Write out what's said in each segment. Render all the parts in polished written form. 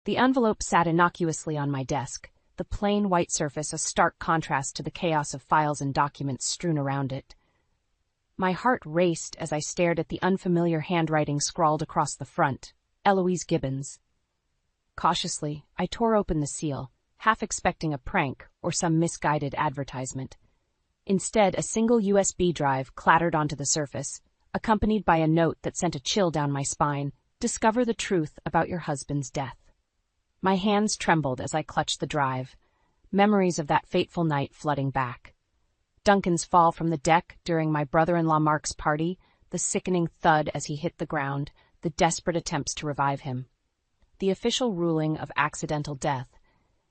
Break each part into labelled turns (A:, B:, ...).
A: The envelope sat innocuously on my desk, the plain white surface a stark contrast to the chaos of files and documents strewn around it. My heart raced as I stared at the unfamiliar handwriting scrawled across the front, Eloise Gibbons. Cautiously, I tore open the seal, half expecting a prank or some misguided advertisement. Instead, a single USB drive clattered onto the surface, accompanied by a note that sent a chill down my spine. Discover the truth about your husband's death. My hands trembled as I clutched the drive, memories of that fateful night flooding back. Duncan's fall from the deck during my brother-in-law Mark's party, the sickening thud as he hit the ground, the desperate attempts to revive him. The official ruling of accidental death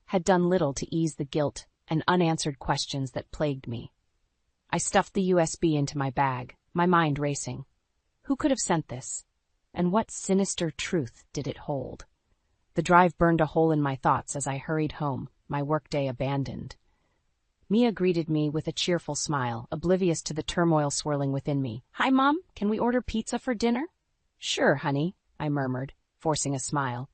A: had done little to ease the guilt and unanswered questions that plagued me. I stuffed the USB into my bag, my mind racing. Who could have sent this? And what sinister truth did it hold? The drive burned a hole in my thoughts as I hurried home, my workday abandoned. Mia greeted me with a cheerful smile, oblivious to the turmoil swirling within me. "Hi, Mom, can we order pizza for dinner?" "Sure, honey," I murmured, forcing a smile.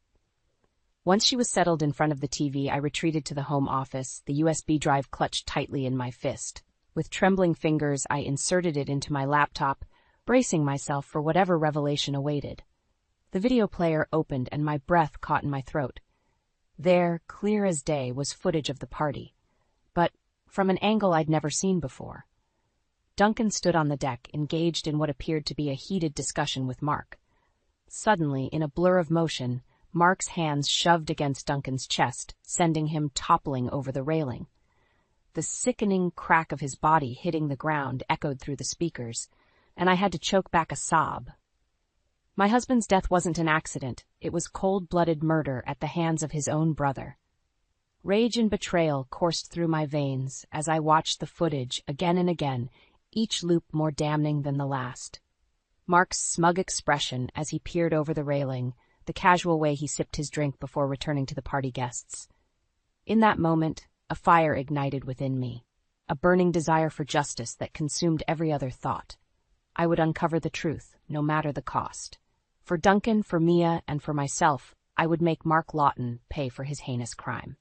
A: Once she was settled in front of the TV, I retreated to the home office, the USB drive clutched tightly in my fist. With trembling fingers, I inserted it into my laptop, bracing myself for whatever revelation awaited. The video player opened and my breath caught in my throat. There, clear as day, was footage of the party, but from an angle I'd never seen before. Duncan stood on the deck, engaged in what appeared to be a heated discussion with Mark. Suddenly, in a blur of motion, Mark's hands shoved against Duncan's chest, sending him toppling over the railing. The sickening crack of his body hitting the ground echoed through the speakers, and I had to choke back a sob. My husband's death wasn't an accident. It was cold-blooded murder at the hands of his own brother. Rage and betrayal coursed through my veins as I watched the footage again and again, each loop more damning than the last. Mark's smug expression as he peered over the railing, the casual way he sipped his drink before returning to the party guests. In that moment, a fire ignited within me, a burning desire for justice that consumed every other thought. I would uncover the truth, no matter the cost. For Duncan, for Mia, and for myself, I would make Mark Lawton pay for his heinous crime.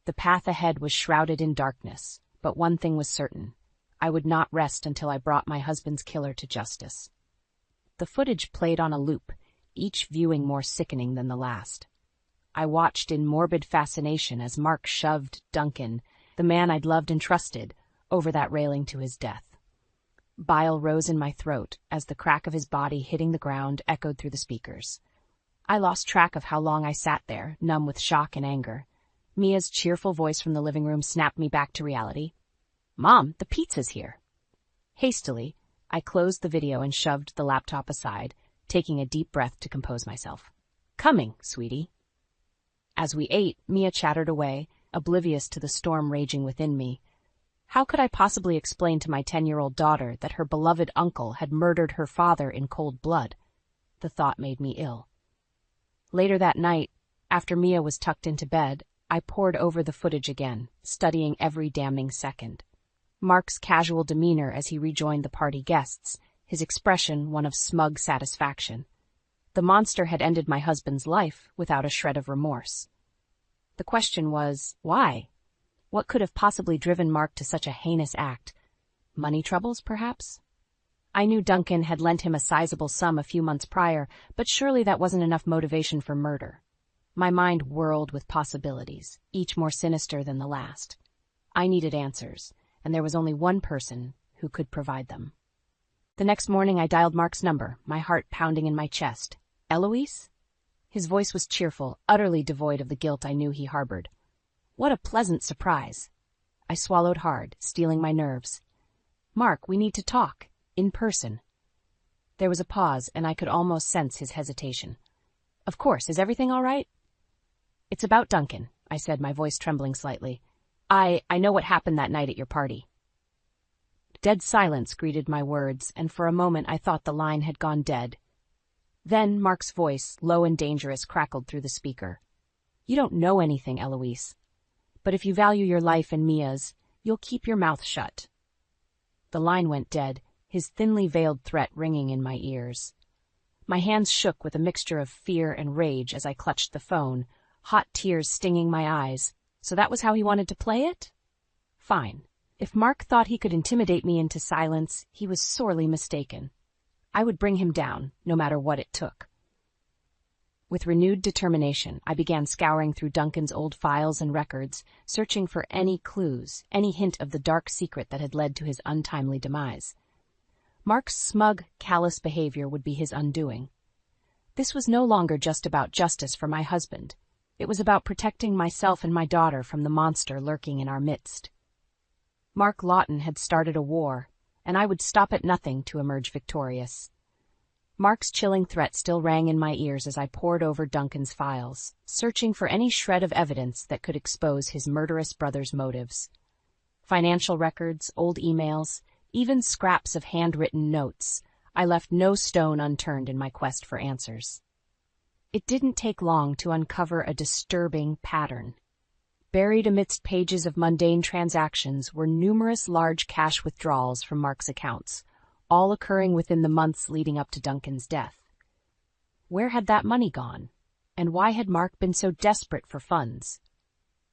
A: The path ahead was shrouded in darkness, but one thing was certain. I would not rest until I brought my husband's killer to justice. The footage played on a loop, each viewing more sickening than the last. I watched in morbid fascination as Mark shoved Duncan, the man I'd loved and trusted, over that railing to his death. Bile rose in my throat as the crack of his body hitting the ground echoed through the speakers. I lost track of how long I sat there, numb with shock and anger. Mia's cheerful voice from the living room snapped me back to reality. "Mom, the pizza's here." Hastily, I closed the video and shoved the laptop aside, taking a deep breath to compose myself. "Coming, sweetie." As we ate, Mia chattered away, oblivious to the storm raging within me. How could I possibly explain to my 10-year-old daughter that her beloved uncle had murdered her father in cold blood? The thought made me ill. Later that night, after Mia was tucked into bed, I pored over the footage again, studying every damning second. Mark's casual demeanor as he rejoined the party guests, his expression one of smug satisfaction. The monster had ended my husband's life without a shred of remorse. The question was, why? What could have possibly driven Mark to such a heinous act? Money troubles, perhaps? I knew Duncan had lent him a sizable sum a few months prior, but surely that wasn't enough motivation for murder. My mind whirled with possibilities, each more sinister than the last. I needed answers, and there was only one person who could provide them. The next morning I dialed Mark's number, my heart pounding in my chest. "Eloise?" His voice was cheerful, utterly devoid of the guilt I knew he harbored. What a pleasant surprise. I swallowed hard, steeling my nerves. "Mark, we need to talk. In person." There was a pause, and I could almost sense his hesitation. "Of course, is everything all right?" "It's about Duncan," I said, my voice trembling slightly. I know what happened that night at your party." Dead silence greeted my words, and for a moment I thought the line had gone dead. Then Mark's voice, low and dangerous, crackled through the speaker. "You don't know anything, Eloise. But if you value your life and Mia's, you'll keep your mouth shut." The line went dead, his thinly veiled threat ringing in my ears. My hands shook with a mixture of fear and rage as I clutched the phone, hot tears stinging my eyes. So that was how he wanted to play it? Fine. If Mark thought he could intimidate me into silence, he was sorely mistaken. I would bring him down, no matter what it took. With renewed determination, I began scouring through Duncan's old files and records, searching for any clues, any hint of the dark secret that had led to his untimely demise. Mark's smug, callous behavior would be his undoing. This was no longer just about justice for my husband. It was about protecting myself and my daughter from the monster lurking in our midst. Mark Lawton had started a war, and I would stop at nothing to emerge victorious. Mark's chilling threat still rang in my ears as I pored over Duncan's files, searching for any shred of evidence that could expose his murderous brother's motives. Financial records, old emails, even scraps of handwritten notes, I left no stone unturned in my quest for answers. It didn't take long to uncover a disturbing pattern. Buried amidst pages of mundane transactions were numerous large cash withdrawals from Mark's accounts, all occurring within the months leading up to Duncan's death. Where had that money gone? And why had Mark been so desperate for funds?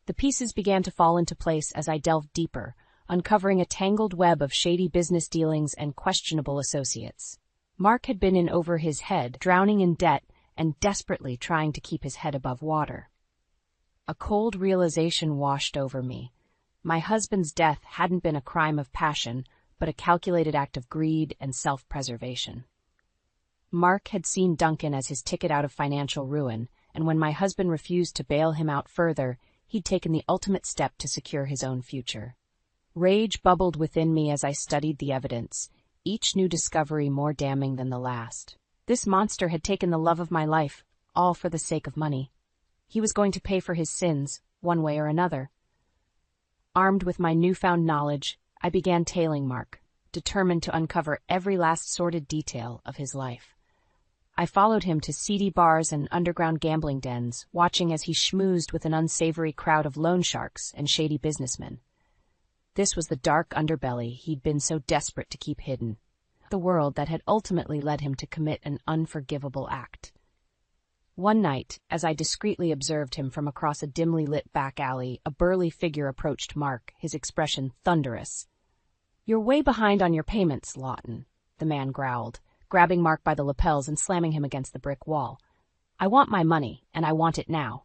A: The pieces began to fall into place as I delved deeper, uncovering a tangled web of shady business dealings and questionable associates. Mark had been in over his head, drowning in debt and desperately trying to keep his head above water. A cold realization washed over me. My husband's death hadn't been a crime of passion, but a calculated act of greed and self-preservation. Mark had seen Duncan as his ticket out of financial ruin, and when my husband refused to bail him out further, he'd taken the ultimate step to secure his own future. Rage bubbled within me as I studied the evidence, each new discovery more damning than the last. This monster had taken the love of my life, all for the sake of money. He was going to pay for his sins, one way or another. Armed with my newfound knowledge, I began tailing Mark, determined to uncover every last sordid detail of his life. I followed him to seedy bars and underground gambling dens, watching as he schmoozed with an unsavory crowd of loan sharks and shady businessmen. This was the dark underbelly he'd been so desperate to keep hidden, the world that had ultimately led him to commit an unforgivable act. One night, as I discreetly observed him from across a dimly lit back alley, a burly figure approached Mark, his expression thunderous. "You're way behind on your payments, Lawton," the man growled, grabbing Mark by the lapels and slamming him against the brick wall. "I want my money, and I want it now."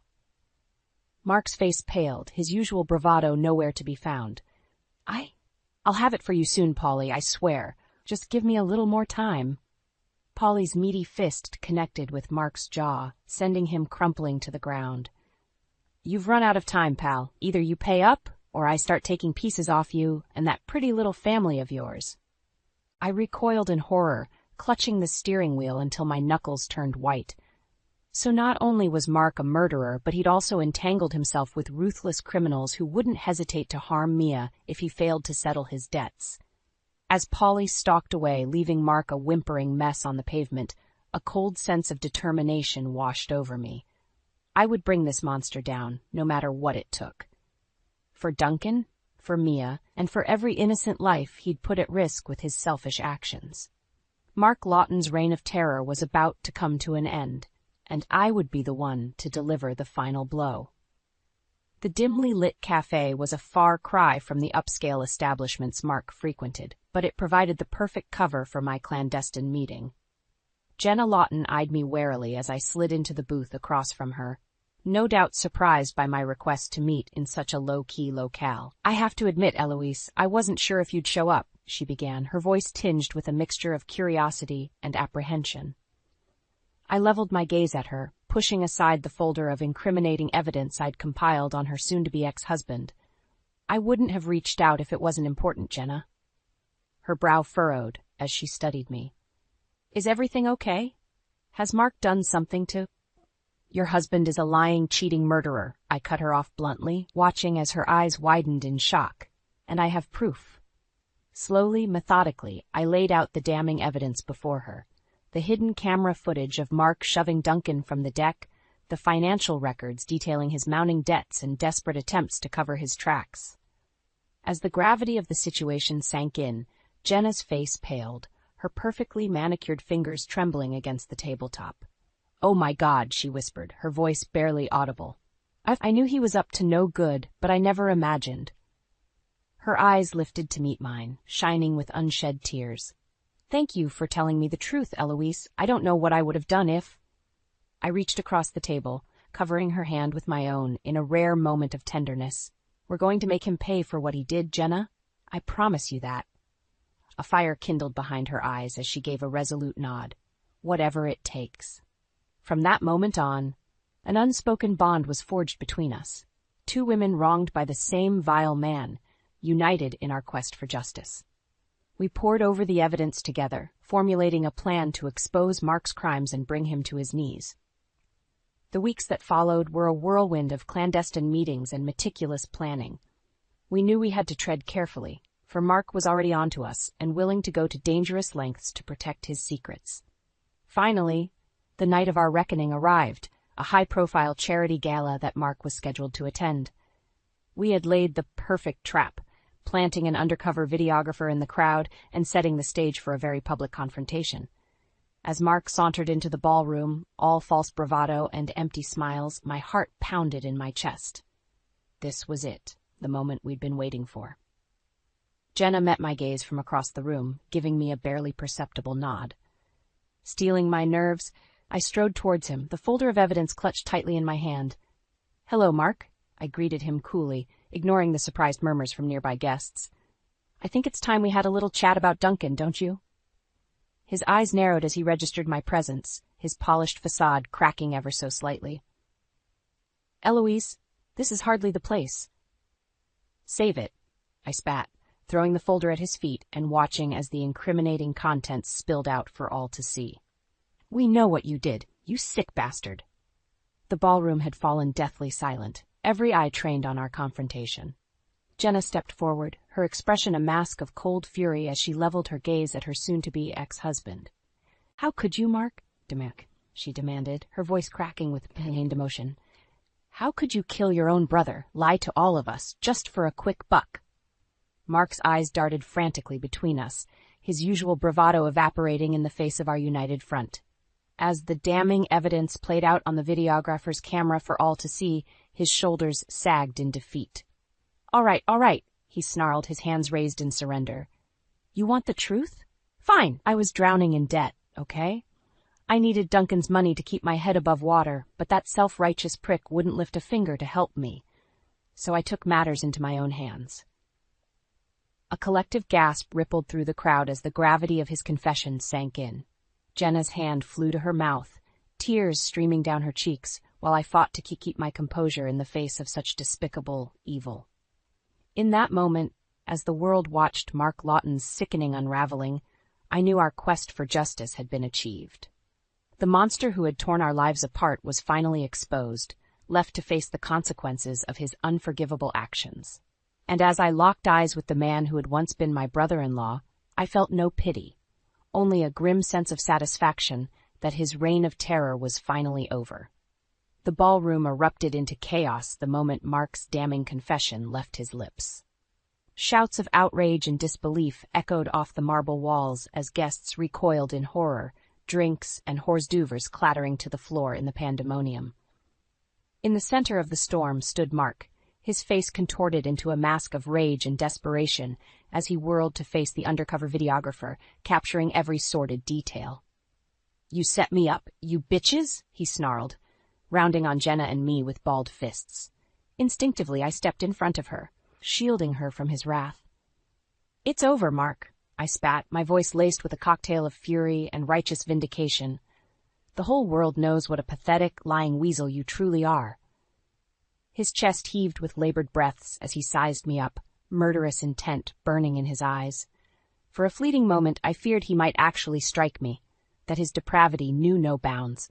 A: Mark's face paled, his usual bravado nowhere to be found. I'll have it for you soon, Polly, I swear. Just give me a little more time." Polly's meaty fist connected with Mark's jaw, sending him crumpling to the ground. "You've run out of time, pal. Either you pay up, or I start taking pieces off you and that pretty little family of yours." I recoiled in horror, clutching the steering wheel until my knuckles turned white. So not only was Mark a murderer, but he'd also entangled himself with ruthless criminals who wouldn't hesitate to harm Mia if he failed to settle his debts. As Polly stalked away, leaving Mark a whimpering mess on the pavement, a cold sense of determination washed over me. I would bring this monster down, no matter what it took. For Duncan, for Mia, and for every innocent life he'd put at risk with his selfish actions. Mark Lawton's reign of terror was about to come to an end, and I would be the one to deliver the final blow. The dimly lit cafe was a far cry from the upscale establishments Mark frequented, but it provided the perfect cover for my clandestine meeting. Jenna Lawton eyed me warily as I slid into the booth across from her, no doubt surprised by my request to meet in such a low-key locale. "I have to admit, Eloise, I wasn't sure if you'd show up," she began, her voice tinged with a mixture of curiosity and apprehension. I leveled my gaze at her, pushing aside the folder of incriminating evidence I'd compiled on her soon-to-be ex-husband. "I wouldn't have reached out if it wasn't important, Jenna." Her brow furrowed as she studied me. "Is everything okay? Has Mark done something to—" "Your husband is a lying, cheating murderer," I cut her off bluntly, watching as her eyes widened in shock. "And I have proof." Slowly, methodically, I laid out the damning evidence before her. The hidden camera footage of Mark shoving Duncan from the deck, the financial records detailing his mounting debts and desperate attempts to cover his tracks. As the gravity of the situation sank in, Jenna's face paled, her perfectly manicured fingers trembling against the tabletop. "Oh my God," she whispered, her voice barely audible. I knew he was up to no good, but I never imagined. Her eyes lifted to meet mine, shining with unshed tears. Thank you for telling me the truth, Eloise. I don't know what I would have done if... I reached across the table, covering her hand with my own in a rare moment of tenderness. We're going to make him pay for what he did, Jenna. I promise you that. A fire kindled behind her eyes as she gave a resolute nod. Whatever it takes. From that moment on, an unspoken bond was forged between us. Two women wronged by the same vile man, united in our quest for justice. We pored over the evidence together, formulating a plan to expose Mark's crimes and bring him to his knees. The weeks that followed were a whirlwind of clandestine meetings and meticulous planning. We knew we had to tread carefully, for Mark was already onto us and willing to go to dangerous lengths to protect his secrets. Finally, the night of our reckoning arrived, a high-profile charity gala that Mark was scheduled to attend. We had laid the perfect trap, planting an undercover videographer in the crowd and setting the stage for a very public confrontation. As Mark sauntered into the ballroom, all false bravado and empty smiles, my heart pounded in my chest. This was it, the moment we'd been waiting for. Jenna met my gaze from across the room, giving me a barely perceptible nod. Steeling my nerves, I strode towards him, the folder of evidence clutched tightly in my hand. "Hello, Mark," I greeted him coolly, ignoring the surprised murmurs from nearby guests. "I think it's time we had a little chat about Duncan, don't you?" His eyes narrowed as he registered my presence, his polished facade cracking ever so slightly. "Eloise, this is hardly the place." "Save it," I spat, throwing the folder at his feet and watching as the incriminating contents spilled out for all to see. "We know what you did, you sick bastard." The ballroom had fallen deathly silent, every eye trained on our confrontation. Jenna stepped forward, her expression a mask of cold fury as she leveled her gaze at her soon-to-be ex-husband. "How could you, Mark?" she demanded, her voice cracking with pained emotion. "How could you kill your own brother, lie to all of us, just for a quick buck?" Mark's eyes darted frantically between us, his usual bravado evaporating in the face of our united front. As the damning evidence played out on the videographer's camera for all to see, his shoulders sagged in defeat. All right, he snarled, his hands raised in surrender. "You want the truth? Fine, I was drowning in debt, okay? I needed Duncan's money to keep my head above water, but that self-righteous prick wouldn't lift a finger to help me. So I took matters into my own hands." A collective gasp rippled through the crowd as the gravity of his confession sank in. Jenna's hand flew to her mouth, tears streaming down her cheeks, while I fought to keep my composure in the face of such despicable evil. In that moment, as the world watched Mark Lawton's sickening unraveling, I knew our quest for justice had been achieved. The monster who had torn our lives apart was finally exposed, left to face the consequences of his unforgivable actions. And as I locked eyes with the man who had once been my brother-in-law, I felt no pity, only a grim sense of satisfaction that his reign of terror was finally over. The ballroom erupted into chaos the moment Mark's damning confession left his lips. Shouts of outrage and disbelief echoed off the marble walls as guests recoiled in horror, drinks and hors d'oeuvres clattering to the floor in the pandemonium. In the center of the storm stood Mark, his face contorted into a mask of rage and desperation as he whirled to face the undercover videographer, capturing every sordid detail. "You set me up, you bitches," he snarled, rounding on Jenna and me with balled fists. Instinctively, I stepped in front of her, shielding her from his wrath. "It's over, Mark," I spat, my voice laced with a cocktail of fury and righteous vindication. "The whole world knows what a pathetic, lying weasel you truly are." His chest heaved with labored breaths as he sized me up, murderous intent burning in his eyes. For a fleeting moment, I feared he might actually strike me, that his depravity knew no bounds.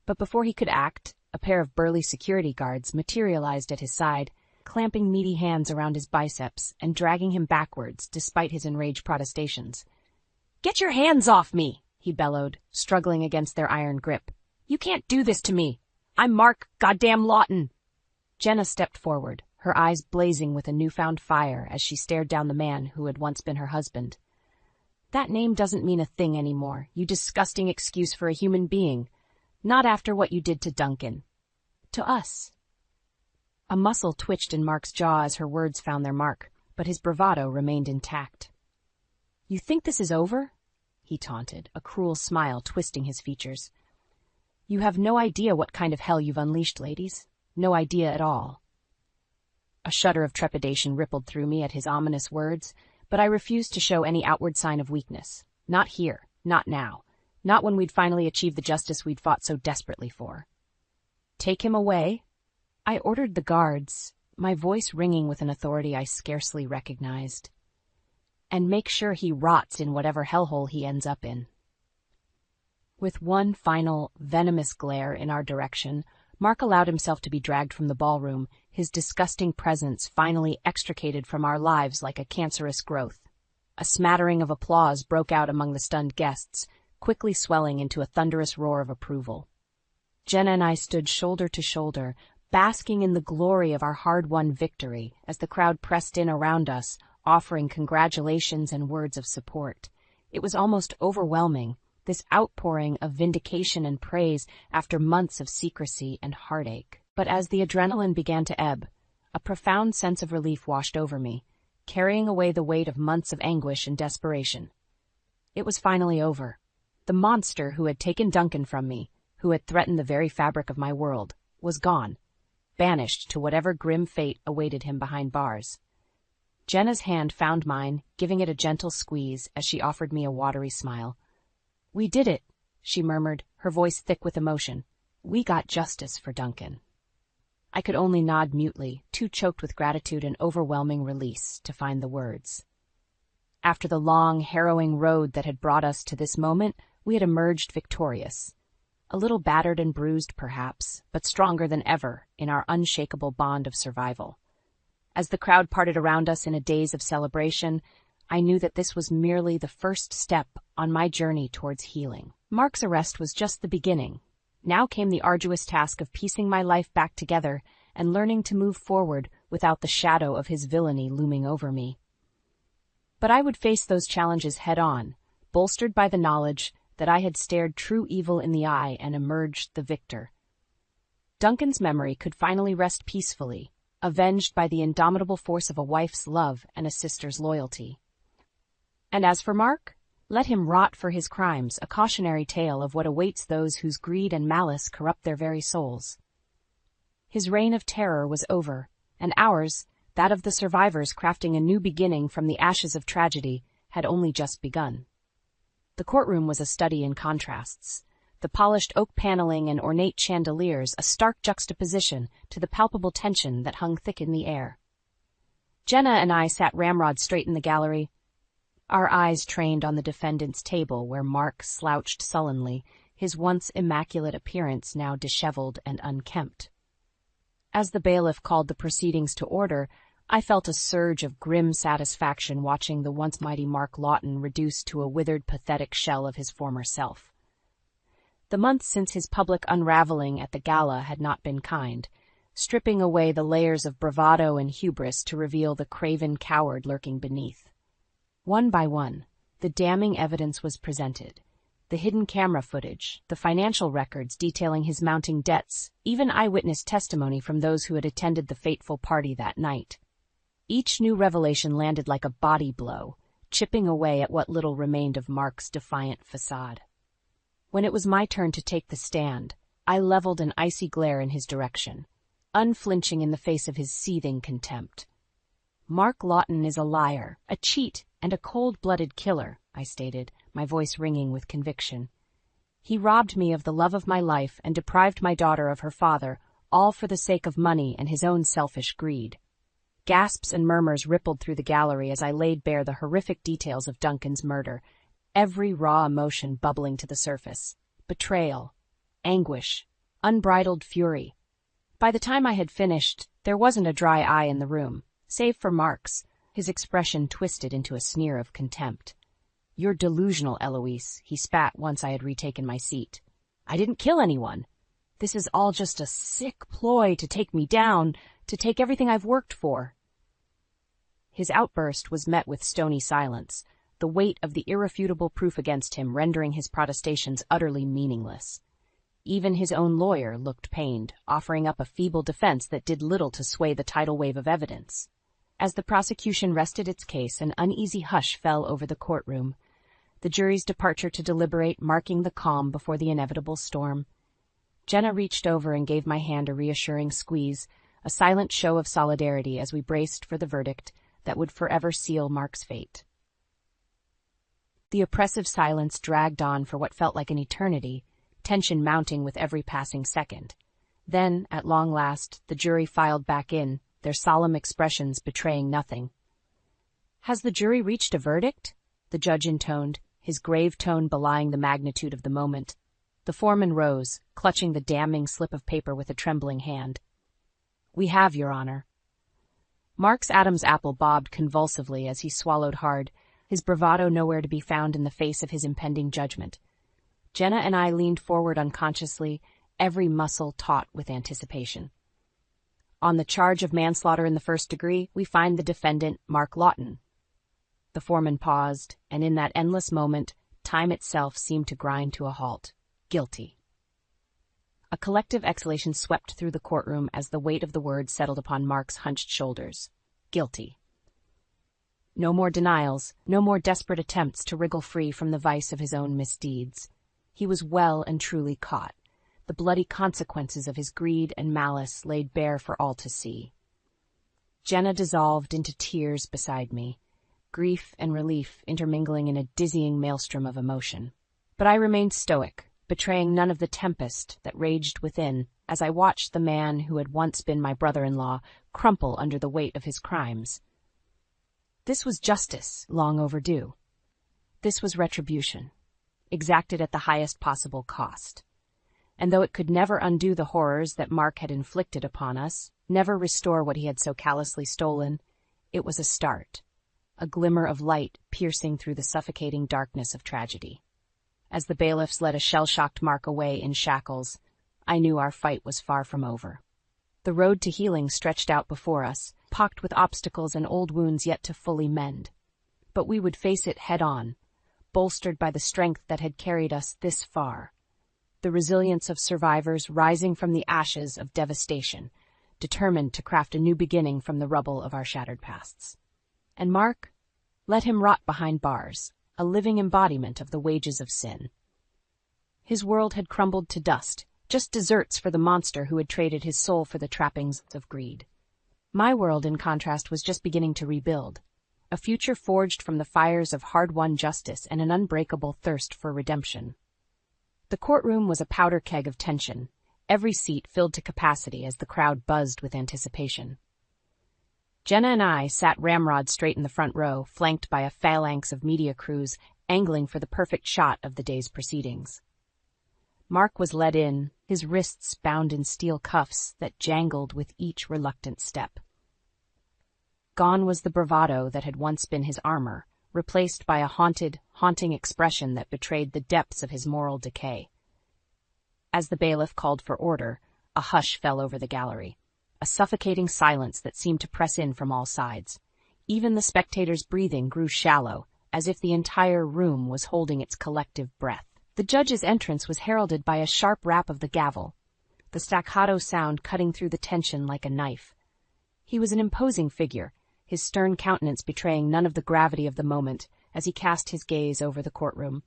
A: But before he could act, a pair of burly security guards materialized at his side, clamping meaty hands around his biceps and dragging him backwards despite his enraged protestations. "Get your hands off me!" he bellowed, struggling against their iron grip. "You can't do this to me! I'm Mark goddamn Lawton!" Jenna stepped forward, her eyes blazing with a newfound fire as she stared down the man who had once been her husband. "That name doesn't mean a thing anymore, you disgusting excuse for a human being. Not after what you did to Duncan. To us." A muscle twitched in Mark's jaw as her words found their mark, but his bravado remained intact. "You think this is over?" he taunted, a cruel smile twisting his features. "You have no idea what kind of hell you've unleashed, ladies. No idea at all." A shudder of trepidation rippled through me at his ominous words, but I refused to show any outward sign of weakness. Not here, not now, not when we'd finally achieved the justice we'd fought so desperately for. "Take him away." I ordered the guards, my voice ringing with an authority I scarcely recognized. "And make sure he rots in whatever hellhole he ends up in." With one final, venomous glare in our direction, Mark allowed himself to be dragged from the ballroom, his disgusting presence finally extricated from our lives like a cancerous growth. A smattering of applause broke out among the stunned guests, quickly swelling into a thunderous roar of approval. Jenna and I stood shoulder to shoulder, basking in the glory of our hard-won victory as the crowd pressed in around us, offering congratulations and words of support. It was almost overwhelming, this outpouring of vindication and praise after months of secrecy and heartache. But as the adrenaline began to ebb, a profound sense of relief washed over me, carrying away the weight of months of anguish and desperation. It was finally over. The monster who had taken Duncan from me, who had threatened the very fabric of my world, was gone, banished to whatever grim fate awaited him behind bars. Jenna's hand found mine, giving it a gentle squeeze as she offered me a watery smile. "We did it," she murmured, her voice thick with emotion. "We got justice for Duncan." I could only nod mutely, too choked with gratitude and overwhelming release to find the words. After the long, harrowing road that had brought us to this moment, we had emerged victorious. A little battered and bruised, perhaps, but stronger than ever in our unshakable bond of survival. As the crowd parted around us in a daze of celebration, I knew that this was merely the first step on my journey towards healing. Mark's arrest was just the beginning. Now came the arduous task of piecing my life back together and learning to move forward without the shadow of his villainy looming over me. But I would face those challenges head-on, bolstered by the knowledge that I had stared true evil in the eye and emerged the victor. Duncan's memory could finally rest peacefully, avenged by the indomitable force of a wife's love and a sister's loyalty. And as for Mark, let him rot for his crimes, a cautionary tale of what awaits those whose greed and malice corrupt their very souls. His reign of terror was over, and ours, that of the survivors crafting a new beginning from the ashes of tragedy, had only just begun. The courtroom was a study in contrasts, the polished oak paneling and ornate chandeliers a stark juxtaposition to the palpable tension that hung thick in the air. Jenna and I sat ramrod straight in the gallery, our eyes trained on the defendant's table where Mark slouched sullenly, his once immaculate appearance now disheveled and unkempt. As the bailiff called the proceedings to order, I felt a surge of grim satisfaction watching the once mighty Mark Lawton reduced to a withered, pathetic shell of his former self. The months since his public unraveling at the gala had not been kind, stripping away the layers of bravado and hubris to reveal the craven coward lurking beneath. One by one, the damning evidence was presented. The hidden camera footage, the financial records detailing his mounting debts, even eyewitness testimony from those who had attended the fateful party that night. Each new revelation landed like a body blow, chipping away at what little remained of Mark's defiant facade. When it was my turn to take the stand, I leveled an icy glare in his direction, unflinching in the face of his seething contempt. "Mark Lawton is a liar, a cheat, and a cold-blooded killer," I stated, my voice ringing with conviction. "He robbed me of the love of my life and deprived my daughter of her father, all for the sake of money and his own selfish greed." Gasps and murmurs rippled through the gallery as I laid bare the horrific details of Duncan's murder, every raw emotion bubbling to the surface. Betrayal, anguish, unbridled fury. By the time I had finished, there wasn't a dry eye in the room, save for Mark's, his expression twisted into a sneer of contempt. "You're delusional, Eloise," he spat once I had retaken my seat. "I didn't kill anyone. This is all just a sick ploy to take me down, to take everything I've worked for." His outburst was met with stony silence, the weight of the irrefutable proof against him rendering his protestations utterly meaningless. Even his own lawyer looked pained, offering up a feeble defense that did little to sway the tidal wave of evidence. As the prosecution rested its case, an uneasy hush fell over the courtroom, the jury's departure to deliberate marking the calm before the inevitable storm. Jenna reached over and gave my hand a reassuring squeeze, a silent show of solidarity as we braced for the verdict that would forever seal Mark's fate. The oppressive silence dragged on for what felt like an eternity, tension mounting with every passing second. Then, at long last, the jury filed back in, their solemn expressions betraying nothing. "Has the jury reached a verdict?" the judge intoned, his grave tone belying the magnitude of the moment. The foreman rose, clutching the damning slip of paper with a trembling hand. "We have, Your Honor." Mark's Adam's apple bobbed convulsively as he swallowed hard, his bravado nowhere to be found in the face of his impending judgment. Jenna and I leaned forward unconsciously, every muscle taut with anticipation. "On the charge of manslaughter in the first degree, we find the defendant, Mark Lawton." The foreman paused, and in that endless moment, time itself seemed to grind to a halt. "Guilty." A collective exhalation swept through the courtroom as the weight of the word settled upon Mark's hunched shoulders. Guilty. No more denials, no more desperate attempts to wriggle free from the vice of his own misdeeds. He was well and truly caught, the bloody consequences of his greed and malice laid bare for all to see. Jenna dissolved into tears beside me, grief and relief intermingling in a dizzying maelstrom of emotion. But I remained stoic, betraying none of the tempest that raged within as I watched the man who had once been my brother-in-law crumple under the weight of his crimes. This was justice, long overdue. This was retribution, exacted at the highest possible cost. And though it could never undo the horrors that Mark had inflicted upon us, never restore what he had so callously stolen, it was a start, a glimmer of light piercing through the suffocating darkness of tragedy. As the bailiffs led a shell-shocked Mark away in shackles, I knew our fight was far from over. The road to healing stretched out before us, pocked with obstacles and old wounds yet to fully mend. But we would face it head-on, bolstered by the strength that had carried us this far, the resilience of survivors rising from the ashes of devastation, determined to craft a new beginning from the rubble of our shattered pasts. And Mark? Let him rot behind bars, a living embodiment of the wages of sin. His world had crumbled to dust, just desserts for the monster who had traded his soul for the trappings of greed. My world, in contrast, was just beginning to rebuild, a future forged from the fires of hard-won justice and an unbreakable thirst for redemption. The courtroom was a powder keg of tension, every seat filled to capacity as the crowd buzzed with anticipation. Jenna and I sat ramrod straight in the front row, flanked by a phalanx of media crews angling for the perfect shot of the day's proceedings. Mark was led in, his wrists bound in steel cuffs that jangled with each reluctant step. Gone was the bravado that had once been his armor, replaced by a haunting expression that betrayed the depths of his moral decay. As the bailiff called for order, a hush fell over the gallery, a suffocating silence that seemed to press in from all sides. Even the spectators' breathing grew shallow, as if the entire room was holding its collective breath. The judge's entrance was heralded by a sharp rap of the gavel, the staccato sound cutting through the tension like a knife. He was an imposing figure, his stern countenance betraying none of the gravity of the moment as he cast his gaze over the courtroom.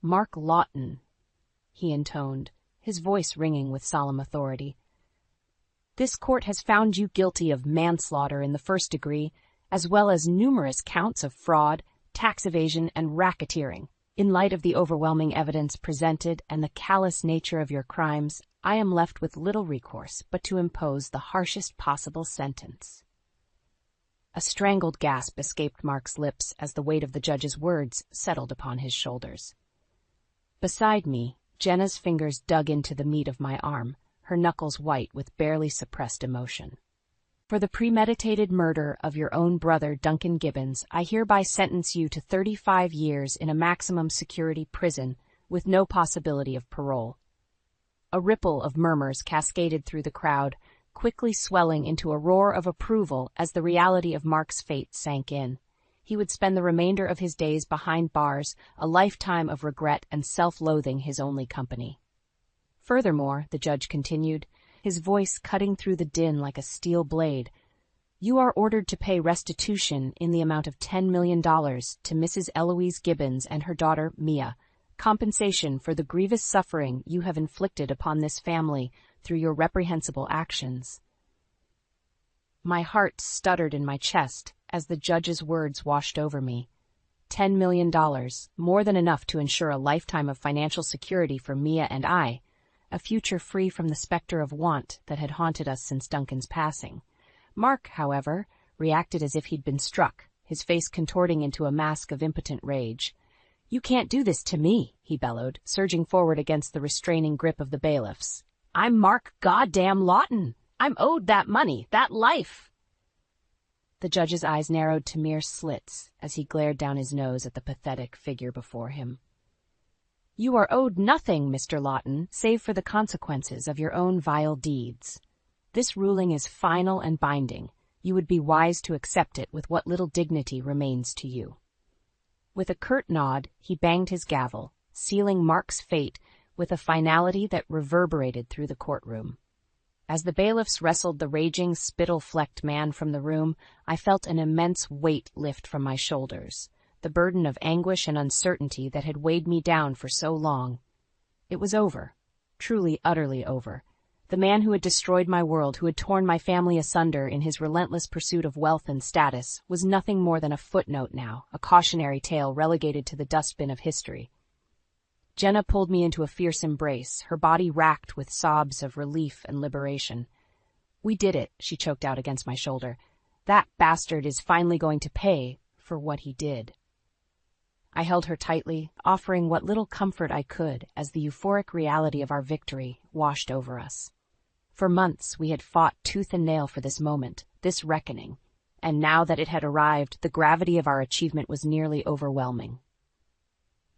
A: "Mark Lawton," he intoned, his voice ringing with solemn authority. "This court has found you guilty of manslaughter in the first degree, as well as numerous counts of fraud, tax evasion, and racketeering. In light of the overwhelming evidence presented and the callous nature of your crimes, I am left with little recourse but to impose the harshest possible sentence." A strangled gasp escaped Mark's lips as the weight of the judge's words settled upon his shoulders. Beside me, Jenna's fingers dug into the meat of my arm, her knuckles white with barely suppressed emotion. "For the premeditated murder of your own brother, Duncan Gibbons, I hereby sentence you to 35 years in a maximum security prison with no possibility of parole." A ripple of murmurs cascaded through the crowd, quickly swelling into a roar of approval as the reality of Mark's fate sank in. He would spend the remainder of his days behind bars, a lifetime of regret and self-loathing his only company. Furthermore, the judge continued, his voice cutting through the din like a steel blade, you are ordered to pay restitution in the amount of $10 million to Mrs. Eloise Gibbons and her daughter, Mia, compensation for the grievous suffering you have inflicted upon this family through your reprehensible actions. My heart stuttered in my chest as the judge's words washed over me. $10 million, more than enough to ensure a lifetime of financial security for Mia and I, a future free from the specter of want that had haunted us since Duncan's passing. Mark, however, reacted as if he'd been struck, his face contorting into a mask of impotent rage. You can't do this to me, he bellowed, surging forward against the restraining grip of the bailiffs. I'm Mark goddamn Lawton. I'm owed that money, that life. The judge's eyes narrowed to mere slits as he glared down his nose at the pathetic figure before him. You are owed nothing, Mr. Lawton, save for the consequences of your own vile deeds. This ruling is final and binding. You would be wise to accept it with what little dignity remains to you. With a curt nod, he banged his gavel, sealing Mark's fate with a finality that reverberated through the courtroom. As the bailiffs wrestled the raging, spittle-flecked man from the room, I felt an immense weight lift from my shoulders, the burden of anguish and uncertainty that had weighed me down for so long. It was over, truly, utterly over. The man who had destroyed my world, who had torn my family asunder in his relentless pursuit of wealth and status, was nothing more than a footnote now, a cautionary tale relegated to the dustbin of history. Jenna pulled me into a fierce embrace, her body racked with sobs of relief and liberation. We did it, she choked out against my shoulder. That bastard is finally going to pay for what he did. I held her tightly, offering what little comfort I could as the euphoric reality of our victory washed over us. For months we had fought tooth and nail for this moment, this reckoning, and now that it had arrived, the gravity of our achievement was nearly overwhelming.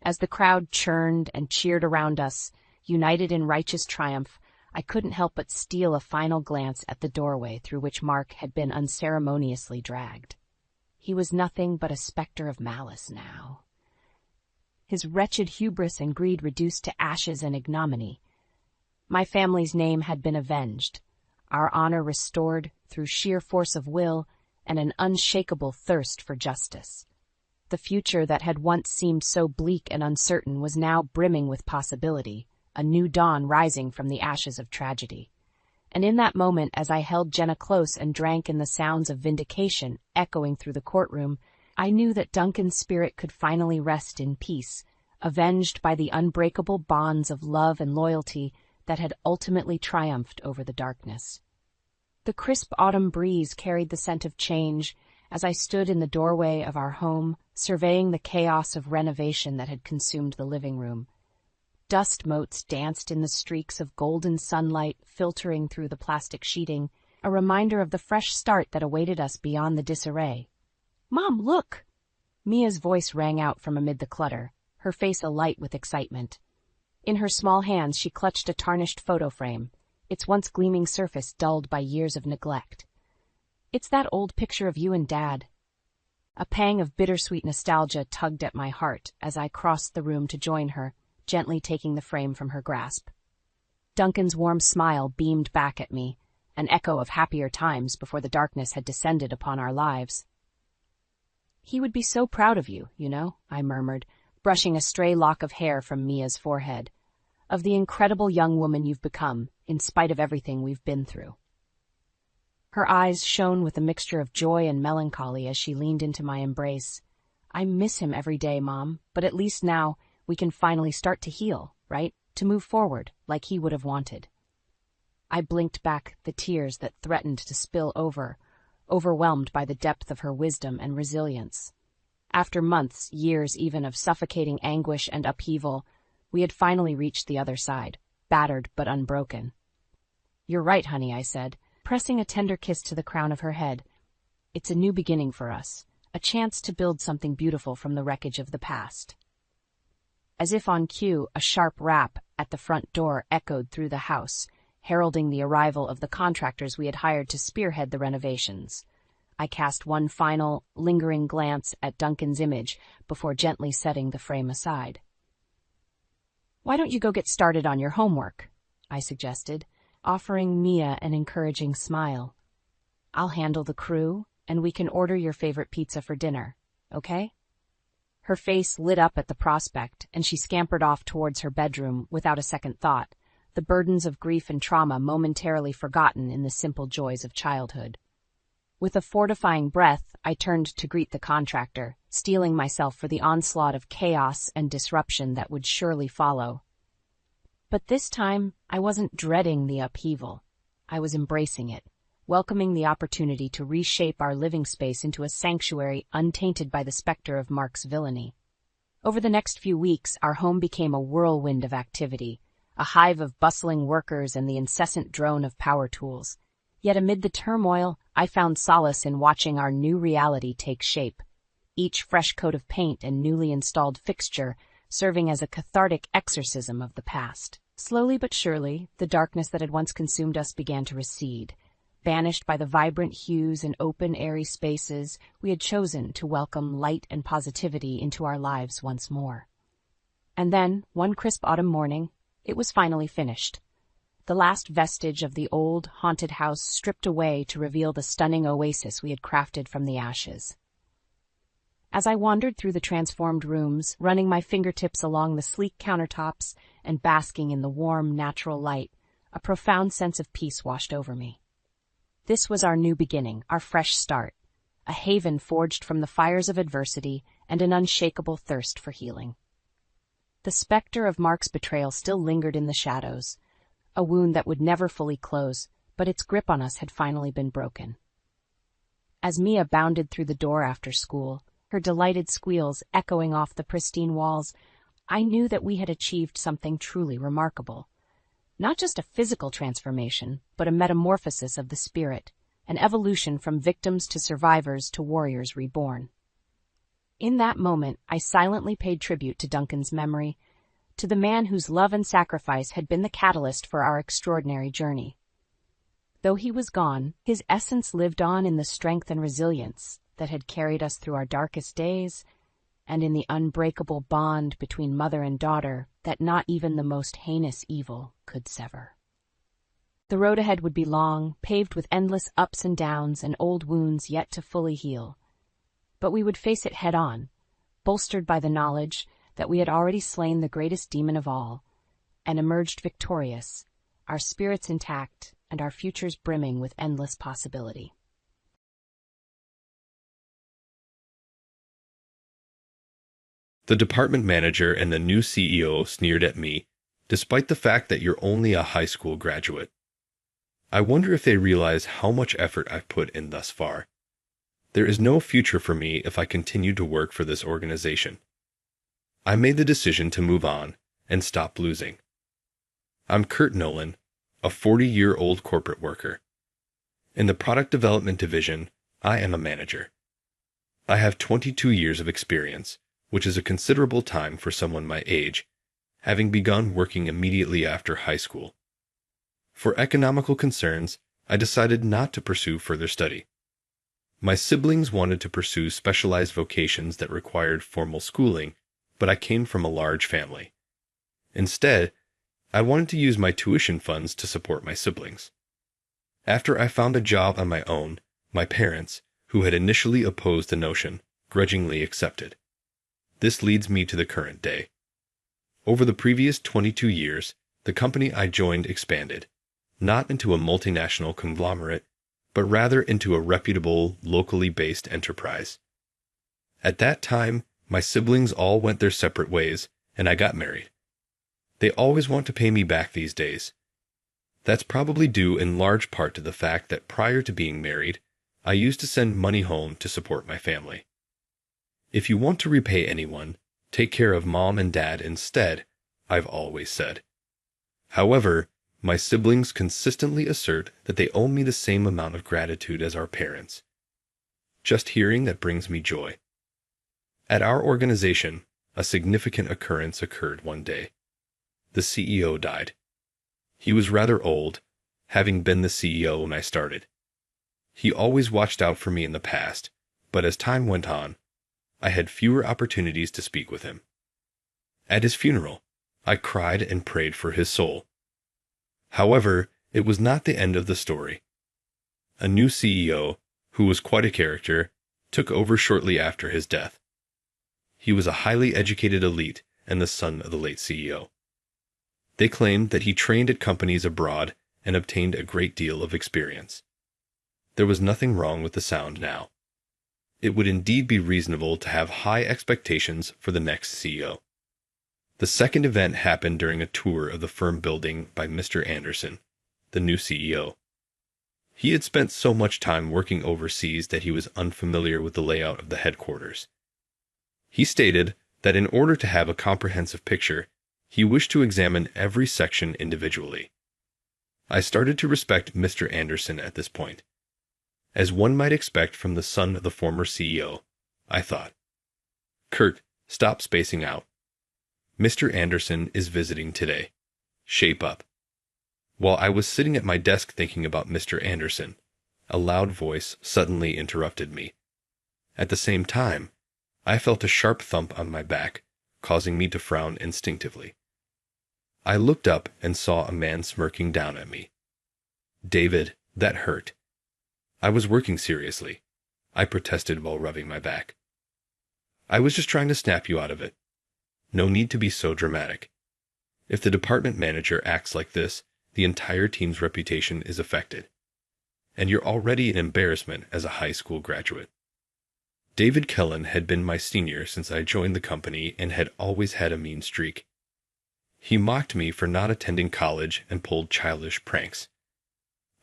A: As the crowd churned and cheered around us, united in righteous triumph, I couldn't help but steal a final glance at the doorway through which Mark had been unceremoniously dragged. He was nothing but a specter of malice now. His wretched hubris and greed reduced to ashes and ignominy. My family's name had been avenged, our honor restored through sheer force of will and an unshakable thirst for justice. The future that had once seemed so bleak and uncertain was now brimming with possibility, a new dawn rising from the ashes of tragedy. And in that moment, as I held Jenna close and drank in the sounds of vindication echoing through the courtroom, I knew that Duncan's spirit could finally rest in peace, avenged by the unbreakable bonds of love and loyalty that had ultimately triumphed over the darkness. The crisp autumn breeze carried the scent of change as I stood in the doorway of our home, surveying the chaos of renovation that had consumed the living room. Dust motes danced in the streaks of golden sunlight filtering through the plastic sheeting, a reminder of the fresh start that awaited us beyond the disarray. "Mom, look!" Mia's voice rang out from amid the clutter, her face alight with excitement. In her small hands she clutched a tarnished photo frame, its once gleaming surface dulled by years of neglect. "It's that old picture of you and Dad." A pang of bittersweet nostalgia tugged at my heart as I crossed the room to join her, gently taking the frame from her grasp. Duncan's warm smile beamed back at me, an echo of happier times before the darkness had descended upon our lives. "He would be so proud of you, you know," I murmured, brushing a stray lock of hair from Mia's forehead, "of the incredible young woman you've become, in spite of everything we've been through." Her eyes shone with a mixture of joy and melancholy as she leaned into my embrace. "I miss him every day, Mom, but at least now we can finally start to heal, right? To move forward, like he would have wanted." I blinked back the tears that threatened to spill over, overwhelmed by the depth of her wisdom and resilience. After months, years even, of suffocating anguish and upheaval, we had finally reached the other side, battered but unbroken. "You're right, honey," I said, pressing a tender kiss to the crown of her head. "It's a new beginning for us, a chance to build something beautiful from the wreckage of the past." As if on cue, a sharp rap at the front door echoed through the house, heralding the arrival of the contractors we had hired to spearhead the renovations. I cast one final, lingering glance at Duncan's image before gently setting the frame aside. "Why don't you go get started on your homework?" I suggested, offering Mia an encouraging smile. "I'll handle the crew, and we can order your favorite pizza for dinner, okay?" Her face lit up at the prospect, and she scampered off towards her bedroom without a second thought, the burdens of grief and trauma momentarily forgotten in the simple joys of childhood. With a fortifying breath, I turned to greet the contractor, steeling myself for the onslaught of chaos and disruption that would surely follow. But this time, I wasn't dreading the upheaval. I was embracing it, welcoming the opportunity to reshape our living space into a sanctuary untainted by the specter of Mark's villainy. Over the next few weeks, our home became a whirlwind of activity, a hive of bustling workers and the incessant drone of power tools. Yet amid the turmoil, I found solace in watching our new reality take shape, each fresh coat of paint and newly installed fixture serving as a cathartic exorcism of the past. Slowly but surely, the darkness that had once consumed us began to recede, banished by the vibrant hues and open, airy spaces we had chosen to welcome light and positivity into our lives once more. And then, one crisp autumn morning, it was finally finished. The last vestige of the old, haunted house stripped away to reveal the stunning oasis we had crafted from the ashes. As I wandered through the transformed rooms, running my fingertips along the sleek countertops and basking in the warm, natural light, a profound sense of peace washed over me. This was our new beginning, our fresh start, a haven forged from the fires of adversity and an unshakable thirst for healing. The specter of Mark's betrayal still lingered in the shadows, a wound that would never fully close, but its grip on us had finally been broken. As Mia bounded through the door after school, her delighted squeals echoing off the pristine walls, I knew that we had achieved something truly remarkable. Not just a physical transformation, but a metamorphosis of the spirit, an evolution from victims to survivors to warriors reborn. In that moment, I silently paid tribute to Duncan's memory, to the man whose love and sacrifice had been the catalyst for our extraordinary journey. Though he was gone, his essence lived on in the strength and resilience that had carried us through our darkest days, and in the unbreakable bond between mother and daughter that not even the most heinous evil could sever. The road ahead would be long, paved with endless ups and downs and old wounds yet to fully heal. But we would face it head-on, bolstered by the knowledge that we had already slain the greatest demon of all, and emerged victorious, our spirits intact and our futures brimming with endless possibility.
B: The department manager and the new CEO sneered at me, despite the fact that you're only a high school graduate. I wonder if they realize how much effort I've put in thus far. There is no future for me if I continue to work for this organization. I made the decision to move on and stop losing. I'm Kurt Nolan, a 40-year-old corporate worker. In the product development division, I am a manager. I have 22 years of experience, which is a considerable time for someone my age, having begun working immediately after high school. For economical concerns, I decided not to pursue further study. My siblings wanted to pursue specialized vocations that required formal schooling, but I came from a large family. Instead, I wanted to use my tuition funds to support my siblings. After I found a job on my own, my parents, who had initially opposed the notion, grudgingly accepted. This leads me to the current day. Over the previous 22 years, the company I joined expanded, not into a multinational conglomerate, but rather into a reputable, locally based enterprise. At that time, my siblings all went their separate ways, and I got married. They always want to pay me back these days. That's probably due in large part to the fact that prior to being married, I used to send money home to support my family. If you want to repay anyone, take care of mom and dad instead, I've always said. However, my siblings consistently assert that they owe me the same amount of gratitude as our parents. Just hearing that brings me joy. At our organization, a significant occurrence occurred one day. The CEO died. He was rather old, having been the CEO when I started. He always watched out for me in the past, but as time went on, I had fewer opportunities to speak with him. At his funeral, I cried and prayed for his soul. However, it was not the end of the story. A new CEO, who was quite a character, took over shortly after his death. He was a highly educated elite and the son of the late CEO. They claimed that he trained at companies abroad and obtained a great deal of experience. There was nothing wrong with the sound now. It would indeed be reasonable to have high expectations for the next CEO. The second event happened during a tour of the firm building by Mr. Anderson, the new CEO. He had spent so much time working overseas that he was unfamiliar with the layout of the headquarters. He stated that in order to have a comprehensive picture, he wished to examine every section individually. I started to respect Mr. Anderson at this point. As one might expect from the son of the former CEO, I thought, "Kurt, stop spacing out. Mr. Anderson is visiting today. Shape up." While I was sitting at my desk thinking about Mr. Anderson, a loud voice suddenly interrupted me. At the same time, I felt a sharp thump on my back, causing me to frown instinctively. I looked up and saw a man smirking down at me. "David, that hurt." I was working seriously, I protested while rubbing my back. "I was just trying to snap you out of it. No need to be so dramatic. If the department manager acts like this, the entire team's reputation is affected. And you're already an embarrassment as a high school graduate." David Kellen had been my senior since I joined the company and had always had a mean streak. He mocked me for not attending college and pulled childish pranks.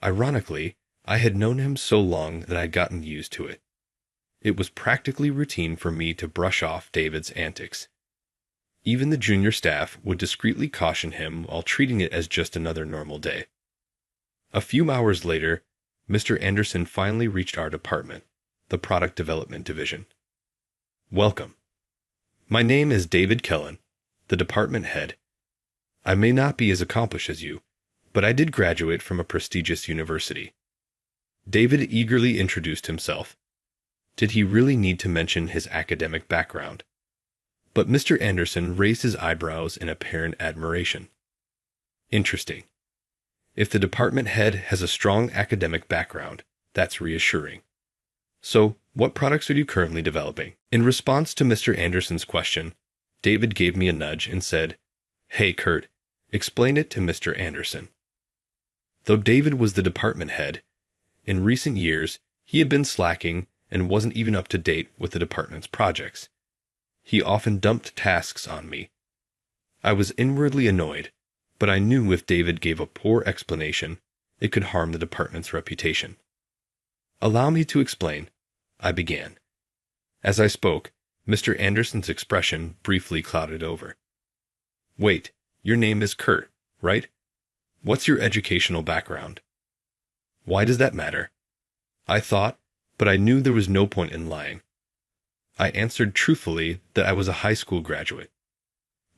B: Ironically, I had known him so long that I'd gotten used to it. It was practically routine for me to brush off David's antics. Even the junior staff would discreetly caution him while treating it as just another normal day. A few hours later, Mr. Anderson finally reached our department, the Product Development Division. "Welcome. My name is David Kellen, the department head. I may not be as accomplished as you, but I did graduate from a prestigious university." David eagerly introduced himself. Did he really need to mention his academic background? But Mr. Anderson raised his eyebrows in apparent admiration. "Interesting. If the department head has a strong academic background, that's reassuring. So, what products are you currently developing?" In response to Mr. Anderson's question, David gave me a nudge and said, "Hey, Kurt, explain it to Mr. Anderson." Though David was the department head, in recent years he had been slacking and wasn't even up to date with the department's projects. He often dumped tasks on me. I was inwardly annoyed, but I knew if David gave a poor explanation, it could harm the department's reputation. "Allow me to explain," I began. As I spoke, Mr. Anderson's expression briefly clouded over. "Wait, your name is Kurt, right? What's your educational background?" "Why does that matter?" I thought, but I knew there was no point in lying. I answered truthfully that I was a high school graduate.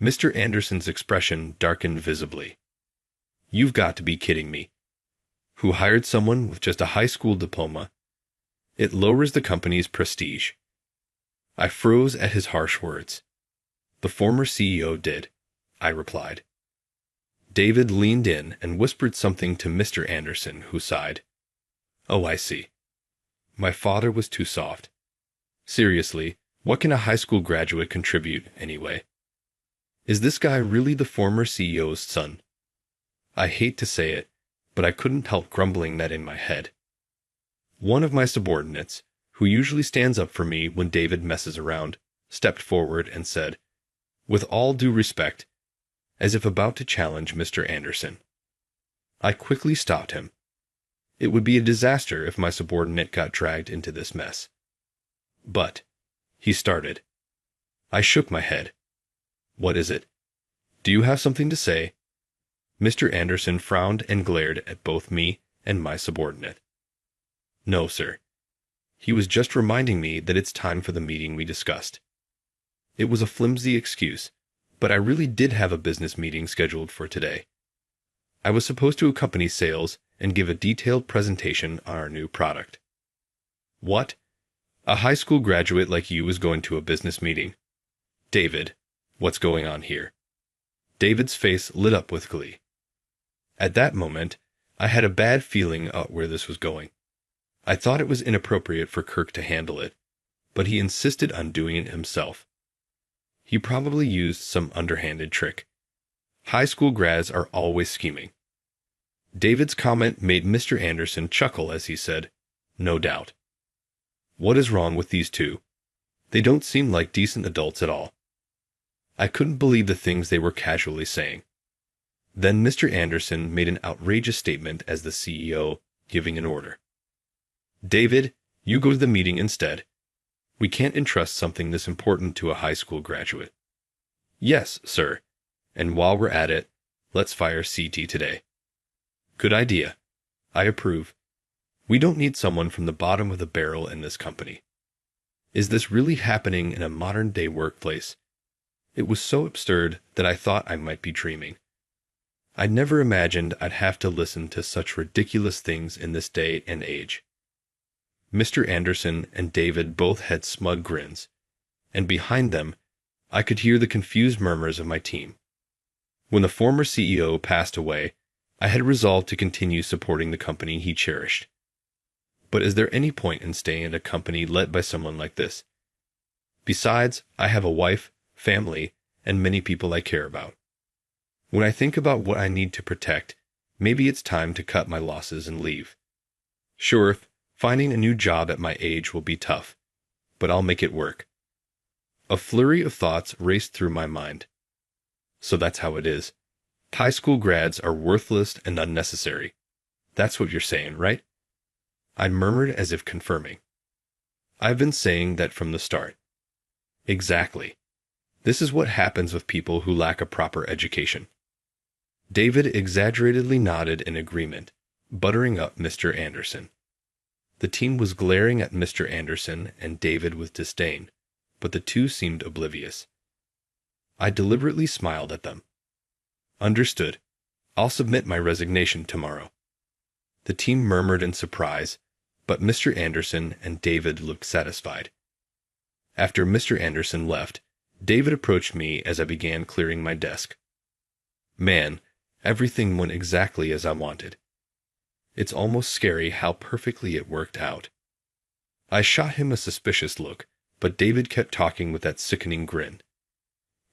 B: Mr. Anderson's expression darkened visibly. "You've got to be kidding me. Who hired someone with just a high school diploma? It lowers the company's prestige." I froze at his harsh words. "The former CEO did," I replied. David leaned in and whispered something to Mr. Anderson, who sighed. "Oh, I see. My father was too soft. Seriously, what can a high school graduate contribute, anyway? Is this guy really the former CEO's son?" I hate to say it, but I couldn't help grumbling that in my head. One of my subordinates, who usually stands up for me when David messes around, stepped forward and said, with all due respect, as if about to challenge Mr. Anderson. I quickly stopped him. It would be a disaster if my subordinate got dragged into this mess. "But," he started. I shook my head. "What is it? Do you have something to say?" Mr. Anderson frowned and glared at both me and my subordinate. "No, sir. He was just reminding me that it's time for the meeting we discussed." It was a flimsy excuse, but I really did have a business meeting scheduled for today. I was supposed to accompany sales and give a detailed presentation on our new product. "What? A high school graduate like you is going to a business meeting? David, what's going on here?" David's face lit up with glee. At that moment, I had a bad feeling about where this was going. I thought it was inappropriate for Kirk to handle it, but he insisted on doing it himself. He probably used some underhanded trick. High school grads are always scheming. David's comment made Mr. Anderson chuckle as he said, "No doubt. What is wrong with these two? They don't seem like decent adults at all." I couldn't believe the things they were casually saying. Then Mr. Anderson made an outrageous statement as the CEO, giving an order. "David, you go to the meeting instead. We can't entrust something this important to a high school graduate." "Yes, sir. And while we're at it, let's fire CT today." "Good idea. I approve. We don't need someone from the bottom of the barrel in this company." Is this really happening in a modern-day workplace? It was so absurd that I thought I might be dreaming. I never imagined I'd have to listen to such ridiculous things in this day and age. Mr. Anderson and David both had smug grins, and behind them, I could hear the confused murmurs of my team. When the former CEO passed away, I had resolved to continue supporting the company he cherished. But is there any point in staying at a company led by someone like this? Besides, I have a wife, family, and many people I care about. When I think about what I need to protect, maybe it's time to cut my losses and leave. Sure, finding a new job at my age will be tough, but I'll make it work. A flurry of thoughts raced through my mind. So that's how it is. High school grads are worthless and unnecessary. That's what you're saying, right? I murmured as if confirming. I've been saying that from the start. Exactly. This is what happens with people who lack a proper education. David exaggeratedly nodded in agreement, buttering up Mr. Anderson. The team was glaring at Mr. Anderson and David with disdain, but the two seemed oblivious. I deliberately smiled at them. Understood. I'll submit my resignation tomorrow. The team murmured in surprise, but Mr. Anderson and David looked satisfied. After Mr. Anderson left, David approached me as I began clearing my desk. Man, everything went exactly as I wanted. It's almost scary how perfectly it worked out. I shot him a suspicious look, but David kept talking with that sickening grin.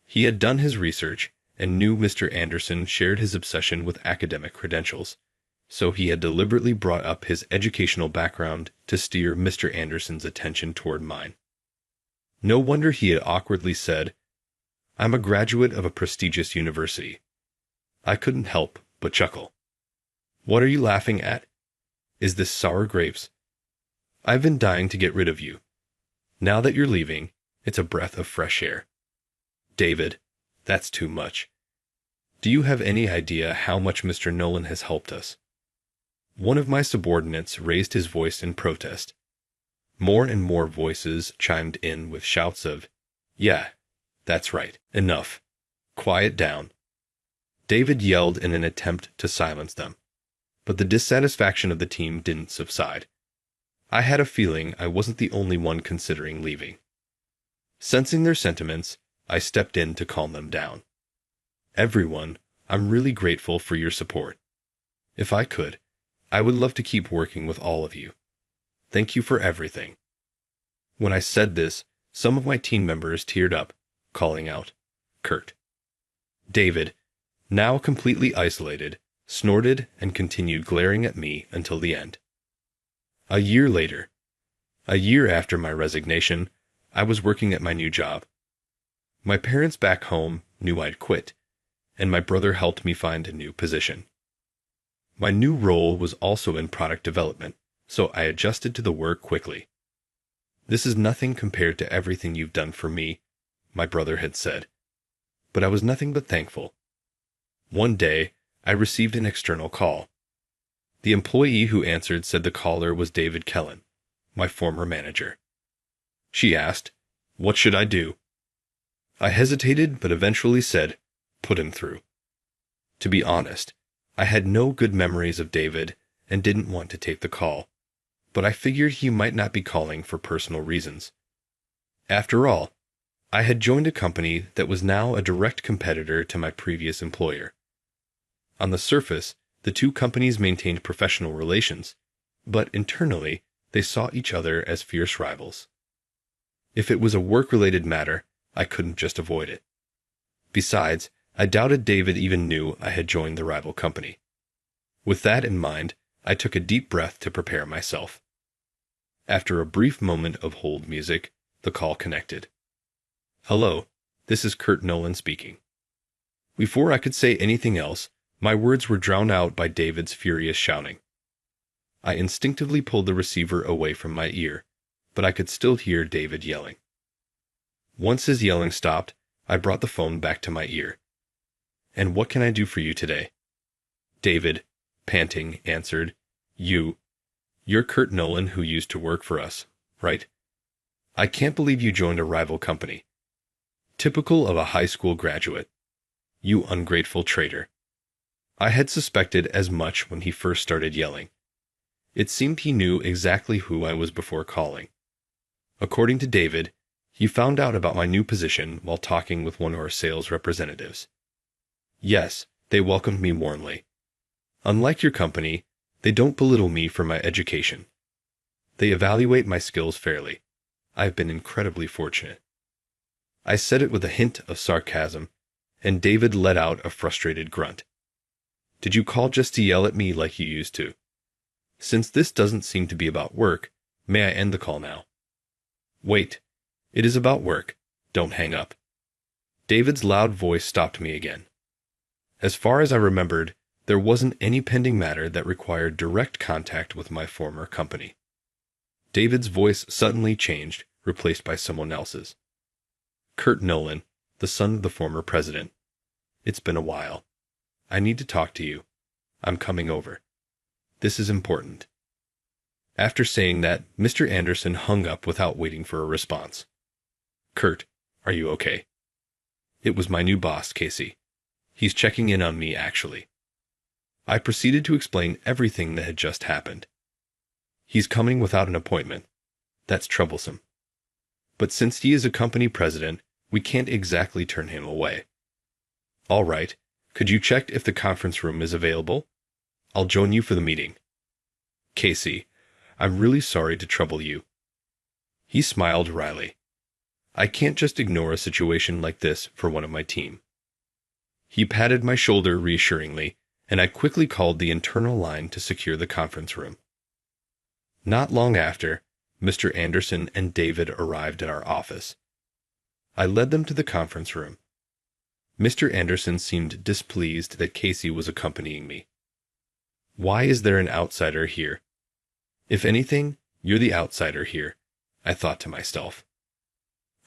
B: He had done his research and knew Mr. Anderson shared his obsession with academic credentials, so he had deliberately brought up his educational background to steer Mr. Anderson's attention toward mine. No wonder he had awkwardly said, "I'm a graduate of a prestigious university." I couldn't help but chuckle. What are you laughing at? Is this sour grapes? I've been dying to get rid of you. Now that you're leaving, it's a breath of fresh air. David, that's too much. Do you have any idea how much Mr. Nolan has helped us? One of my subordinates raised his voice in protest. More and more voices chimed in with shouts of, "Yeah, that's right. Enough. Quiet down." David yelled in an attempt to silence them, but the dissatisfaction of the team didn't subside. I had a feeling I wasn't the only one considering leaving. Sensing their sentiments, I stepped in to calm them down. "Everyone, I'm really grateful for your support. If I could, I would love to keep working with all of you. Thank you for everything." When I said this, some of my team members teared up, calling out, "Kurt." David, now completely isolated, snorted and continued glaring at me until the end. A year later, a year after my resignation, I was working at my new job. My parents back home knew I'd quit, and my brother helped me find a new position. My new role was also in product development, so I adjusted to the work quickly. "This is nothing compared to everything you've done for me," my brother had said, but I was nothing but thankful. One day, I received an external call. The employee who answered said the caller was David Kellen, my former manager. She asked, "What should I do?" I hesitated but eventually said, "Put him through." To be honest, I had no good memories of David and didn't want to take the call, but I figured he might not be calling for personal reasons. After all, I had joined a company that was now a direct competitor to my previous employer. On the surface, The two companies maintained professional relations, but internally, they saw each other as fierce rivals. If it was a work-related matter, I couldn't just avoid it. Besides, I doubted David even knew I had joined the rival company. With that in mind, I took a deep breath to prepare myself. After a brief moment of hold music, the call connected. "Hello, this is Kurt Nolan speaking." Before I could say anything else, my words were drowned out by David's furious shouting. I instinctively pulled the receiver away from my ear, but I could still hear David yelling. Once his yelling stopped, I brought the phone back to my ear. "And what can I do for you today?" David, panting, answered, You're Kurt Nolan who used to work for us, right? I can't believe you joined a rival company. Typical of a high school graduate. You ungrateful traitor." I had suspected as much when he first started yelling. It seemed he knew exactly who I was before calling. According to David, he found out about my new position while talking with one of our sales representatives. Yes, they welcomed me warmly. Unlike your company, they don't belittle me for my education. They evaluate my skills fairly. I've been incredibly fortunate. I said it with a hint of sarcasm, and David let out a frustrated grunt. "Did you call just to yell at me like you used to? Since this doesn't seem to be about work, may I end the call now?" "Wait. It is about work. Don't hang up." David's loud voice stopped me again. As far as I remembered, there wasn't any pending matter that required direct contact with my former company. David's voice suddenly changed, replaced by someone else's. "Kurt Nolan, the son of the former president. It's been a while. I need to talk to you. I'm coming over. This is important." After saying that, Mr. Anderson hung up without waiting for a response. "Kurt, are you okay?" It was my new boss, Casey. He's checking in on me, actually. I proceeded to explain everything that had just happened. "He's coming without an appointment. That's troublesome. But since he is a company president, we can't exactly turn him away." "All right. Could you check if the conference room is available? I'll join you for the meeting." "Casey, I'm really sorry to trouble you." He smiled wryly. "I can't just ignore a situation like this for one of my team." He patted my shoulder reassuringly, and I quickly called the internal line to secure the conference room. Not long after, Mr. Anderson and David arrived at our office. I led them to the conference room. Mr. Anderson seemed displeased that Casey was accompanying me. "Why is there an outsider here?" "If anything, you're the outsider here," I thought to myself.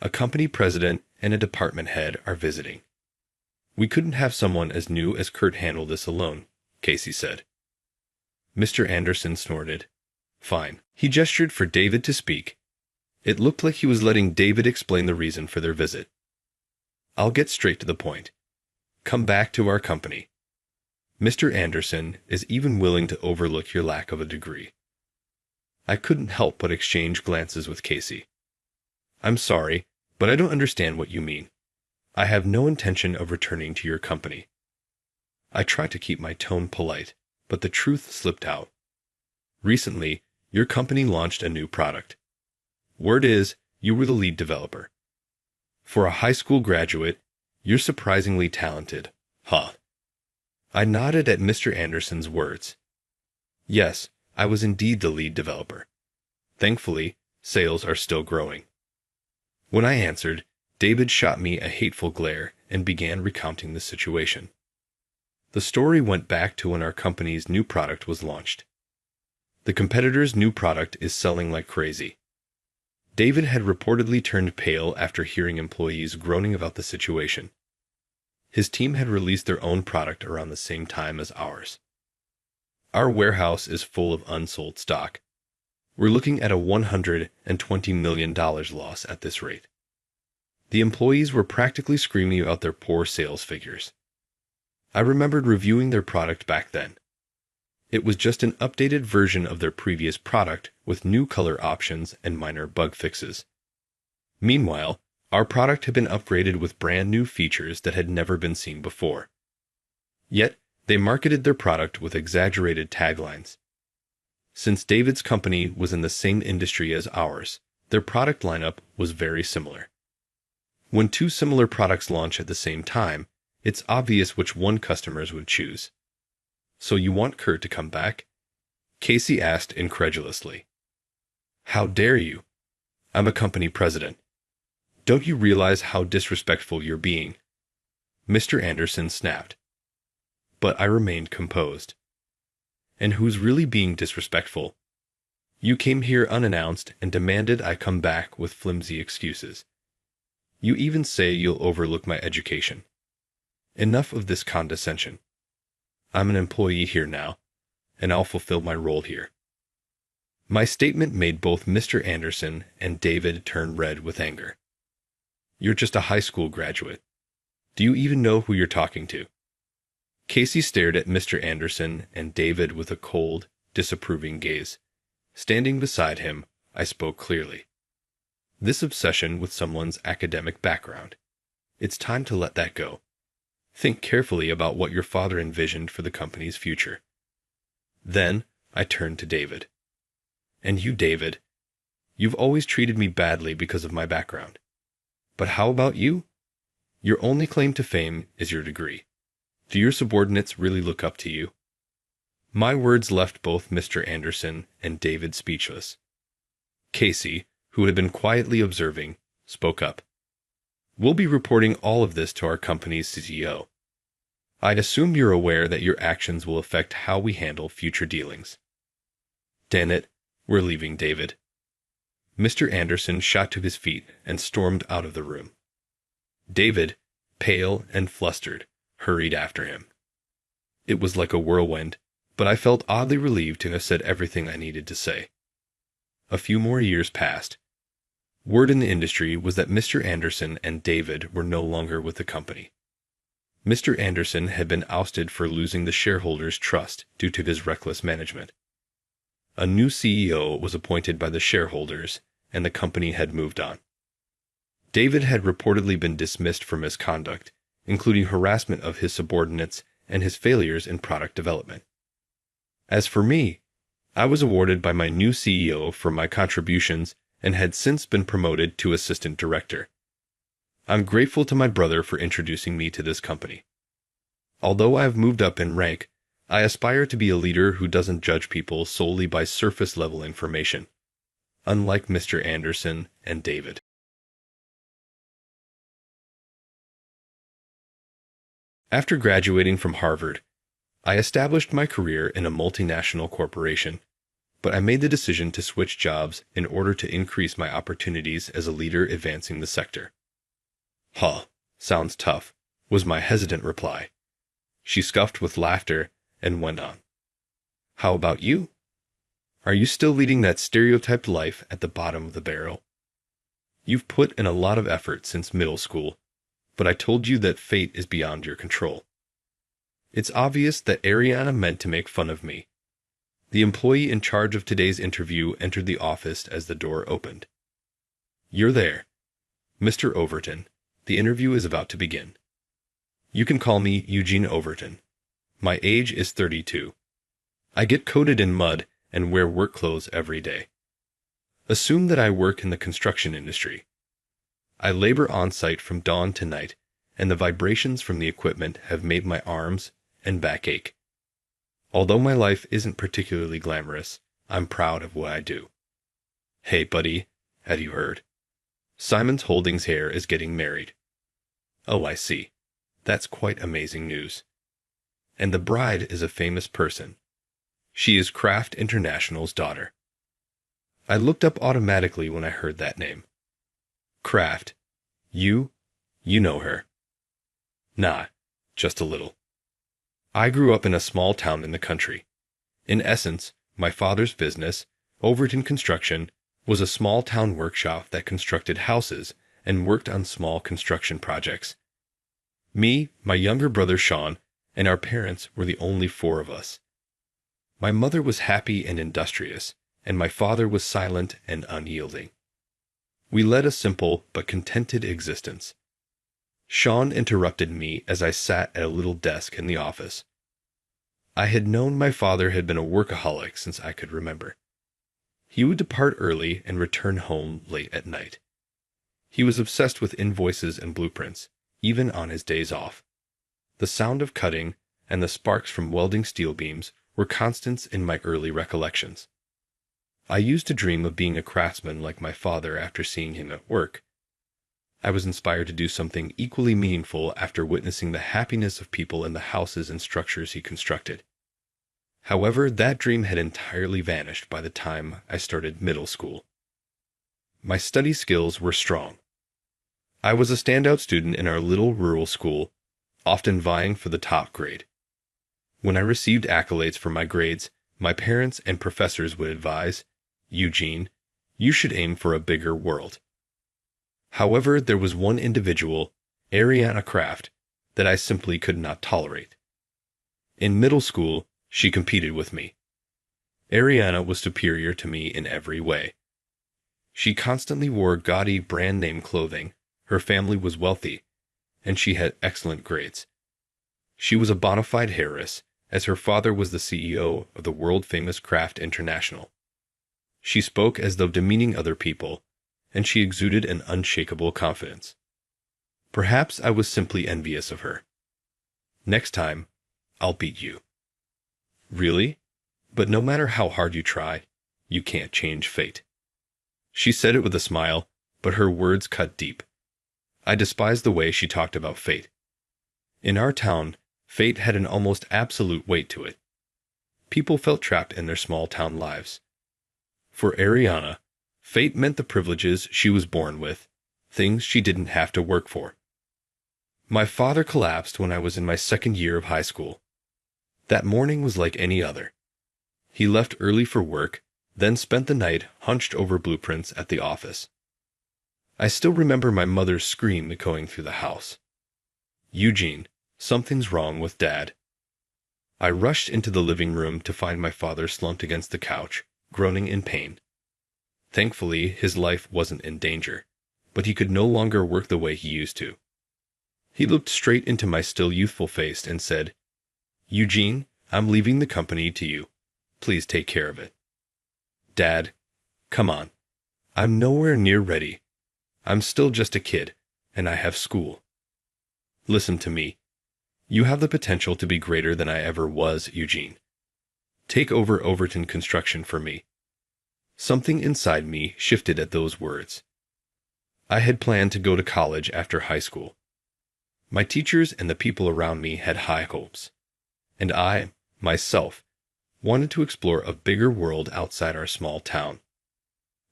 B: "A company president and a department head are visiting. We couldn't have someone as new as Kurt handle this alone," Casey said. Mr. Anderson snorted. "Fine." He gestured for David to speak. It looked like he was letting David explain the reason for their visit. "I'll get straight to the point. Come back to our company. Mr. Anderson is even willing to overlook your lack of a degree." I couldn't help but exchange glances with Casey. "I'm sorry, but I don't understand what you mean. I have no intention of returning to your company." I tried to keep my tone polite, but the truth slipped out. "Recently, your company launched a new product. Word is, you were the lead developer. For a high school graduate, you're surprisingly talented, huh?" I nodded at Mr. Anderson's words. Yes, I was indeed the lead developer. Thankfully, sales are still growing. When I answered, David shot me a hateful glare and began recounting the situation. The story went back to when our company's new product was launched. The competitor's new product is selling like crazy. David had reportedly turned pale after hearing employees groaning about the situation. His team had released their own product around the same time as ours. Our warehouse is full of unsold stock. We're looking at a $120 million loss at this rate. The employees were practically screaming about their poor sales figures. I remembered reviewing their product back then. It was just an updated version of their previous product with new color options and minor bug fixes. Meanwhile, our product had been upgraded with brand new features that had never been seen before. Yet, They marketed their product with exaggerated taglines. Since David's company was in the same industry as ours, their product lineup was very similar. When two similar products launch at the same time, it's obvious which one customers would choose. "So you want Kurt to come back?" Casey asked incredulously. "How dare you? I'm a company president. Don't you realize how disrespectful you're being?" Mr. Anderson snapped. But I remained composed. "And who's really being disrespectful? You came here unannounced and demanded I come back with flimsy excuses. You even say you'll overlook my education. Enough of this condescension. I'm an employee here now, and I'll fulfill my role here." My statement made both Mr. Anderson and David turn red with anger. "You're just a high school graduate. Do you even know who you're talking to?" Casey stared at Mr. Anderson and David with a cold, disapproving gaze. Standing beside him, I spoke clearly. "This obsession with someone's academic background. It's time to let that go. Think carefully about what your father envisioned for the company's future." Then I turned to David. "And you, David, you've always treated me badly because of my background. But how about you? Your only claim to fame is your degree. Do your subordinates really look up to you?" My words left both Mr. Anderson and David speechless. Casey, who had been quietly observing, spoke up. "We'll be reporting all of this to our company's CEO. I'd assume you're aware that your actions will affect how we handle future dealings." "Damn it, we're leaving, David." Mr. Anderson shot to his feet and stormed out of the room. David, pale and flustered, hurried after him. It was like a whirlwind, but I felt oddly relieved to have said everything I needed to say. A few more years passed. Word in the industry was that Mr. Anderson and David were no longer with the company. Mr. Anderson had been ousted for losing the shareholders' trust due to his reckless management. A new CEO was appointed by the shareholders, and the company had moved on. David had reportedly been dismissed for misconduct, including harassment of his subordinates and his failures in product development. As for me, I was awarded by my new CEO for my contributions and had since been promoted to assistant director. I'm grateful to my brother for introducing me to this company. Although I have moved up in rank, I aspire to be a leader who doesn't judge people solely by surface-level information, unlike Mr. Anderson and David. After graduating from Harvard, I established my career in a multinational corporation, but I made the decision to switch jobs in order to increase my opportunities as a leader advancing the sector. "Huh, sounds tough," was my hesitant reply. She scoffed with laughter and went on. "How about you? Are you still leading that stereotyped life at the bottom of the barrel? You've put in a lot of effort since middle school, but I told you that fate is beyond your control. It's obvious that Ariana meant to make fun of me." The employee in charge of today's interview entered the office as the door opened. "You're there. Mr. Overton, the interview is about to begin. You can call me Eugene Overton. My age is 32. I get coated in mud and wear work clothes every day. Assume that I work in the construction industry. I labor on-site from dawn to night, and the vibrations from the equipment have made my arms and back ache. Although my life isn't particularly glamorous, I'm proud of what I do. Hey, buddy, have you heard? Simon's Holdings Hair is getting married." "Oh, I see. That's quite amazing news. And the bride is a famous person. She is Kraft International's daughter." I looked up automatically when I heard that name. "Kraft, you know her." "Nah, just a little. I grew up in a small town in the country. In essence, my father's business, Overton Construction, was a small-town workshop that constructed houses and worked on small construction projects. Me, my younger brother Sean, and our parents were the only four of us. My mother was happy and industrious, and my father was silent and unyielding. We led a simple but contented existence. Sean interrupted me as I sat at a little desk in the office. I had known my father had been a workaholic since I could remember. He would depart early and return home late at night. He was obsessed with invoices and blueprints, even on his days off. The sound of cutting and the sparks from welding steel beams were constants in my early recollections. I used to dream of being a craftsman like my father after seeing him at work. I was inspired to do something equally meaningful after witnessing the happiness of people in the houses and structures he constructed. However, that dream had entirely vanished by the time I started middle school. My study skills were strong. I was a standout student in our little rural school, often vying for the top grade. When I received accolades for my grades, my parents and professors would advise, "Eugene, you should aim for a bigger world." However, there was one individual, Ariana Kraft, that I simply could not tolerate. In middle school, she competed with me. Ariana was superior to me in every way. She constantly wore gaudy brand-name clothing, her family was wealthy, and she had excellent grades. She was a bona fide heiress, as her father was the CEO of the world-famous Kraft International. She spoke as though demeaning other people, and she exuded an unshakable confidence. Perhaps I was simply envious of her. "Next time, I'll beat you." "Really? But no matter how hard you try, you can't change fate." She said it with a smile, but her words cut deep. I despised the way she talked about fate. In our town, fate had an almost absolute weight to it. People felt trapped in their small-town lives. For Ariana, fate meant the privileges she was born with, things she didn't have to work for. My father collapsed when I was in my second year of high school. That morning was like any other. He left early for work, then spent the night hunched over blueprints at the office. I still remember my mother's scream echoing through the house. "Eugene, something's wrong with Dad." I rushed into the living room to find my father slumped against the couch, groaning in pain. Thankfully, his life wasn't in danger, but he could no longer work the way he used to. He looked straight into my still youthful face and said, "Eugene, I'm leaving the company to you. Please take care of it." "Dad, come on. I'm nowhere near ready. I'm still just a kid, and I have school." "Listen to me. You have the potential to be greater than I ever was, Eugene. Take over Overton Construction for me." Something inside me shifted at those words. I had planned to go to college after high school. My teachers and the people around me had high hopes, and I, myself, wanted to explore a bigger world outside our small town.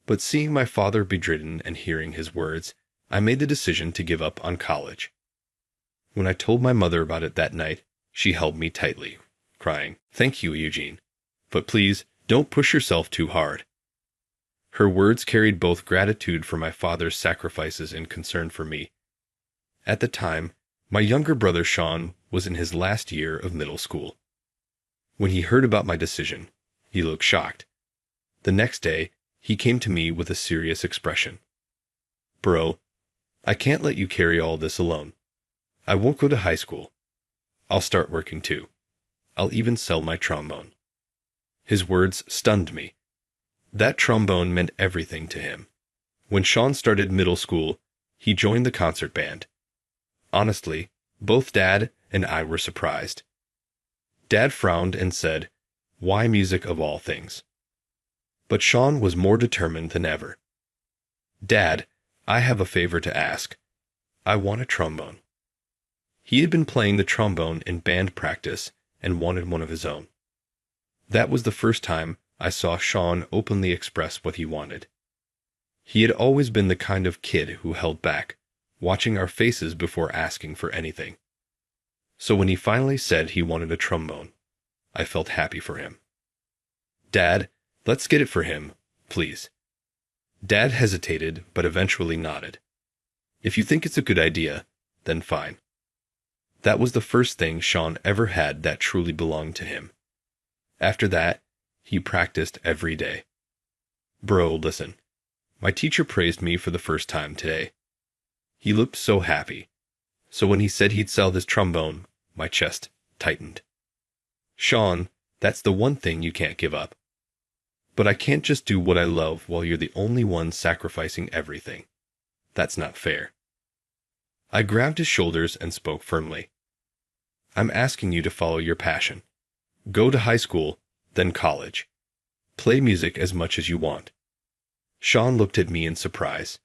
B: But seeing my father bedridden and hearing his words, I made the decision to give up on college. When I told my mother about it that night, she held me tightly, crying, "Thank you, Eugene. But please, don't push yourself too hard." Her words carried both gratitude for my father's sacrifices and concern for me. At the time, my younger brother Sean was in his last year of middle school. When he heard about my decision, he looked shocked. The next day, he came to me with a serious expression. "Bro, I can't let you carry all this alone. I won't go to high school. I'll start working too. I'll even sell my trombone." His words stunned me. That trombone meant everything to him. When Sean started middle school, he joined the concert band. Honestly, both Dad and I were surprised. Dad frowned and said, "Why music of all things?" But Sean was more determined than ever. "Dad, I have a favor to ask. I want a trombone." He had been playing the trombone in band practice and wanted one of his own. That was the first time I saw Sean openly express what he wanted. He had always been the kind of kid who held back, watching our faces before asking for anything. So when he finally said he wanted a trombone, I felt happy for him. "Dad, let's get it for him, please." Dad hesitated, but eventually nodded. "If you think it's a good idea, then fine." That was the first thing Sean ever had that truly belonged to him. After that, he practiced every day. "Bro, listen. My teacher praised me for the first time today. He looked so happy. So when he said he'd sell this trombone, my chest tightened. Sean, that's the one thing you can't give up. But I can't just do what I love while you're the only one sacrificing everything. That's not fair. I grabbed his shoulders and spoke firmly. I'm asking you to follow your passion. Go to high school, then college. Play music as much as you want. Sean looked at me in surprise.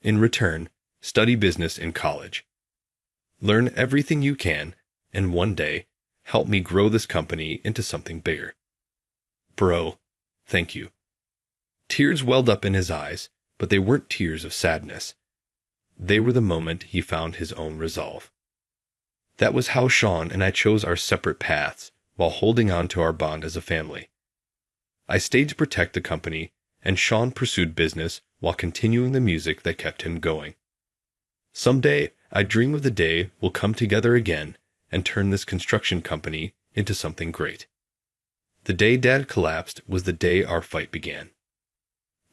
B: In return, study business in college. Learn everything you can, and one day, help me grow this company into something bigger. Bro, thank you. Tears welled up in his eyes, but they weren't tears of sadness. They were the moment he found his own resolve. That was how Sean and I chose our separate paths while holding on to our bond as a family. I stayed to protect the company, and Sean pursued business while continuing the music that kept him going. Someday, I dream of the day we'll come together again and turn this construction company into something great. The day Dad collapsed was the day our fight began.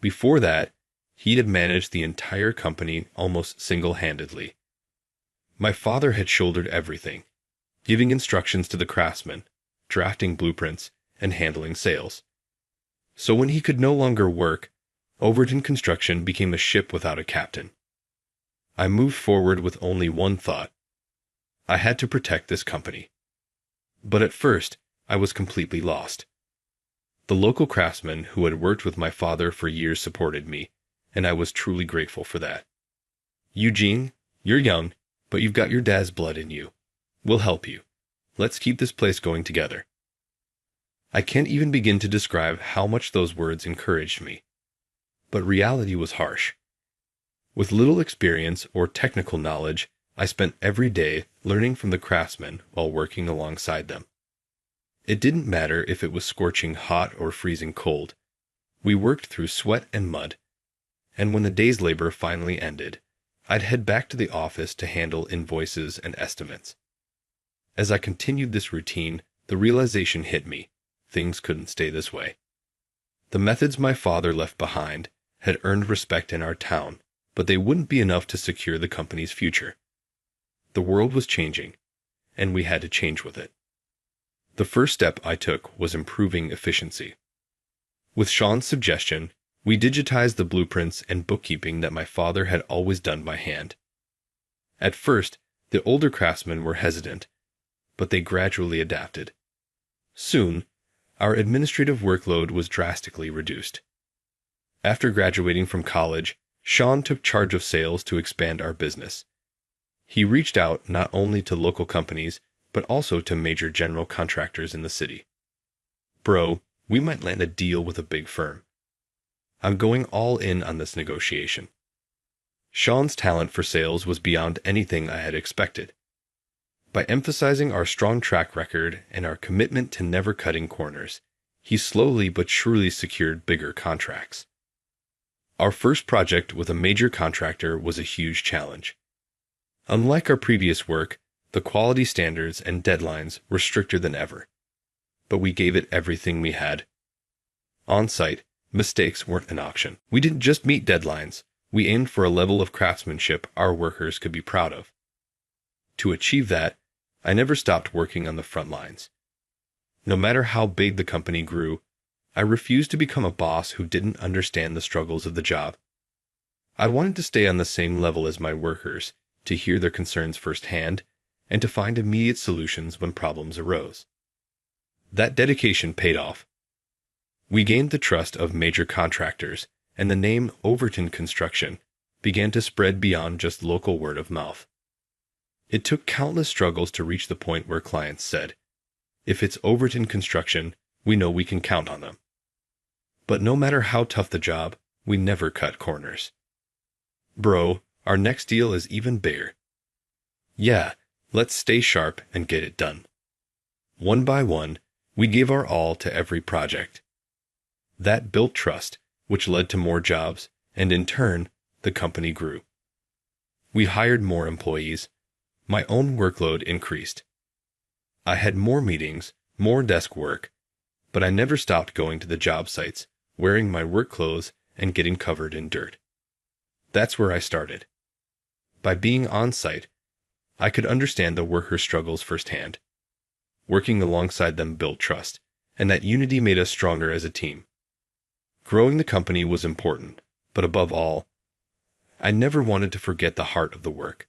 B: Before that, he'd have managed the entire company almost single-handedly. My father had shouldered everything, giving instructions to the craftsmen, drafting blueprints, and handling sales. So when he could no longer work, Overton Construction became a ship without a captain. I moved forward with only one thought. I had to protect this company. But at first, I was completely lost. The local craftsmen who had worked with my father for years supported me, and I was truly grateful for that. Eugene, you're young, but you've got your dad's blood in you. We'll help you. Let's keep this place going together. I can't even begin to describe how much those words encouraged me. But reality was harsh. With little experience or technical knowledge, I spent every day learning from the craftsmen while working alongside them. It didn't matter if it was scorching hot or freezing cold. We worked through sweat and mud, and when the day's labor finally ended, I'd head back to the office to handle invoices and estimates. As I continued this routine, the realization hit me. Things couldn't stay this way. The methods my father left behind had earned respect in our town, but they wouldn't be enough to secure the company's future. The world was changing, and we had to change with it. The first step I took was improving efficiency. With Sean's suggestion, we digitized the blueprints and bookkeeping that my father had always done by hand. At first, the older craftsmen were hesitant, but they gradually adapted. Soon, our administrative workload was drastically reduced. After graduating from college, Sean took charge of sales to expand our business. He reached out not only to local companies, but also to major general contractors in the city. Bro, we might land a deal with a big firm. I'm going all in on this negotiation. Sean's talent for sales was beyond anything I had expected. By emphasizing our strong track record and our commitment to never cutting corners, he slowly but surely secured bigger contracts. Our first project with a major contractor was a huge challenge. Unlike our previous work, the quality standards and deadlines were stricter than ever. But we gave it everything we had. On site, mistakes weren't an option. We didn't just meet deadlines, we aimed for a level of craftsmanship our workers could be proud of. To achieve that, I never stopped working on the front lines. No matter how big the company grew, I refused to become a boss who didn't understand the struggles of the job. I wanted to stay on the same level as my workers, to hear their concerns firsthand, and to find immediate solutions when problems arose. That dedication paid off. We gained the trust of major contractors, and the name Overton Construction began to spread beyond just local word of mouth. It took countless struggles to reach the point where clients said, "If it's Overton Construction, we know we can count on them." But no matter how tough the job, we never cut corners. Bro, our next deal is even bigger. Yeah, let's stay sharp and get it done. One by one, we gave our all to every project. That built trust, which led to more jobs, and in turn, the company grew. We hired more employees. My own workload increased. I had more meetings, more desk work, but I never stopped going to the job sites, wearing my work clothes and getting covered in dirt. That's where I started. By being on site, I could understand the workers' struggles firsthand. Working alongside them built trust, and that unity made us stronger as a team. Growing the company was important, but above all, I never wanted to forget the heart of the work.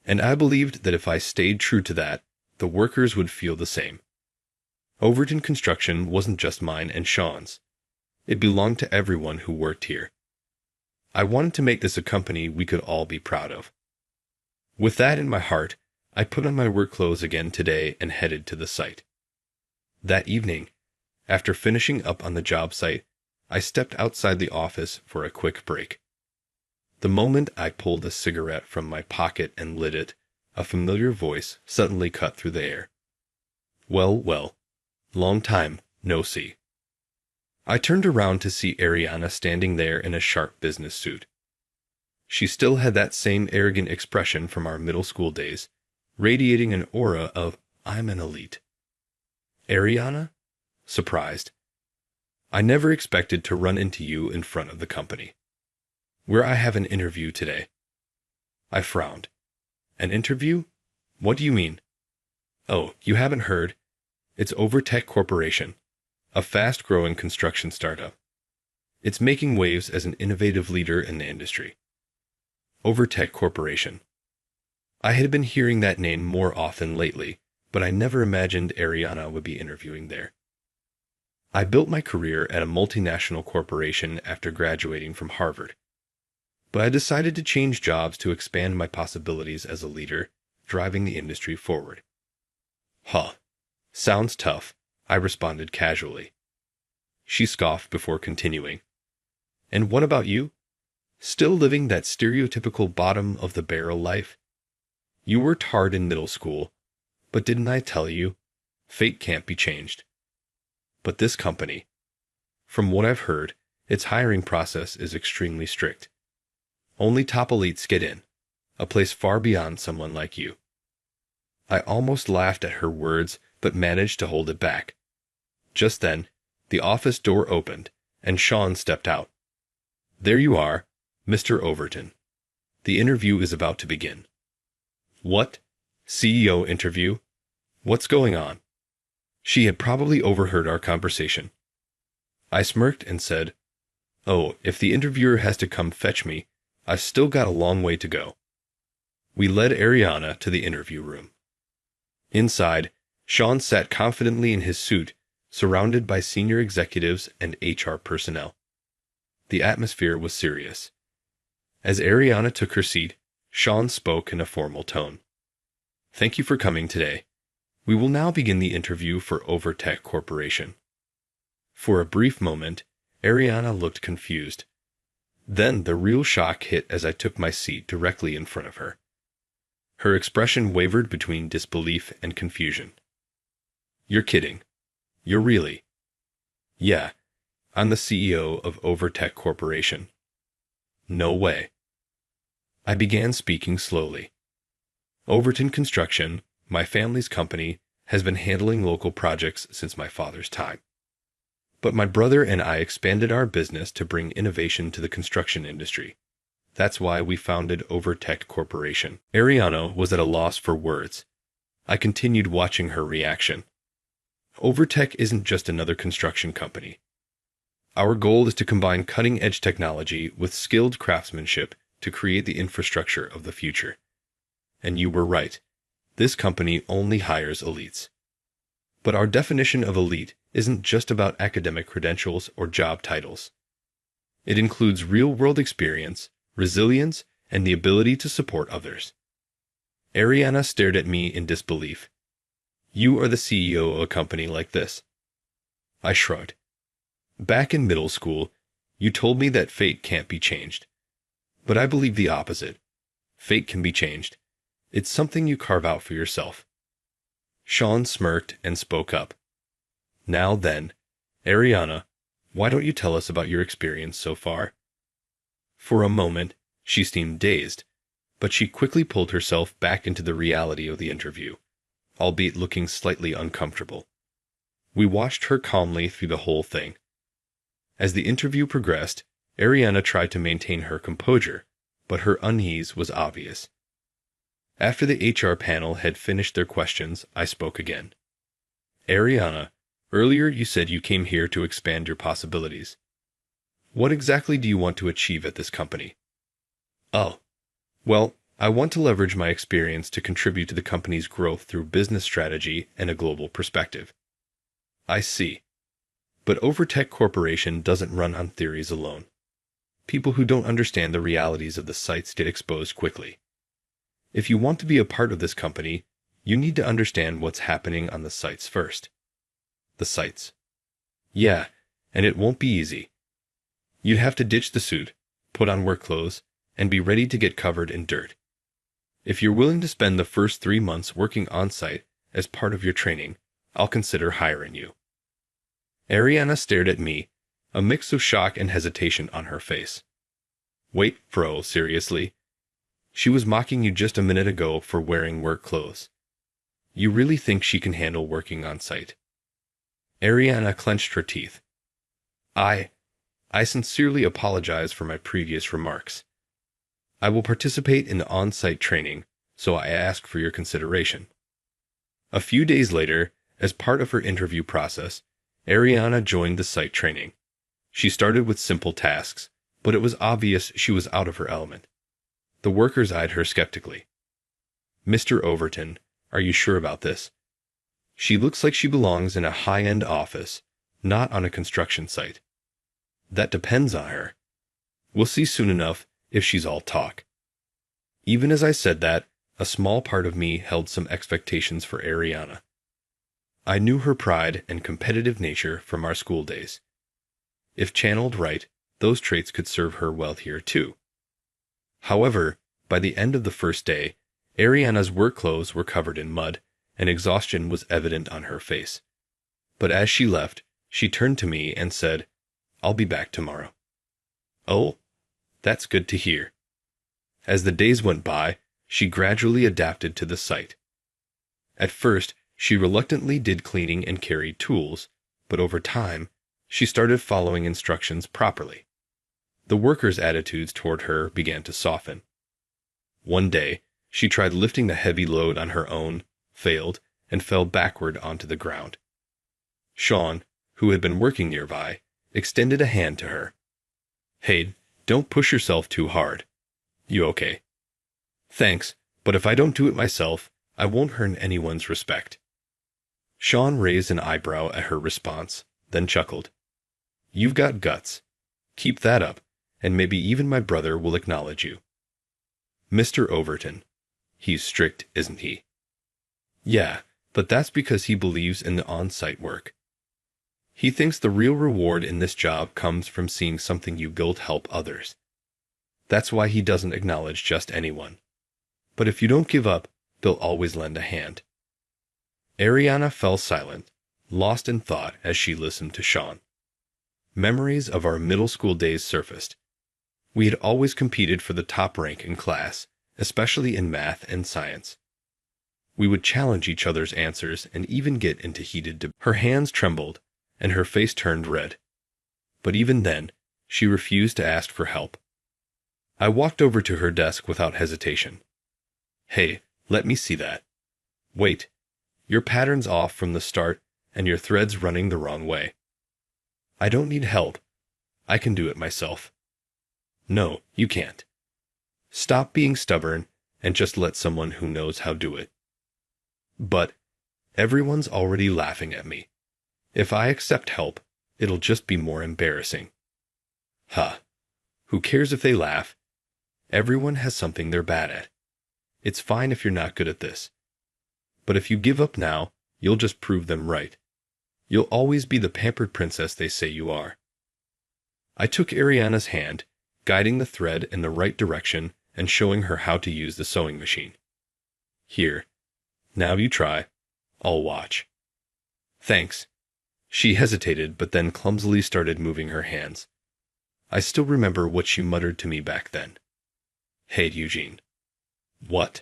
B: And I believed that if I stayed true to that, the workers would feel the same. Overton Construction wasn't just mine and Sean's. It belonged to everyone who worked here. I wanted to make this a company we could all be proud of. With that in my heart, I put on my work clothes again today and headed to the site. That evening, after finishing up on the job site, I stepped outside the office for a quick break. The moment I pulled a cigarette from my pocket and lit it, a familiar voice suddenly cut through the air. Well, well, long time, no see. I turned around to see Ariana standing there in a sharp business suit. She still had that same arrogant expression from our middle school days, radiating an aura of, I'm an elite. Ariana? Surprised. I never expected to run into you in front of the company. Where I have an interview today. I frowned. An interview? What do you mean? Oh, you haven't heard. It's Overtech Corporation, a fast-growing construction startup. It's making waves as an innovative leader in the industry. Overtech Corporation. I had been hearing that name more often lately, but I never imagined Ariana would be interviewing there. I built my career at a multinational corporation after graduating from Harvard. But I decided to change jobs to expand my possibilities as a leader, driving the industry forward. Huh. Sounds tough, I responded casually. She scoffed before continuing. And what about you? Still living that stereotypical bottom-of-the-barrel life? You worked hard in middle school, but didn't I tell you? Fate can't be changed. But this company, from what I've heard, its hiring process is extremely strict. Only top elites get in, a place far beyond someone like you. I almost laughed at her words, but managed to hold it back. Just then, the office door opened, and Sean stepped out. There you are, Mr. Overton. The interview is about to begin. What? CEO interview? What's going on? She had probably overheard our conversation. I smirked and said, Oh, if the interviewer has to come fetch me, I've still got a long way to go. We led Ariana to the interview room. Inside, Sean sat confidently in his suit, surrounded by senior executives and HR personnel. The atmosphere was serious. As Ariana took her seat, Sean spoke in a formal tone. Thank you for coming today. We will now begin the interview for Overtech Corporation. For a brief moment, Ariana looked confused. Then the real shock hit as I took my seat directly in front of her. Her expression wavered between disbelief and confusion. You're kidding. You're really? Yeah, I'm the CEO of Overtech Corporation. No way. I began speaking slowly. Overton Construction, my family's company, has been handling local projects since my father's time. But my brother and I expanded our business to bring innovation to the construction industry. That's why we founded Overtech Corporation. Ariana was at a loss for words. I continued watching her reaction. Overtech isn't just another construction company. Our goal is to combine cutting-edge technology with skilled craftsmanship to create the infrastructure of the future. And you were right. This company only hires elites. But our definition of elite isn't just about academic credentials or job titles. It includes real-world experience, resilience, and the ability to support others. Ariana stared at me in disbelief. You are the CEO of a company like this. I shrugged. Back in middle school, you told me that fate can't be changed. But I believe the opposite. Fate can be changed. It's something you carve out for yourself. Sean smirked and spoke up. Now then, Ariana, why don't you tell us about your experience so far? For a moment, she seemed dazed, but she quickly pulled herself back into the reality of the interview, albeit looking slightly uncomfortable. We watched her calmly through the whole thing. As the interview progressed, Ariana tried to maintain her composure, but her unease was obvious. After the HR panel had finished their questions, I spoke again. Ariana, earlier you said you came here to expand your possibilities. What exactly do you want to achieve at this company? Oh, well, I want to leverage my experience to contribute to the company's growth through business strategy and a global perspective. I see. But Overtech Corporation doesn't run on theories alone. People who don't understand the realities of the sites get exposed quickly. If you want to be a part of this company, you need to understand what's happening on the sites first. The sites. Yeah, and it won't be easy. You'd have to ditch the suit, put on work clothes, and be ready to get covered in dirt. If you're willing to spend the first 3 months working on-site as part of your training, I'll consider hiring you. Ariana stared at me, a mix of shock and hesitation on her face. Wait, bro, seriously? She was mocking you just a minute ago for wearing work clothes. You really think she can handle working on-site? Ariana clenched her teeth. I sincerely apologize for my previous remarks. I will participate in the on-site training, so I ask for your consideration. A few days later, as part of her interview process, Ariana joined the site training. She started with simple tasks, but it was obvious she was out of her element. The workers eyed her skeptically. Mr. Overton, are you sure about this? She looks like she belongs in a high-end office, not on a construction site. That depends on her. We'll see soon enough if she's all talk. Even as I said that, a small part of me held some expectations for Ariana. I knew her pride and competitive nature from our school days. If channeled right, those traits could serve her well here too. However, by the end of the first day, Ariana's work clothes were covered in mud, and exhaustion was evident on her face. But as she left, she turned to me and said, "I'll be back tomorrow." Oh, that's good to hear. As the days went by, she gradually adapted to the site. At first, she reluctantly did cleaning and carried tools, but over time, she started following instructions properly. The workers' attitudes toward her began to soften. One day, she tried lifting the heavy load on her own, failed, and fell backward onto the ground. Sean, who had been working nearby, extended a hand to her. "Hey, don't push yourself too hard. You okay?" "Thanks, but if I don't do it myself, I won't earn anyone's respect." Sean raised an eyebrow at her response, then chuckled. "You've got guts. Keep that up, and maybe even my brother will acknowledge you." "Mr. Overton. He's strict, isn't he?" "Yeah, but that's because he believes in the on-site work. He thinks the real reward in this job comes from seeing something you build help others. That's why he doesn't acknowledge just anyone. But if you don't give up, they'll always lend a hand." Ariana fell silent, lost in thought as she listened to Sean. Memories of our middle school days surfaced. We had always competed for the top rank in class, especially in math and science. We would challenge each other's answers and even get into heated debate. Her hands trembled, and her face turned red. But even then, she refused to ask for help. I walked over to her desk without hesitation. "Hey, let me see that. Wait, your pattern's off from the start and your thread's running the wrong way. I don't need help. I can do it myself." "No, you can't. Stop being stubborn and just let someone who knows how do it." "But everyone's already laughing at me. If I accept help, it'll just be more embarrassing." "Huh. Who cares if they laugh? Everyone has something they're bad at. It's fine if you're not good at this. But if you give up now, you'll just prove them right. You'll always be the pampered princess they say you are." I took Ariana's hand, guiding the thread in the right direction and showing her how to use the sewing machine. "Here. Now you try. I'll watch." "Thanks." She hesitated, but then clumsily started moving her hands. I still remember what she muttered to me back then. "Hey, Eugene." "What?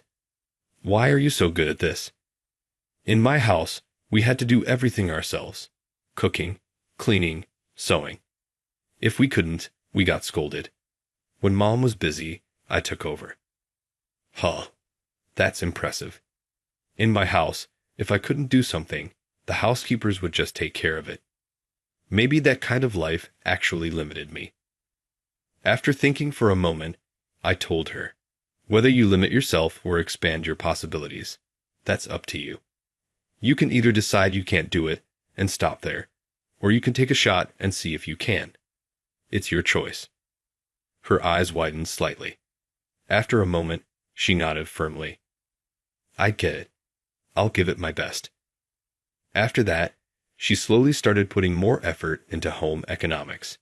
B: Why are you so good at this?" "In my house, we had to do everything ourselves. Cooking, cleaning, sewing. If we couldn't, we got scolded. When Mom was busy, I took over." "Huh. That's impressive. In my house, if I couldn't do something, The housekeepers would just take care of it. Maybe that kind of life actually limited me. After thinking for a moment, I told her, whether you limit yourself or expand your possibilities, that's up to you. You can either decide you can't do it and stop there, or you can take a shot and see if you can. It's your choice. Her eyes widened slightly. After a moment, she nodded firmly. I get it. I'll give it my best. After that, she slowly started putting more effort into home economics.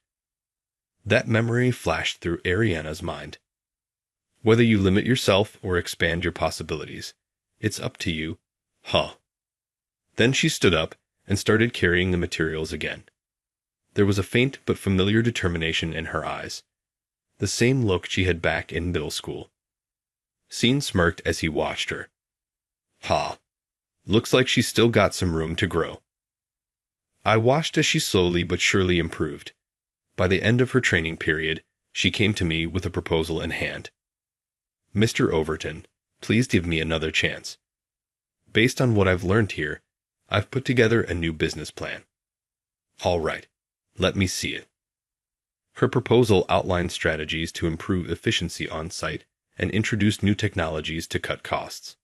B: That memory flashed through Ariana's mind. Whether you limit yourself or expand your possibilities, it's up to you. Huh. Then she stood up and started carrying the materials again. There was a faint but familiar determination in her eyes, the same look she had back in middle school. Sean smirked as he watched her. Ha. Looks like she's still got some room to grow. I watched as she slowly but surely improved. By the end of her training period, she came to me with a proposal in hand. Mr. Overton, please give me another chance. Based on what I've learned here, I've put together a new business plan. All right, let me see it. Her proposal outlined strategies to improve efficiency on site and introduce new technologies to cut costs.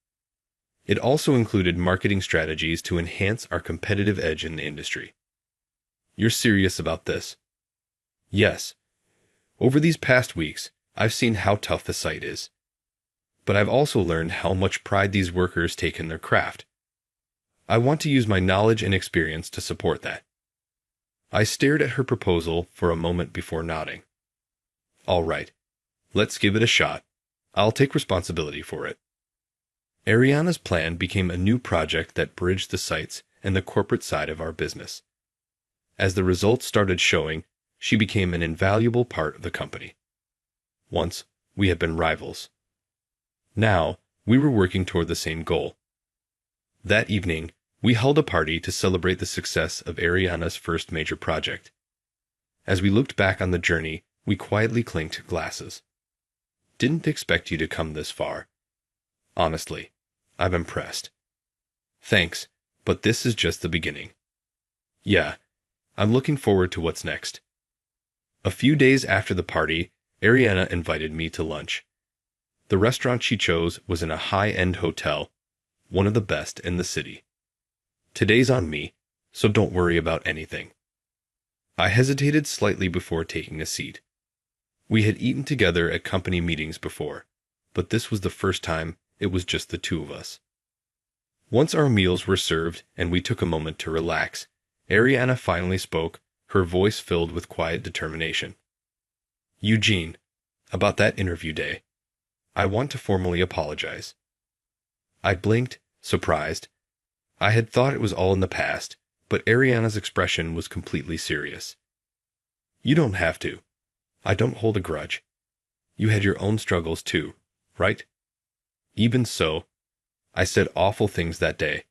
B: It also included marketing strategies to enhance our competitive edge in the industry. You're serious about this? Yes. Over these past weeks, I've seen how tough the site is. But I've also learned how much pride these workers take in their craft. I want to use my knowledge and experience to support that. I stared at her proposal for a moment before nodding. All right, let's give it a shot. I'll take responsibility for it. Ariana's plan became a new project that bridged the sites and the corporate side of our business. As the results started showing, she became an invaluable part of the company. Once, we had been rivals. Now, we were working toward the same goal. That evening, we held a party to celebrate the success of Ariana's first major project. As we looked back on the journey, we quietly clinked glasses. Didn't expect you to come this far. Honestly, I'm impressed. Thanks, but this is just the beginning. Yeah, I'm looking forward to what's next. A few days after the party, Ariana invited me to lunch. The restaurant she chose was in a high-end hotel, one of the best in the city. Today's on me, so don't worry about anything. I hesitated slightly before taking a seat. We had eaten together at company meetings before, but this was the first time it was just the two of us. Once our meals were served and we took a moment to relax, Ariana finally spoke, her voice filled with quiet determination. Eugene, about that interview day, I want to formally apologize. I blinked, surprised. I had thought it was all in the past, but Ariana's expression was completely serious. You don't have to. I don't hold a grudge. You had your own struggles too, right? Even so, I said awful things that day.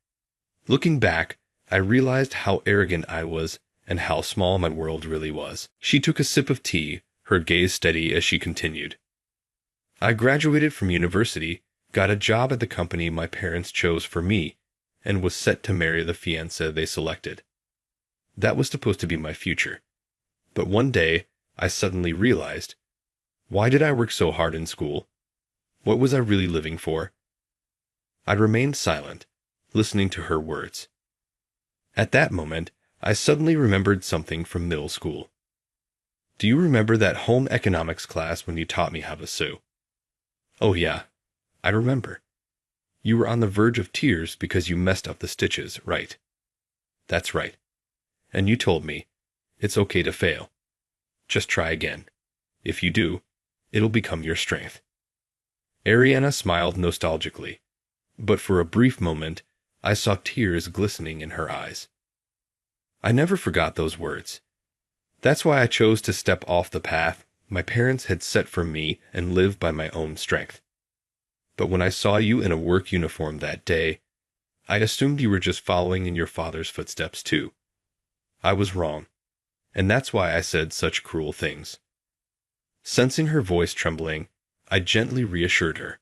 B: Looking back, I realized how arrogant I was and how small my world really was. She took a sip of tea, her gaze steady as she continued. I graduated from university, got a job at the company my parents chose for me, and was set to marry the fiancé they selected. That was supposed to be my future. But one day, I suddenly realized, why did I work so hard in school? What was I really living for? I remained silent, listening to her words. At that moment, I suddenly remembered something from middle school. Do you remember that home economics class when you taught me how to sew? Oh yeah, I remember. You were on the verge of tears because you messed up the stitches, right? That's right. And you told me, it's okay to fail. Just try again. If you do, it'll become your strength. Ariana smiled nostalgically, but for a brief moment, I saw tears glistening in her eyes. I never forgot those words. That's why I chose to step off the path my parents had set for me and live by my own strength. But when I saw you in a work uniform that day, I assumed you were just following in your father's footsteps too. I was wrong, and that's why I said such cruel things. Sensing her voice trembling, I gently reassured her.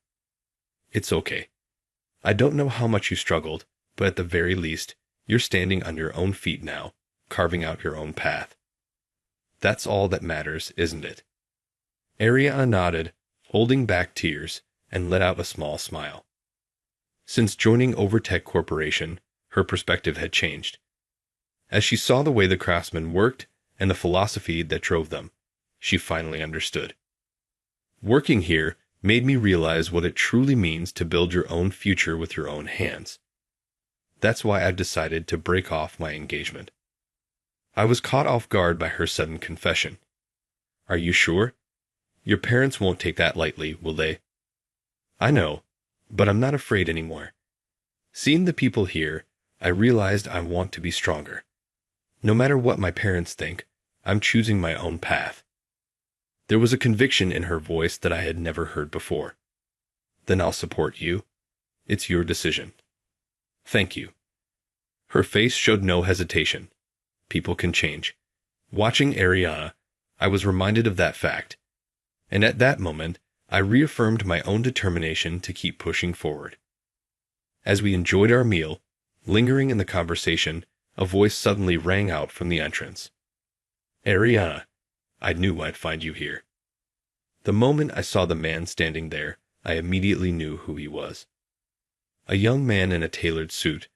B: It's okay. I don't know how much you struggled, but at the very least, You're standing on your own feet now, carving out your own path. That's all that matters, isn't it? Ariana nodded, holding back tears, and let out a small smile. Since joining Overtech Corporation, her perspective had changed. As she saw the way the craftsmen worked and the philosophy that drove them, she finally understood. Working here made me realize what it truly means to build your own future with your own hands. That's why I've decided to break off my engagement. I was caught off guard by her sudden confession. Are you sure? Your parents won't take that lightly, will they? I know, but I'm not afraid anymore. Seeing the people here, I realized I want to be stronger. No matter what my parents think, I'm choosing my own path. There was a conviction in her voice that I had never heard before. Then I'll support you. It's your decision. Thank you. Her face showed no hesitation. People can change. Watching Ariana, I was reminded of that fact. And at that moment, I reaffirmed my own determination to keep pushing forward. As we enjoyed our meal, lingering in the conversation, a voice suddenly rang out from the entrance. Ariana, I knew I'd find you here. The moment I saw the man standing there, I immediately knew who he was. A young man in a tailored suit,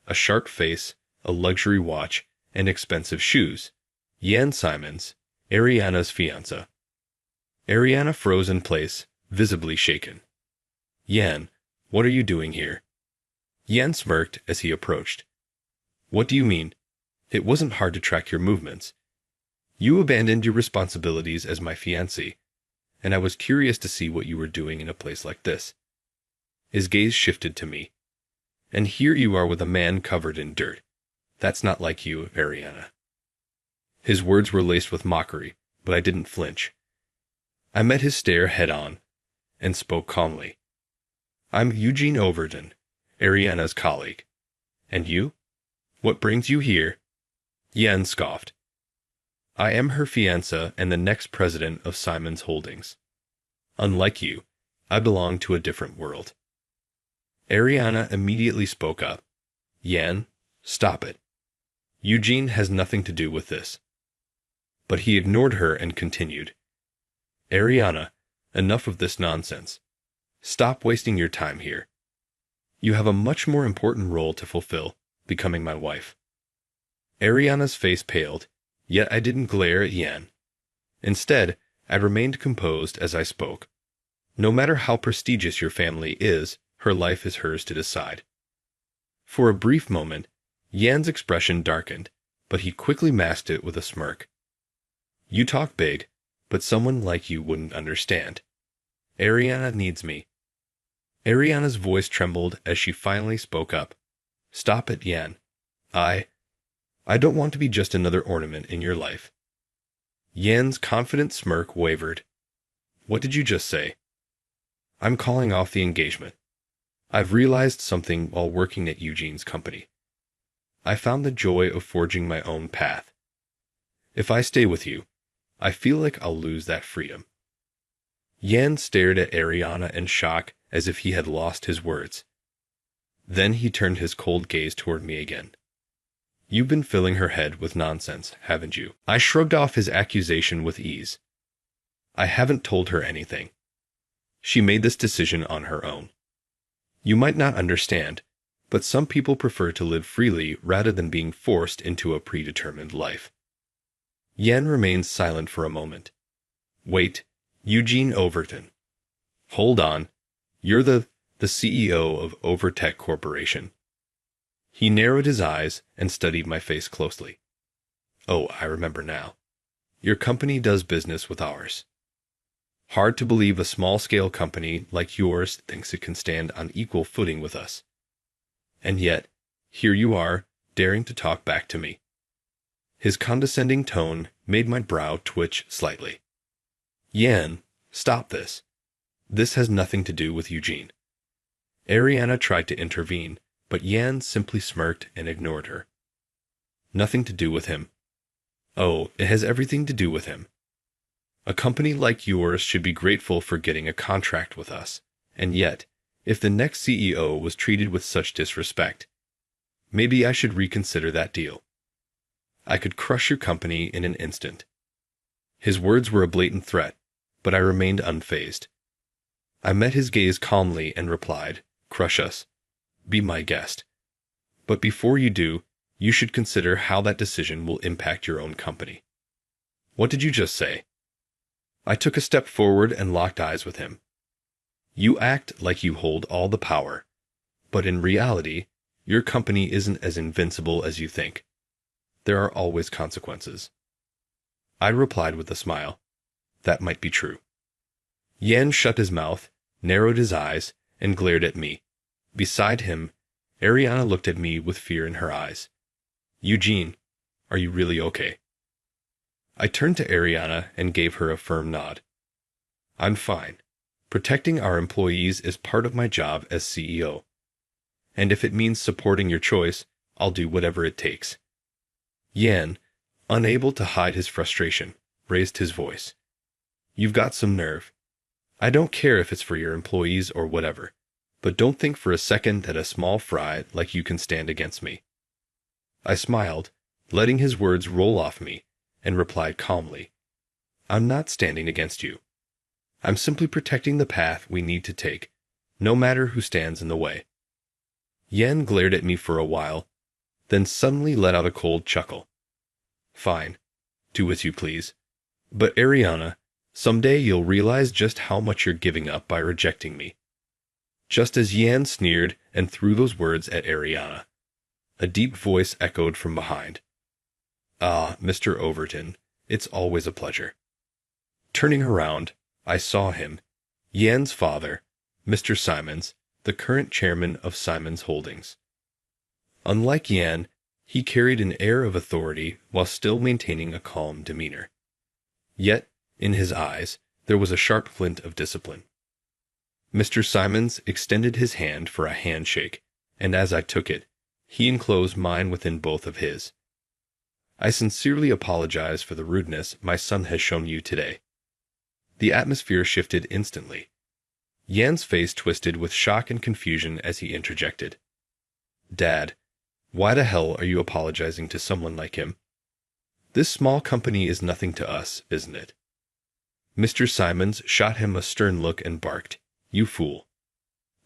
B: a sharp face, a luxury watch, and expensive shoes. Yan Simons, Ariana's fiancé. Ariana froze in place, visibly shaken. Yan, what are you doing here? Yan smirked as he approached. What do you mean? It wasn't hard to track your movements. You abandoned your responsibilities as my fiancé, and I was curious to see what you were doing in a place like this. His gaze shifted to me. And here you are with a man covered in dirt. That's not like you, Ariana. His words were laced with mockery, but I didn't flinch. I met his stare head-on, and spoke calmly. I'm Eugene Overton, Ariana's colleague. And you? What brings you here? Yan scoffed. I am her fiancé and the next president of Simons Holdings. Unlike you, I belong to a different world. Ariana immediately spoke up. Yan, stop it. Eugene has nothing to do with this. But he ignored her and continued. Ariana, enough of this nonsense. Stop wasting your time here. You have a much more important role to fulfill, becoming my wife. Ariana's face paled, yet I didn't glare at Yan. Instead, I remained composed as I spoke. No matter how prestigious your family is, her life is hers to decide. For a brief moment, Yan's expression darkened, but he quickly masked it with a smirk. You talk big, but someone like you wouldn't understand. Ariana needs me. Ariana's voice trembled as she finally spoke up. Stop it, Yan. I don't want to be just another ornament in your life. Yan's confident smirk wavered. What did you just say? I'm calling off the engagement. I've realized something while working at Eugene's company. I found the joy of forging my own path. If I stay with you, I feel like I'll lose that freedom. Yan stared at Ariana in shock as if he had lost his words. Then he turned his cold gaze toward me again. You've been filling her head with nonsense, haven't you? I shrugged off his accusation with ease. I haven't told her anything. She made this decision on her own. You might not understand, but some people prefer to live freely rather than being forced into a predetermined life. Yan remained silent for a moment. Wait, Eugene Overton. Hold on. You're the CEO of Overtech Corporation. He narrowed his eyes and studied my face closely. Oh, I remember now. Your company does business with ours. Hard to believe a small-scale company like yours thinks it can stand on equal footing with us. And yet, here you are, daring to talk back to me. His condescending tone made my brow twitch slightly. Yan, stop this. This has nothing to do with Eugene. Ariana tried to intervene, but Yan simply smirked and ignored her. Nothing to do with him. Oh, it has everything to do with him. A company like yours should be grateful for getting a contract with us, and yet, if the next CEO was treated with such disrespect, Maybe I should reconsider that deal. I could crush your company in an instant. His words were a blatant threat, but I remained unfazed. I met his gaze calmly and replied, "Crush us. Be my guest. But before you do, you should consider how that decision will impact your own company." "What did you just say?" I took a step forward and locked eyes with him. "You act like you hold all the power, but in reality, your company isn't as invincible as you think. There are always consequences." I replied with a smile. That might be true. Yan shut his mouth, narrowed his eyes, and glared at me. Beside him, Ariana looked at me with fear in her eyes. "Eugene, are you really okay?" I turned to Ariana and gave her a firm nod. "I'm fine. Protecting our employees is part of my job as CEO. And if it means supporting your choice, I'll do whatever it takes." Yan, unable to hide his frustration, raised his voice. "You've got some nerve. I don't care if it's for your employees or whatever, but don't think for a second that a small fry like you can stand against me." I smiled, letting his words roll off me, and replied calmly, "I'm not standing against you. I'm simply protecting the path we need to take, no matter who stands in the way." Yan glared at me for a while, then suddenly let out a cold chuckle. "Fine. Do as you please. But Ariana, someday you'll realize just how much you're giving up by rejecting me." Just as Yan sneered and threw those words at Ariana, a deep voice echoed from behind. "Ah, Mr. Overton, it's always a pleasure." Turning around, I saw him, Yan's father, Mr. Simons, the current chairman of Simons Holdings. Unlike Yan, he carried an air of authority while still maintaining a calm demeanor. Yet, in his eyes, there was a sharp glint of discipline. Mr. Simons extended his hand for a handshake, and as I took it, he enclosed mine within both of his. "I sincerely apologize for the rudeness my son has shown you today." The atmosphere shifted instantly. Yan's face twisted with shock and confusion as he interjected, "Dad, why the hell are you apologizing to someone like him? This small company is nothing to us, isn't it?" Mr. Simons shot him a stern look and barked, "You fool."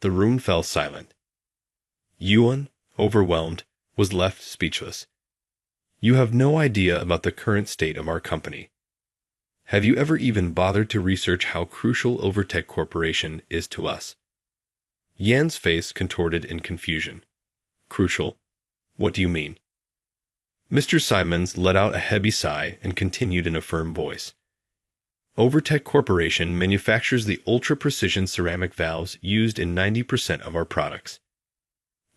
B: The room fell silent. Yuan, overwhelmed, was left speechless. "You have no idea about the current state of our company. Have you ever even bothered to research how crucial Overtech Corporation is to us?" Yan's face contorted in confusion. "Crucial? What do you mean?" Mr. Simons let out a heavy sigh and continued in a firm voice. "Overtech Corporation manufactures the ultra-precision ceramic valves used in 90% of our products.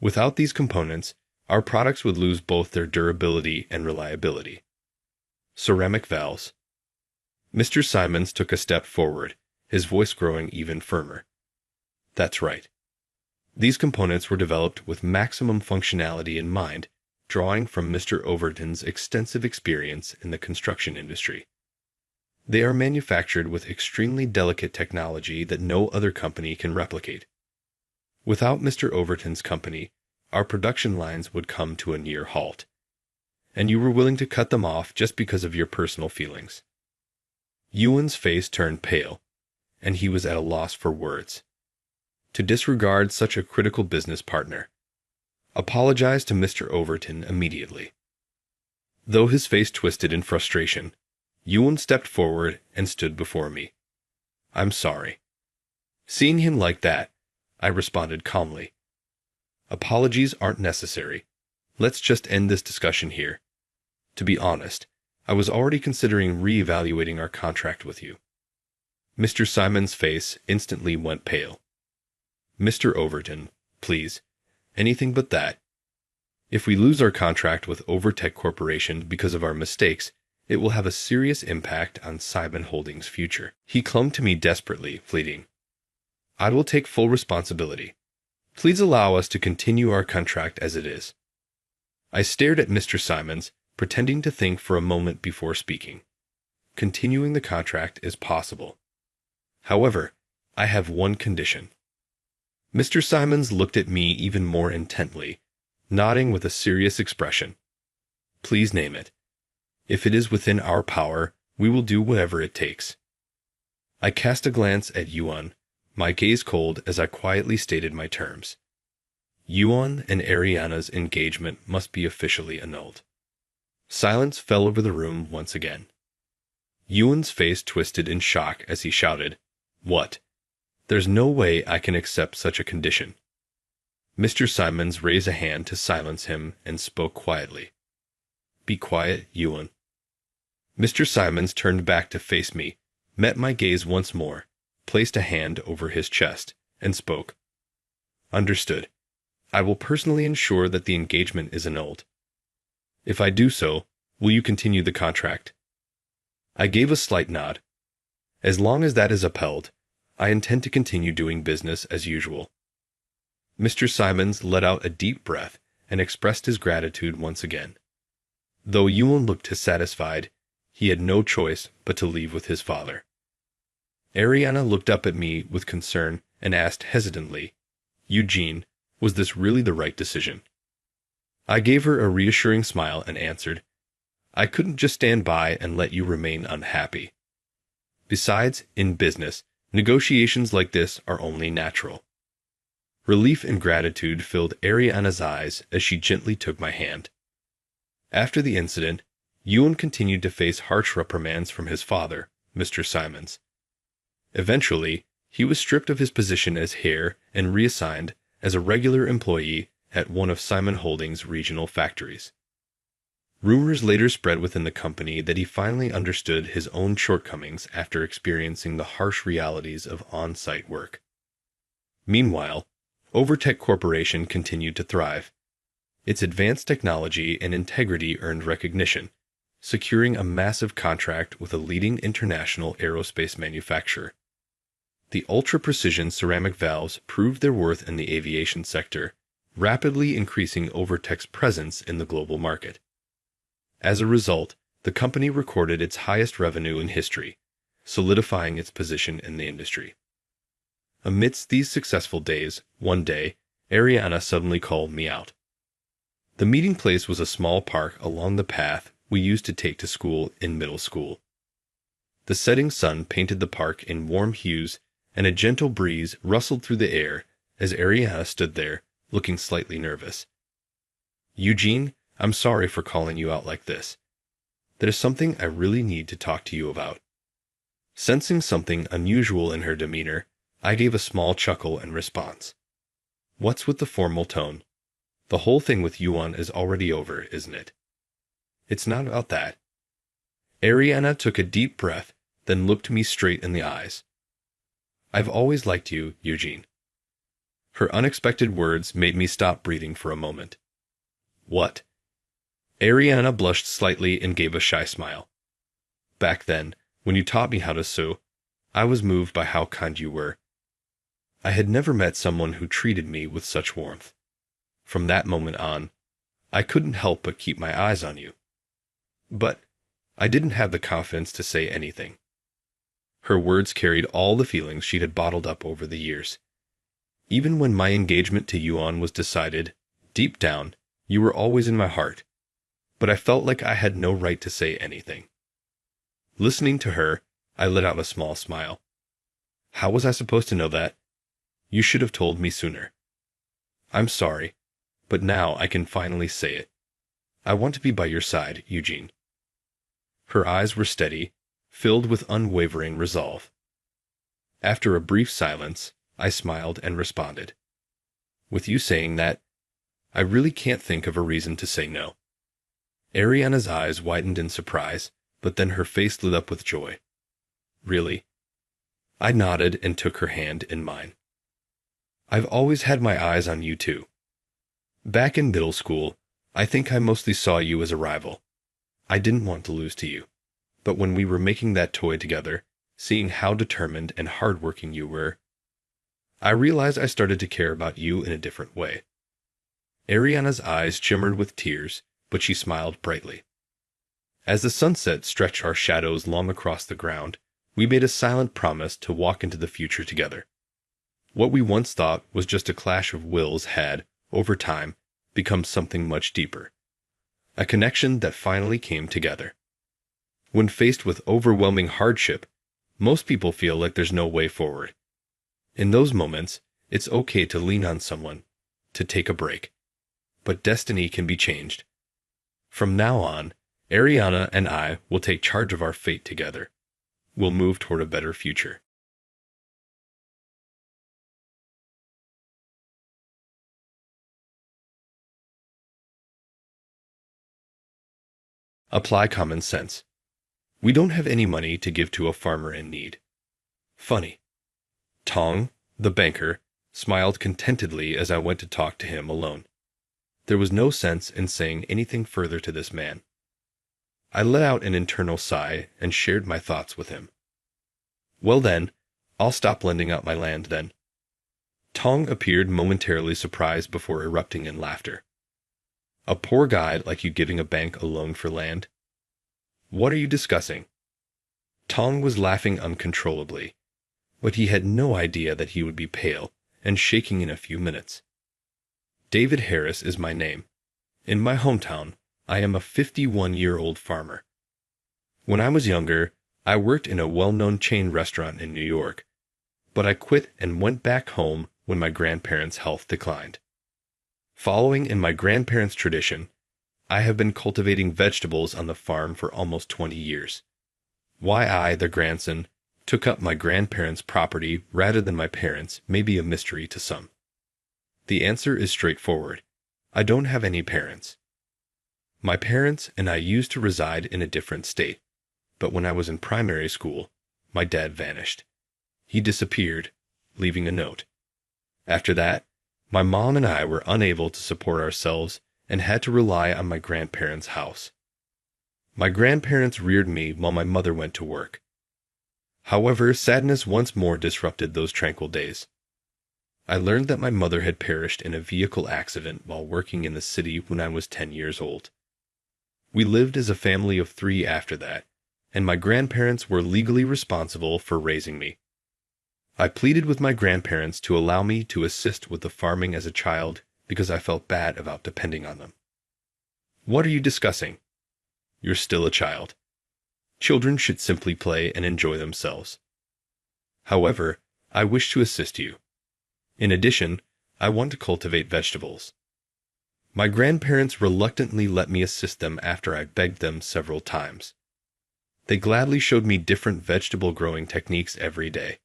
B: Without these components, our products would lose both their durability and reliability." Ceramic valves. Mr. Simons took a step forward, his voice growing even firmer. "That's right. These components were developed with maximum functionality in mind, drawing from Mr. Overton's extensive experience in the construction industry. They are manufactured with extremely delicate technology that no other company can replicate. Without Mr. Overton's company, our production lines would come to a near halt, and you were willing to cut them off just because of your personal feelings." Yuan's face turned pale, and he was at a loss for words. To disregard such a critical business partner. "Apologize to Mr. Overton immediately." Though his face twisted in frustration, Yuan stepped forward and stood before me. "I'm sorry." Seeing him like that, I responded calmly. "Apologies aren't necessary. Let's just end this discussion here. To be honest, I was already considering re-evaluating our contract with you." Mr. Simons' face instantly went pale. "Mr. Overton, please, anything but that. If we lose our contract with Overtech Corporation because of our mistakes, it will have a serious impact on Simon Holdings' future." He clung to me desperately, pleading, "I will take full responsibility. Please allow us to continue our contract as it is." I stared at Mr. Simons, pretending to think for a moment before speaking. Continuing the contract is possible. However, I have one condition. Mr. Simons looked at me even more intently, nodding with a serious expression. Please name it. If it is within our power, we will do whatever it takes. I cast a glance at Yuan, my gaze cold as I quietly stated my terms. Yuan and Ariana's engagement must be officially annulled. Silence fell over the room once again. Yuan's face twisted in shock as he shouted, "What? There's no way I can accept such a condition." Mr. Simons raised a hand to silence him and spoke quietly. "Be quiet, Yuan." Mr. Simons turned back to face me, met my gaze once more, placed a hand over his chest, and spoke. "Understood. I will personally ensure that the engagement is annulled. If I do so, will you continue the contract?" I gave a slight nod. As long as that is upheld, I intend to continue doing business as usual. Mr. Simons let out a deep breath and expressed his gratitude once again. Though Yuan looked dissatisfied, he had no choice but to leave with his father. Ariana looked up at me with concern and asked hesitantly, "Eugene, was this really the right decision?" I gave her a reassuring smile and answered, "I couldn't just stand by and let you remain unhappy. Besides, in business, negotiations like this are only natural." Relief and gratitude filled Ariana's eyes as she gently took my hand. After the incident, Yuan continued to face harsh reprimands from his father, Mr. Simons. Eventually, he was stripped of his position as heir and reassigned as a regular employee at one of Simon Holdings' regional factories. Rumors later spread within the company that he finally understood his own shortcomings after experiencing the harsh realities of on-site work. Meanwhile, Overtech Corporation continued to thrive. Its advanced technology and integrity earned recognition, securing a massive contract with a leading international aerospace manufacturer. The ultra-precision ceramic valves proved their worth in the aviation sector, rapidly increasing Overtech's presence in the global market. As a result, the company recorded its highest revenue in history, solidifying its position in the industry. Amidst these successful days, one day, Ariana suddenly called me out. The meeting place was a small park along the path we used to take to school in middle school. The setting sun painted the park in warm hues, and a gentle breeze rustled through the air as Ariana stood there, looking slightly nervous. "Eugene, I'm sorry for calling you out like this. There's something I really need to talk to you about." Sensing something unusual in her demeanor, I gave a small chuckle in response. "What's with the formal tone? The whole thing with Yuan is already over, isn't it?" "It's not about that." Ariana took a deep breath, then looked me straight in the eyes. "I've always liked you, Eugene." Her unexpected words made me stop breathing for a moment. "What?" Ariana blushed slightly and gave a shy smile. "Back then, when you taught me how to sew, I was moved by how kind you were. I had never met someone who treated me with such warmth. From that moment on, I couldn't help but keep my eyes on you. But I didn't have the confidence to say anything." Her words carried all the feelings she had bottled up over the years. "Even when my engagement to Yuan was decided, deep down, you were always in my heart. But I felt like I had no right to say anything." Listening to her, I let out a small smile. "How was I supposed to know that? You should have told me sooner. I'm sorry, but now I can finally say it. I want to be by your side, Eugene." Her eyes were steady, filled with unwavering resolve. After a brief silence, I smiled and responded, "With you saying that, I really can't think of a reason to say no." Ariana's eyes widened in surprise, but then her face lit up with joy. "Really?" I nodded and took her hand in mine. "I've always had my eyes on you too. Back in middle school, I think I mostly saw you as a rival. I didn't want to lose to you. But when we were making that toy together, seeing how determined and hardworking you were, I realized I started to care about you in a different way." Ariana's eyes shimmered with tears, but she smiled brightly. As the sunset stretched our shadows long across the ground, we made a silent promise to walk into the future together. What we once thought was just a clash of wills had, over time, becomes something much deeper. A connection that finally came together. When faced with overwhelming hardship, most people feel like there's no way forward. In those moments, it's okay to lean on someone, to take a break. But destiny can be changed. From now on, Ariana and I will take charge of our fate together. We'll move toward a better future. Apply common sense. We don't have any money to give to a farmer in need. Funny. Tong, the banker, smiled contentedly as I went to talk to him alone. There was no sense in saying anything further to this man. I let out an internal sigh and shared my thoughts with him. Well then, I'll stop lending out my land then. Tong appeared momentarily surprised before erupting in laughter. A poor guy like you giving a bank a loan for land? What are you discussing? Tong was laughing uncontrollably, but he had no idea that he would be pale and shaking in a few minutes. David Harris is my name. In my hometown, I am a 51-year-old farmer. When I was younger, I worked in a well-known chain restaurant in New York, but I quit and went back home when my grandparents' health declined. Following in my grandparents' tradition, I have been cultivating vegetables on the farm for almost 20 years. Why I, their grandson, took up my grandparents' property rather than my parents' may be a mystery to some. The answer is straightforward. I don't have any parents. My parents and I used to reside in a different state, but when I was in primary school, my dad vanished. He disappeared, leaving a note. After that, my mom and I were unable to support ourselves and had to rely on my grandparents' house. My grandparents reared me while my mother went to work. However, sadness once more disrupted those tranquil days. I learned that my mother had perished in a vehicle accident while working in the city when I was 10 years old. We lived as a family of 3 after that, and my grandparents were legally responsible for raising me. I pleaded with my grandparents to allow me to assist with the farming as a child because I felt bad about depending on them. What are you discussing? You're still a child. Children should simply play and enjoy themselves. However, I wish to assist you. In addition, I want to cultivate vegetables. My grandparents reluctantly let me assist them after I begged them several times. They gladly showed me different vegetable growing techniques every day.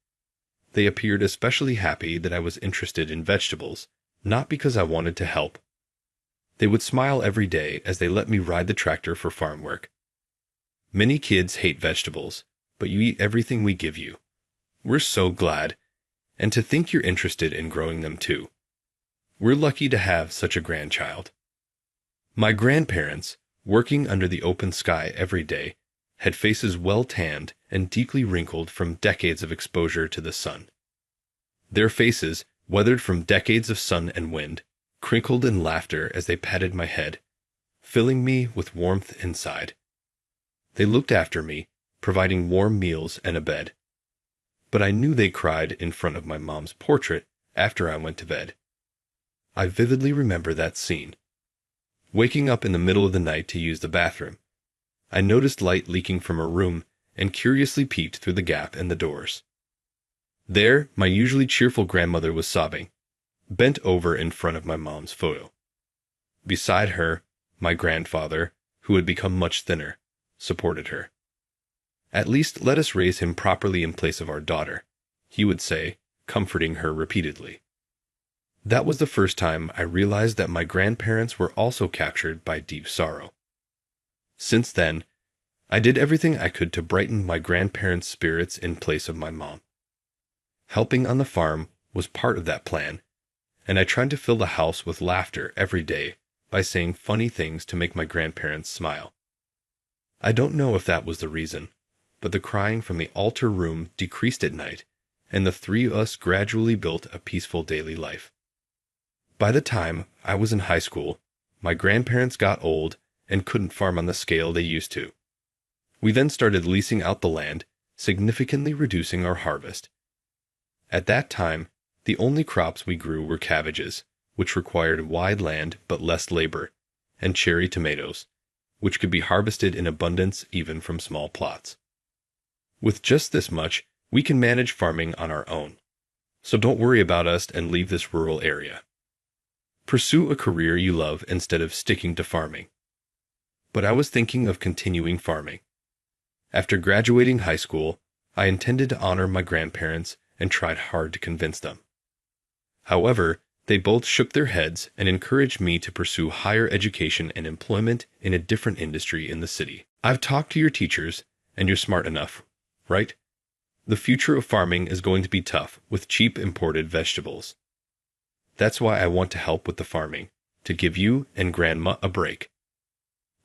B: They appeared especially happy that I was interested in vegetables, not because I wanted to help. They would smile every day as they let me ride the tractor for farm work. Many kids hate vegetables, but you eat everything we give you. We're so glad, and to think you're interested in growing them too. We're lucky to have such a grandchild. My grandparents, working under the open sky every day, had faces well tanned and deeply wrinkled from decades of exposure to the sun. Their faces, weathered from decades of sun and wind, crinkled in laughter as they patted my head, filling me with warmth inside. They looked after me, providing warm meals and a bed. But I knew they cried in front of my mom's portrait after I went to bed. I vividly remember that scene. Waking up in the middle of the night to use the bathroom, I noticed light leaking from her room and curiously peeked through the gap in the doors. There, my usually cheerful grandmother was sobbing, bent over in front of my mom's photo. Beside her, my grandfather, who had become much thinner, supported her. "At least let us raise him properly in place of our daughter," he would say, comforting her repeatedly. That was the first time I realized that my grandparents were also captured by deep sorrow. Since then, I did everything I could to brighten my grandparents' spirits in place of my mom. Helping on the farm was part of that plan, and I tried to fill the house with laughter every day by saying funny things to make my grandparents smile. I don't know if that was the reason, but the crying from the altar room decreased at night, and the 3 of us gradually built a peaceful daily life. By the time I was in high school, my grandparents got old and couldn't farm on the scale they used to. We then started leasing out the land, significantly reducing our harvest. At that time, the only crops we grew were cabbages, which required wide land but less labor, and cherry tomatoes, which could be harvested in abundance even from small plots. With just this much, we can manage farming on our own. So don't worry about us and leave this rural area. Pursue a career you love instead of sticking to farming. But I was thinking of continuing farming. After graduating high school, I intended to honor my grandparents and tried hard to convince them. However, they both shook their heads and encouraged me to pursue higher education and employment in a different industry in the city. I've talked to your teachers, and you're smart enough, right? The future of farming is going to be tough with cheap imported vegetables. That's why I want to help with the farming, to give you and Grandma a break.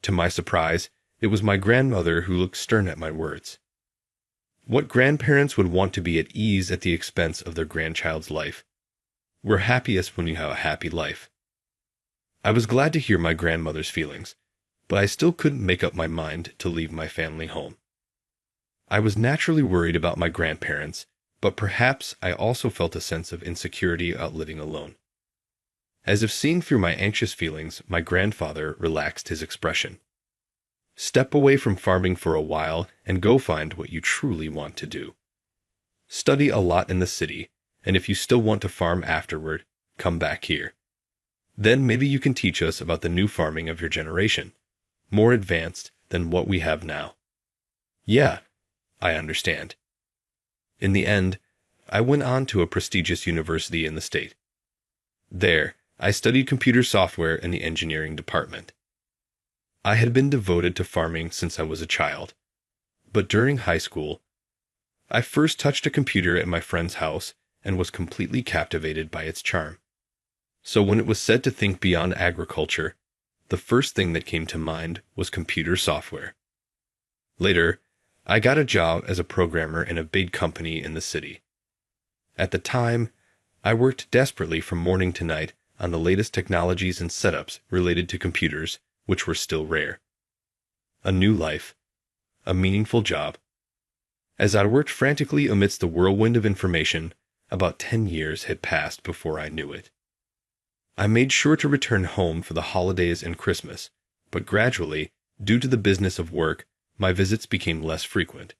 B: To my surprise, it was my grandmother who looked stern at my words. What grandparents would want to be at ease at the expense of their grandchild's life? We're happiest when we have a happy life. I was glad to hear my grandmother's feelings, but I still couldn't make up my mind to leave my family home. I was naturally worried about my grandparents, but perhaps I also felt a sense of insecurity about living alone. As if seeing through my anxious feelings, my grandfather relaxed his expression. Step away from farming for a while and go find what you truly want to do. Study a lot in the city, and if you still want to farm afterward, come back here. Then maybe you can teach us about the new farming of your generation, more advanced than what we have now. Yeah, I understand. In the end, I went on to a prestigious university in the state. There, I studied computer software in the engineering department. I had been devoted to farming since I was a child, but during high school, I first touched a computer at my friend's house and was completely captivated by its charm. So when it was said to think beyond agriculture, the first thing that came to mind was computer software. Later, I got a job as a programmer in a big company in the city. At the time, I worked desperately from morning to night on the latest technologies and setups related to computers, which were still rare. A new life, a meaningful job. As I worked frantically amidst the whirlwind of information, about 10 years had passed before I knew it. I made sure to return home for the holidays and Christmas, but gradually, due to the business of work, my visits became less frequent.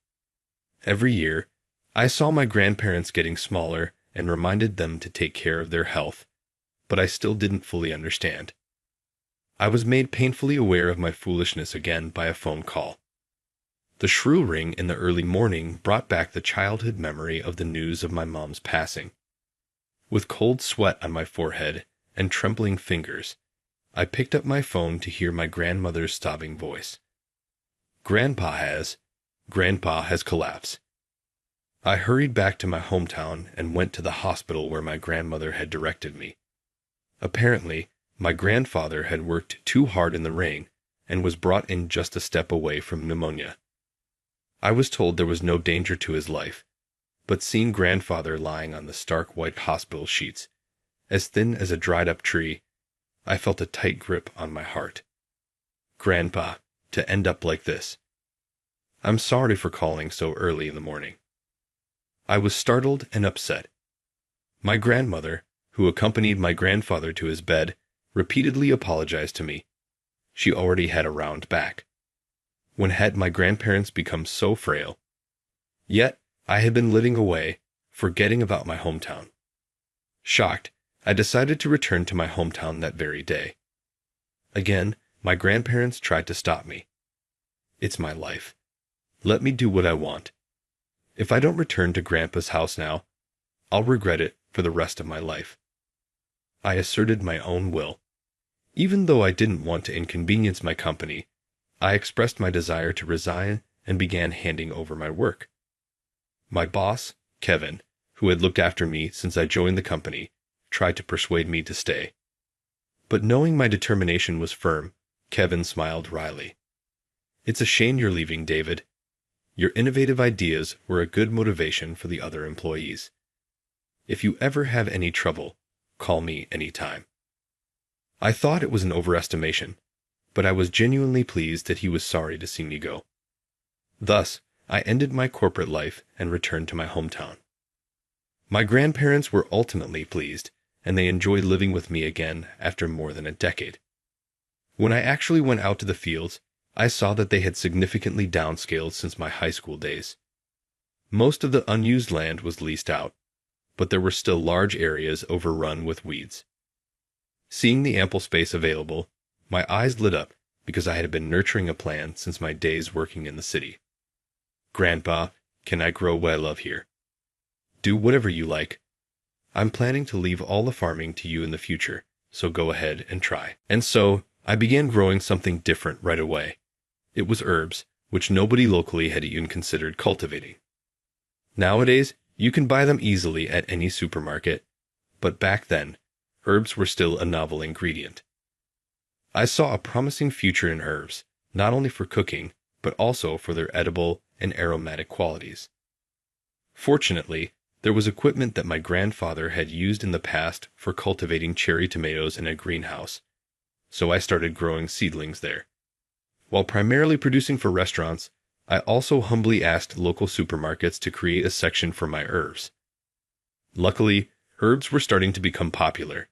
B: Every year, I saw my grandparents getting smaller and reminded them to take care of their health, but I still didn't fully understand. I was made painfully aware of my foolishness again by a phone call. The shrill ring in the early morning brought back the childhood memory of the news of my mom's passing. With cold sweat on my forehead and trembling fingers, I picked up my phone to hear my grandmother's sobbing voice. Grandpa has collapsed. I hurried back to my hometown and went to the hospital where my grandmother had directed me. Apparently, my grandfather had worked too hard in the rain and was brought in just a step away from pneumonia. I was told there was no danger to his life, but seeing grandfather lying on the stark white hospital sheets, as thin as a dried-up tree, I felt a tight grip on my heart. Grandpa, to end up like this. I'm sorry for calling so early in the morning. I was startled and upset. My grandmother, who accompanied my grandfather to his bed, repeatedly apologized to me. She already had a round back. When had my grandparents become so frail? Yet, I had been living away, forgetting about my hometown. Shocked, I decided to return to my hometown that very day. Again, my grandparents tried to stop me. It's my life. Let me do what I want. If I don't return to Grandpa's house now, I'll regret it for the rest of my life. I asserted my own will. Even though I didn't want to inconvenience my company, I expressed my desire to resign and began handing over my work. My boss, Kevin, who had looked after me since I joined the company, tried to persuade me to stay. But knowing my determination was firm, Kevin smiled wryly. It's a shame you're leaving, David. Your innovative ideas were a good motivation for the other employees. If you ever have any trouble, call me anytime. I thought it was an overestimation, but I was genuinely pleased that he was sorry to see me go. Thus, I ended my corporate life and returned to my hometown. My grandparents were ultimately pleased, and they enjoy living with me again after more than a decade. When I actually went out to the fields, I saw that they had significantly downscaled since my high school days. Most of the unused land was leased out, but there were still large areas overrun with weeds. Seeing the ample space available, my eyes lit up because I had been nurturing a plan since my days working in the city. "Grandpa, can I grow what I love here?" "Do whatever you like. I'm planning to leave all the farming to you in the future, so go ahead and try." And so, I began growing something different right away. It was herbs, which nobody locally had even considered cultivating. Nowadays, you can buy them easily at any supermarket, but back then, herbs were still a novel ingredient. I saw a promising future in herbs, not only for cooking, but also for their edible and aromatic qualities. Fortunately, there was equipment that my grandfather had used in the past for cultivating cherry tomatoes in a greenhouse, so I started growing seedlings there. While primarily producing for restaurants, I also humbly asked local supermarkets to create a section for my herbs. Luckily, herbs were starting to become popular,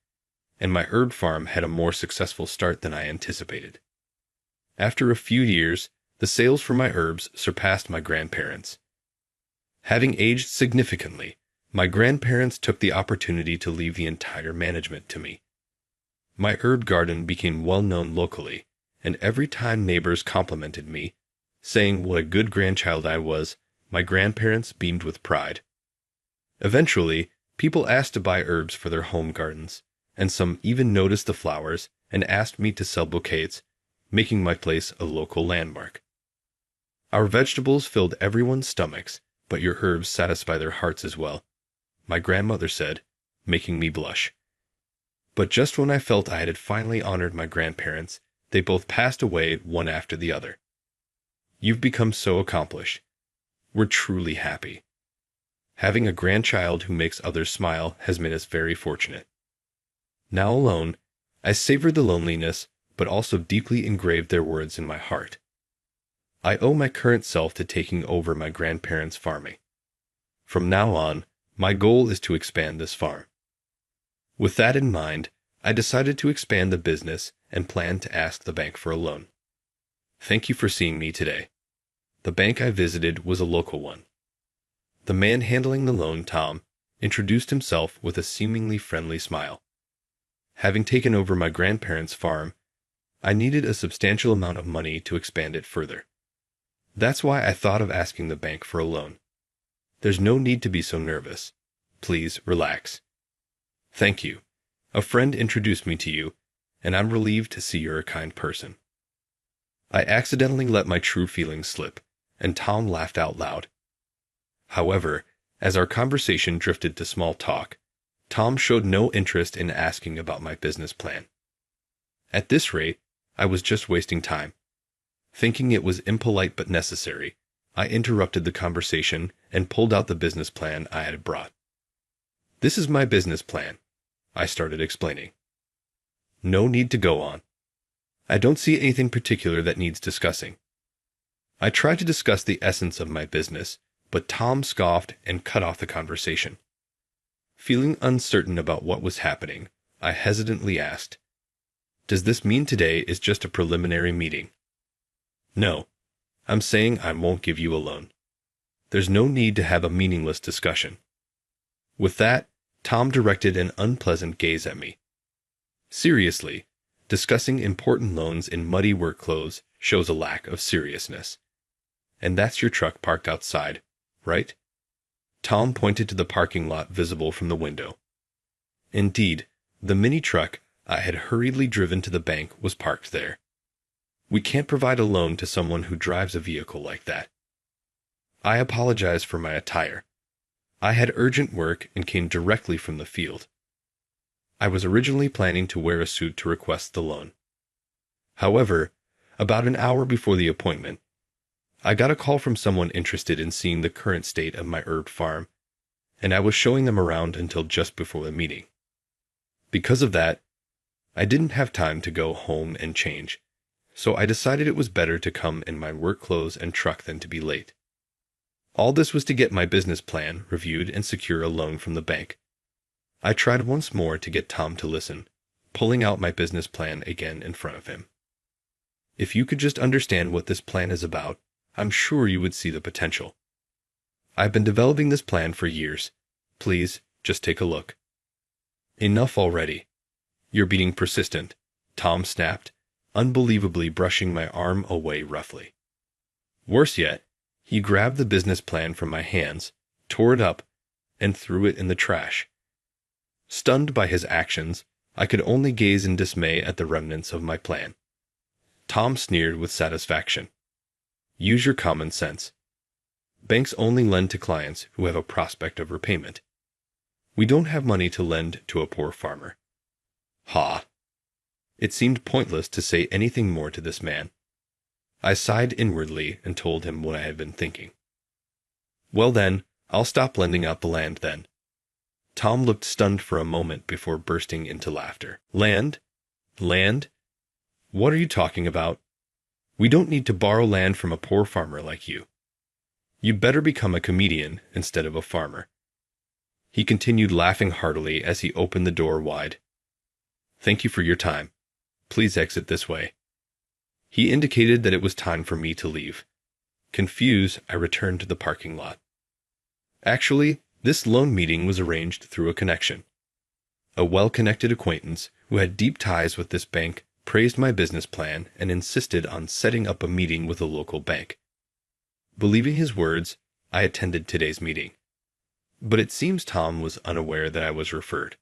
B: and my herb farm had a more successful start than I anticipated. After a few years, the sales for my herbs surpassed my grandparents'. Having aged significantly, my grandparents took the opportunity to leave the entire management to me. My herb garden became well known locally, and every time neighbors complimented me, saying what a good grandchild I was, my grandparents beamed with pride. Eventually, people asked to buy herbs for their home gardens, and some even noticed the flowers and asked me to sell bouquets, making my place a local landmark. "Our vegetables filled everyone's stomachs, but your herbs satisfy their hearts as well," my grandmother said, making me blush. But just when I felt I had finally honored my grandparents, they both passed away one after the other. "You've become so accomplished. We're truly happy. Having a grandchild who makes others smile has made us very fortunate." Now alone, I savored the loneliness, but also deeply engraved their words in my heart. I owe my current self to taking over my grandparents' farming. From now on, my goal is to expand this farm. With that in mind, I decided to expand the business and planned to ask the bank for a loan. Thank you for seeing me today. The bank I visited was a local one. The man handling the loan, Tom, introduced himself with a seemingly friendly smile. Having taken over my grandparents' farm, I needed a substantial amount of money to expand it further. That's why I thought of asking the bank for a loan. There's no need to be so nervous. Please relax. Thank you. A friend introduced me to you, and I'm relieved to see you're a kind person. I accidentally let my true feelings slip, and Tom laughed out loud. However, as our conversation drifted to small talk, Tom showed no interest in asking about my business plan. At this rate, I was just wasting time. Thinking it was impolite but necessary, I interrupted the conversation and pulled out the business plan I had brought. "This is my business plan," I started explaining. "No need to go on. I don't see anything particular that needs discussing." I tried to discuss the essence of my business, but Tom scoffed and cut off the conversation. Feeling uncertain about what was happening, I hesitantly asked, "Does this mean today is just a preliminary meeting?" "No, I'm saying I won't give you a loan. There's no need to have a meaningless discussion." With that, Tom directed an unpleasant gaze at me. "Seriously, discussing important loans in muddy work clothes shows a lack of seriousness. And that's your truck parked outside, right?" Tom pointed to the parking lot visible from the window. Indeed, the mini truck I had hurriedly driven to the bank was parked there. "We can't provide a loan to someone who drives a vehicle like that." I apologized for my attire. I had urgent work and came directly from the field. I was originally planning to wear a suit to request the loan. However, about an hour before the appointment, I got a call from someone interested in seeing the current state of my herb farm, and I was showing them around until just before the meeting. Because of that, I didn't have time to go home and change, so I decided it was better to come in my work clothes and truck than to be late. All this was to get my business plan reviewed and secure a loan from the bank. I tried once more to get Tom to listen, pulling out my business plan again in front of him. If you could just understand what this plan is about, I'm sure you would see the potential. I've been developing this plan for years. Please, just take a look. Enough already. You're being persistent, Tom snapped, unbelievably brushing my arm away roughly. Worse yet, he grabbed the business plan from my hands, tore it up, and threw it in the trash. Stunned by his actions, I could only gaze in dismay at the remnants of my plan. Tom sneered with satisfaction. Use your common sense. Banks only lend to clients who have a prospect of repayment. We don't have money to lend to a poor farmer. Ha! It seemed pointless to say anything more to this man. I sighed inwardly and told him what I had been thinking. Well then, I'll stop lending out the land then. Tom looked stunned for a moment before bursting into laughter. Land? Land? What are you talking about? We don't need to borrow land from a poor farmer like you. You better become a comedian instead of a farmer. He continued laughing heartily as he opened the door wide. Thank you for your time. Please exit this way. He indicated that it was time for me to leave. Confused, I returned to the parking lot. Actually, this loan meeting was arranged through a connection. A well-connected acquaintance who had deep ties with this bank praised my business plan and insisted on setting up a meeting with a local bank. Believing his words, I attended today's meeting. But it seems Tom was unaware that I was referred.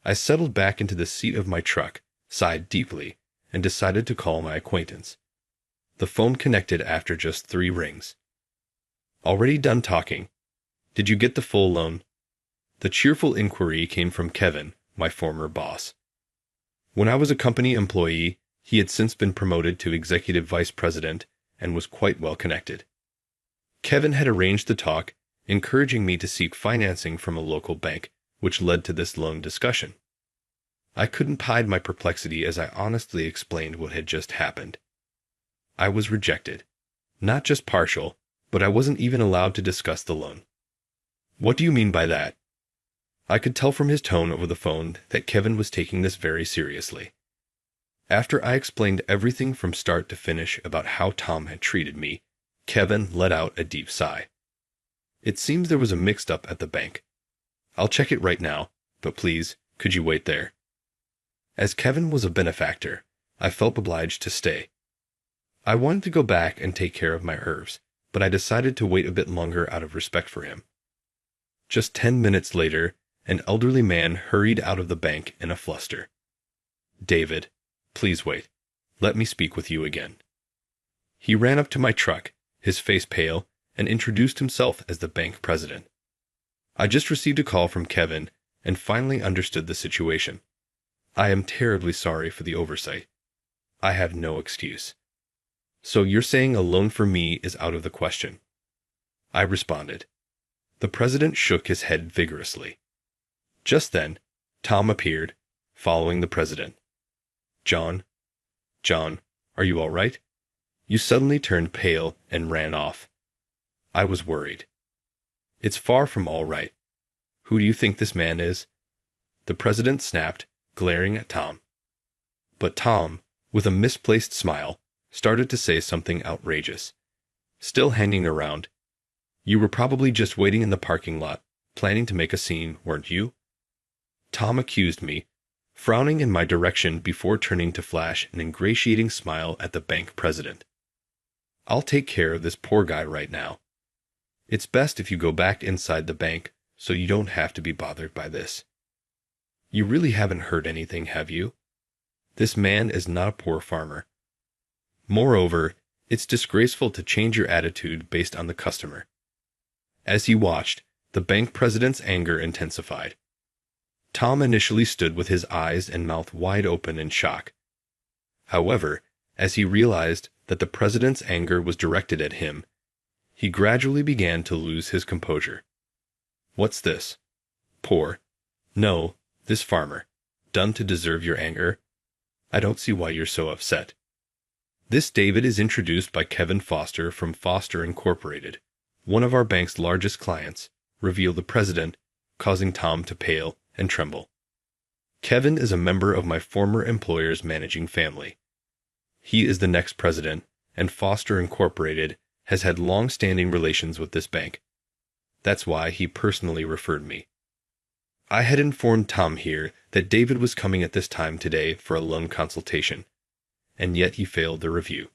B: I settled back into the seat of my truck, sighed deeply, and decided to call my acquaintance. The phone connected after just 3 rings. Already done talking. Did you get the full loan? The cheerful inquiry came from Kevin, my former boss. When I was a company employee, he had since been promoted to executive vice president and was quite well connected. Kevin had arranged the talk, encouraging me to seek financing from a local bank, which led to this loan discussion. I couldn't hide my perplexity as I honestly explained what had just happened. I was rejected. Not just partial, but I wasn't even allowed to discuss the loan. What do you mean by that? I could tell from his tone over the phone that Kevin was taking this very seriously. After I explained everything from start to finish about how Tom had treated me, Kevin let out a deep sigh. It seems there was a mix-up at the bank. I'll check it right now, but please, could you wait there? As Kevin was a benefactor, I felt obliged to stay. I wanted to go back and take care of my herbs, but I decided to wait a bit longer out of respect for him. Just 10 minutes later, an elderly man hurried out of the bank in a fluster. David, please wait. Let me speak with you again. He ran up to my truck, his face pale, and introduced himself as the bank president. I just received a call from Kevin and finally understood the situation. I am terribly sorry for the oversight. I have no excuse. So you're saying a loan for me is out of the question? I responded. The president shook his head vigorously. Just then, Tom appeared, following the president. John, are you all right? You suddenly turned pale and ran off. I was worried. It's far from all right. Who do you think this man is? The president snapped, glaring at Tom. But Tom, with a misplaced smile, started to say something outrageous. Still hanging around. You were probably just waiting in the parking lot, planning to make a scene, weren't you? Tom accused me, frowning in my direction before turning to flash an ingratiating smile at the bank president. I'll take care of this poor guy right now. It's best if you go back inside the bank so you don't have to be bothered by this. You really haven't heard anything, have you? This man is not a poor farmer. Moreover, it's disgraceful to change your attitude based on the customer. As he watched, the bank president's anger intensified. Tom initially stood with his eyes and mouth wide open in shock. However, as he realized that the president's anger was directed at him, he gradually began to lose his composure. What's this? Poor? No, this farmer. Done to deserve your anger? I don't see why you're so upset. This David is introduced by Kevin Foster from Foster Incorporated, one of our bank's largest clients, revealed the president, causing Tom to pale and tremble. Kevin is a member of my former employer's managing family. He is the next president, and Foster Incorporated has had long-standing relations with this bank. That's why he personally referred me. I had informed Tom here that David was coming at this time today for a loan consultation, and yet he failed the review.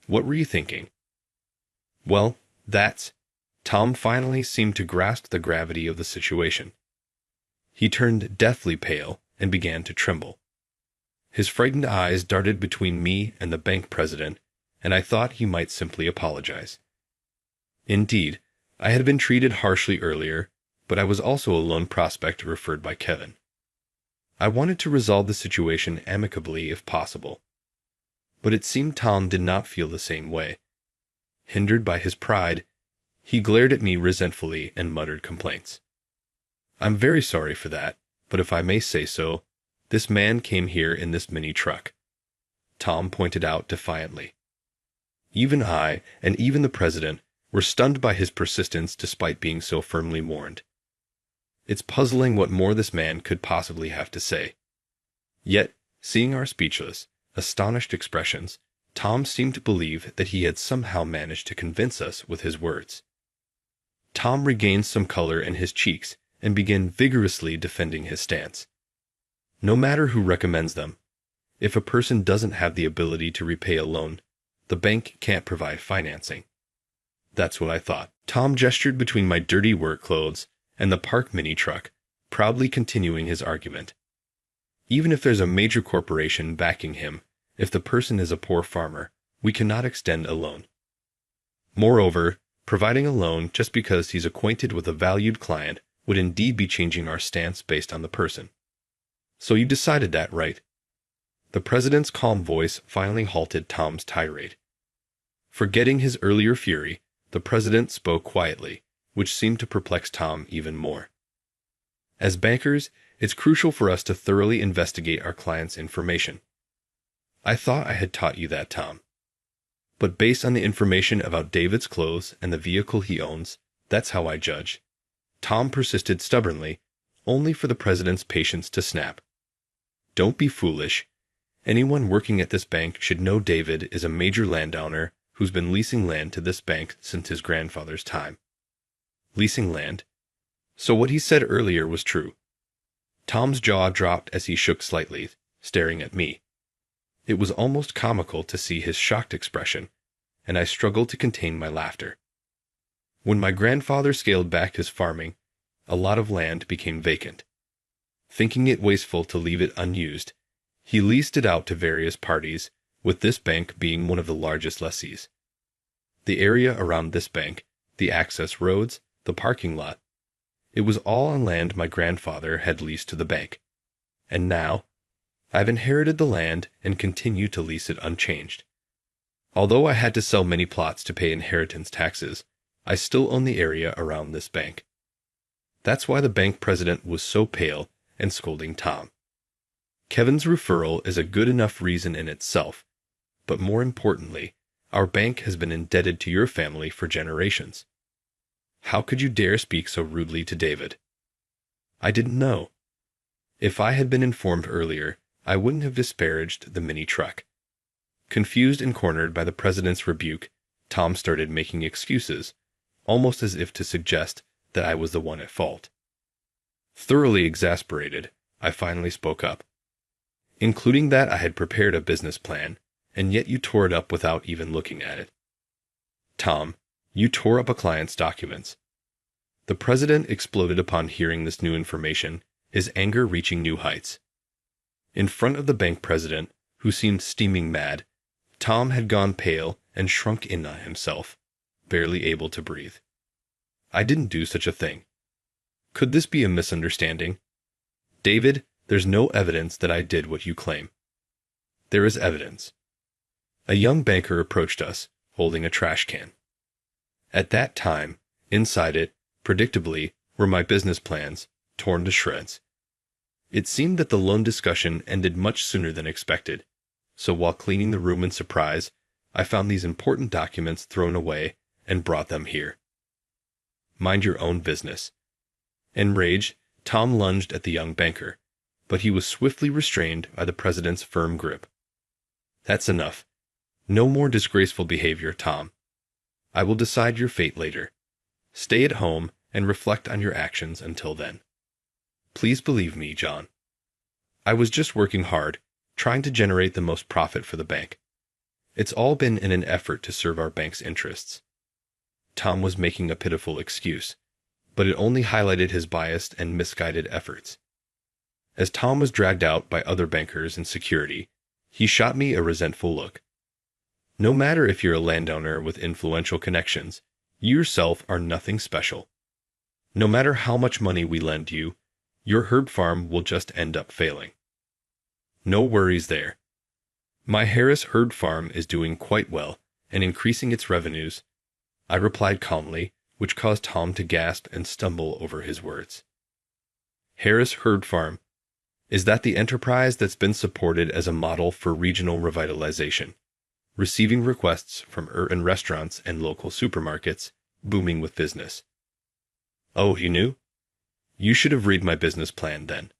B: What were you thinking? Well, Tom finally seemed to grasp the gravity of the situation. He turned deathly pale and began to tremble. His frightened eyes darted between me and the bank president, and I thought he might simply apologize. Indeed, I had been treated harshly earlier, but I was also a loan prospect referred by Kevin. I wanted to resolve the situation amicably if possible. But it seemed Tom did not feel the same way. Hindered by his pride, he glared at me resentfully and muttered complaints. I'm very sorry for that, but if I may say so, this man came here in this mini truck. Tom pointed out defiantly. Even I, and even the president, were stunned by his persistence despite being so firmly warned. It's puzzling what more this man could possibly have to say. Yet, seeing our speechless, astonished expressions, Tom seemed to believe that he had somehow managed to convince us with his words. Tom regained some color in his cheeks and began vigorously defending his stance. No matter who recommends them, if a person doesn't have the ability to repay a loan, the bank can't provide financing. That's what I thought. Tom gestured between my dirty work clothes and the parked mini truck, proudly continuing his argument. Even if there's a major corporation backing him, if the person is a poor farmer, we cannot extend a loan. Moreover, providing a loan just because he's acquainted with a valued client would indeed be changing our stance based on the person. So you decided that, right? The president's calm voice finally halted Tom's tirade. Forgetting his earlier fury, the president spoke quietly, which seemed to perplex Tom even more. As bankers, it's crucial for us to thoroughly investigate our client's information. I thought I had taught you that, Tom. But based on the information about David's clothes and the vehicle he owns, that's how I judge. Tom persisted stubbornly, only for the president's patience to snap. Don't be foolish. Anyone working at this bank should know David is a major landowner who's been leasing land to this bank since his grandfather's time. Leasing land? So what he said earlier was true. Tom's jaw dropped as he shook slightly, staring at me. It was almost comical to see his shocked expression, and I struggled to contain my laughter. When my grandfather scaled back his farming, a lot of land became vacant. Thinking it wasteful to leave it unused, he leased it out to various parties, with this bank being one of the largest lessees. The area around this bank, the access roads, the parking lot, it was all on land my grandfather had leased to the bank. And now, I've inherited the land and continue to lease it unchanged. Although I had to sell many plots to pay inheritance taxes, I still own the area around this bank. That's why the bank president was so pale and scolding Tom. Kevin's referral is a good enough reason in itself, but more importantly, our bank has been indebted to your family for generations. How could you dare speak so rudely to David? I didn't know. If I had been informed earlier, I wouldn't have disparaged the mini truck. Confused and cornered by the president's rebuke, Tom started making excuses, almost as if to suggest that I was the one at fault. Thoroughly exasperated, I finally spoke up. Including that I had prepared a business plan, and yet you tore it up without even looking at it. Tom, you tore up a client's documents. The president exploded upon hearing this new information, his anger reaching new heights. In front of the bank president, who seemed steaming mad, Tom had gone pale and shrunk in on himself, barely able to breathe. I didn't do such a thing. Could this be a misunderstanding? David, there's no evidence that I did what you claim. There is evidence. A young banker approached us, holding a trash can. At that time, inside it, predictably, were my business plans, torn to shreds. It seemed that the loan discussion ended much sooner than expected, so while cleaning the room in surprise, I found these important documents thrown away and brought them here. Mind your own business. Enraged, Tom lunged at the young banker, but he was swiftly restrained by the president's firm grip. That's enough. No more disgraceful behavior, Tom. I will decide your fate later. Stay at home and reflect on your actions until then. Please believe me, John. I was just working hard, trying to generate the most profit for the bank. It's all been in an effort to serve our bank's interests. Tom was making a pitiful excuse, but it only highlighted his biased and misguided efforts. As Tom was dragged out by other bankers and security, he shot me a resentful look. No matter if you're a landowner with influential connections, you yourself are nothing special. No matter how much money we lend you, your herb farm will just end up failing. No worries there. My Harris herb farm is doing quite well and increasing its revenues, I replied calmly, which caused Tom to gasp and stumble over his words. Harris Herd Farm. Is that the enterprise that's been supported as a model for regional revitalization, receiving requests from urban restaurants and local supermarkets, booming with business? Oh, you knew? You should have read my business plan then.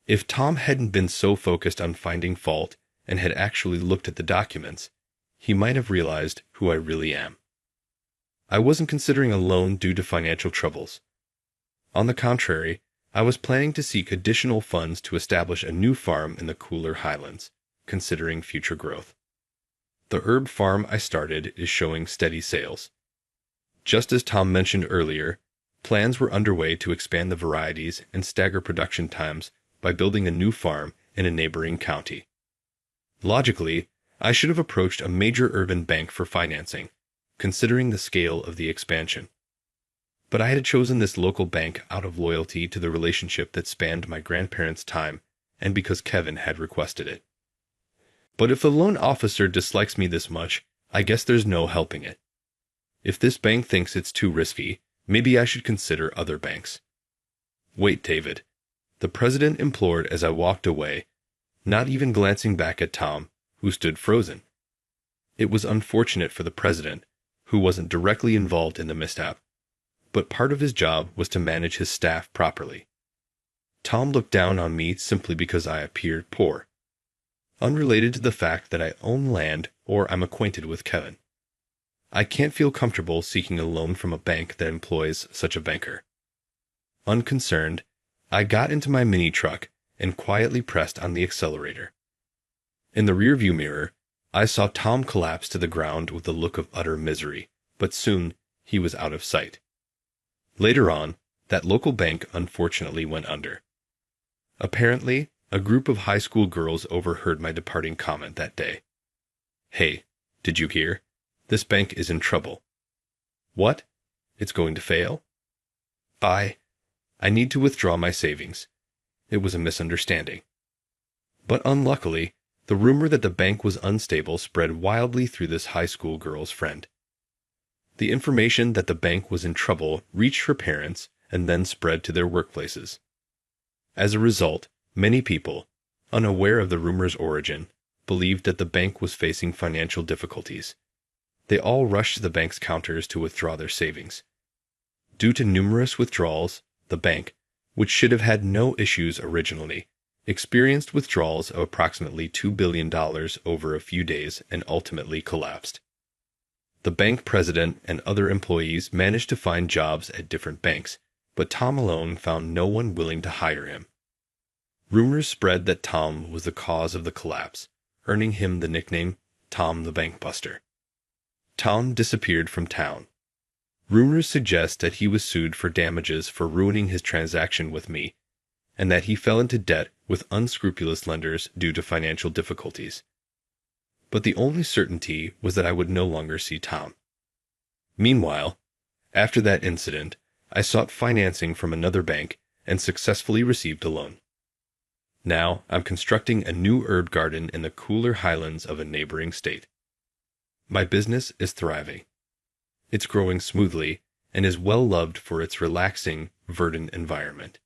B: If Tom hadn't been so focused on finding fault and had actually looked at the documents, he might have realized who I really am. I wasn't considering a loan due to financial troubles. On the contrary, I was planning to seek additional funds to establish a new farm in the cooler highlands, considering future growth. The herb farm I started is showing steady sales. Just as Tom mentioned earlier, plans were underway to expand the varieties and stagger production times by building a new farm in a neighboring county. Logically, I should have approached a major urban bank for financing, considering the scale of the expansion. But I had chosen this local bank out of loyalty to the relationship that spanned my grandparents' time and because Kevin had requested it. But if the loan officer dislikes me this much, I guess there's no helping it. If this bank thinks it's too risky, maybe I should consider other banks. Wait, David. The president implored as I walked away, not even glancing back at Tom, who stood frozen. It was unfortunate for the president, who wasn't directly involved in the mishap, but part of his job was to manage his staff properly. Tom looked down on me simply because I appeared poor, unrelated to the fact that I own land or I'm acquainted with Kevin. I can't feel comfortable seeking a loan from a bank that employs such a banker. Unconcerned, I got into my mini truck and quietly pressed on the accelerator. In the rearview mirror, I saw Tom collapse to the ground with a look of utter misery, but soon he was out of sight. Later on, that local bank unfortunately went under. Apparently, a group of high school girls overheard my departing comment that day. Hey, did you hear? This bank is in trouble. What? It's going to fail? I need to withdraw my savings. It was a misunderstanding. But unluckily, the rumor that the bank was unstable spread wildly through this high school girl's friend. The information that the bank was in trouble reached her parents and then spread to their workplaces. As a result, many people, unaware of the rumor's origin, believed that the bank was facing financial difficulties. They all rushed to the bank's counters to withdraw their savings. Due to numerous withdrawals, the bank, which should have had no issues originally, experienced withdrawals of approximately $2 billion over a few days and ultimately collapsed. The bank president and other employees managed to find jobs at different banks, but Tom alone found no one willing to hire him. Rumors spread that Tom was the cause of the collapse, earning him the nickname Tom the Bank Buster. Tom disappeared from town. Rumors suggest that he was sued for damages for ruining his transaction with me, and that he fell into debt with unscrupulous lenders due to financial difficulties. But the only certainty was that I would no longer see Tom. Meanwhile, after that incident, I sought financing from another bank and successfully received a loan. Now I'm constructing a new herb garden in the cooler highlands of a neighboring state. My business is thriving. It's growing smoothly and is well loved for its relaxing, verdant environment.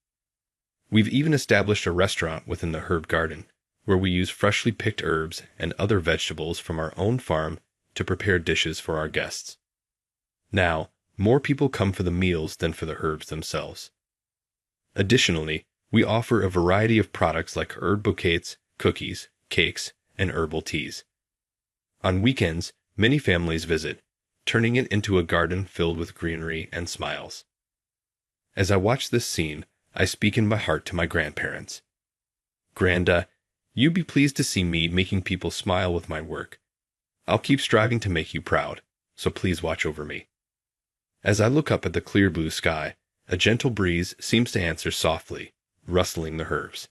B: We've even established a restaurant within the herb garden, where we use freshly picked herbs and other vegetables from our own farm to prepare dishes for our guests. Now, more people come for the meals than for the herbs themselves. Additionally, we offer a variety of products like herb bouquets, cookies, cakes, and herbal teas. On weekends, many families visit, turning it into a garden filled with greenery and smiles. As I watch this scene, I speak in my heart to my grandparents. Granda, you be pleased to see me making people smile with my work. I'll keep striving to make you proud, so please watch over me. As I look up at the clear blue sky, a gentle breeze seems to answer softly, rustling the herbs.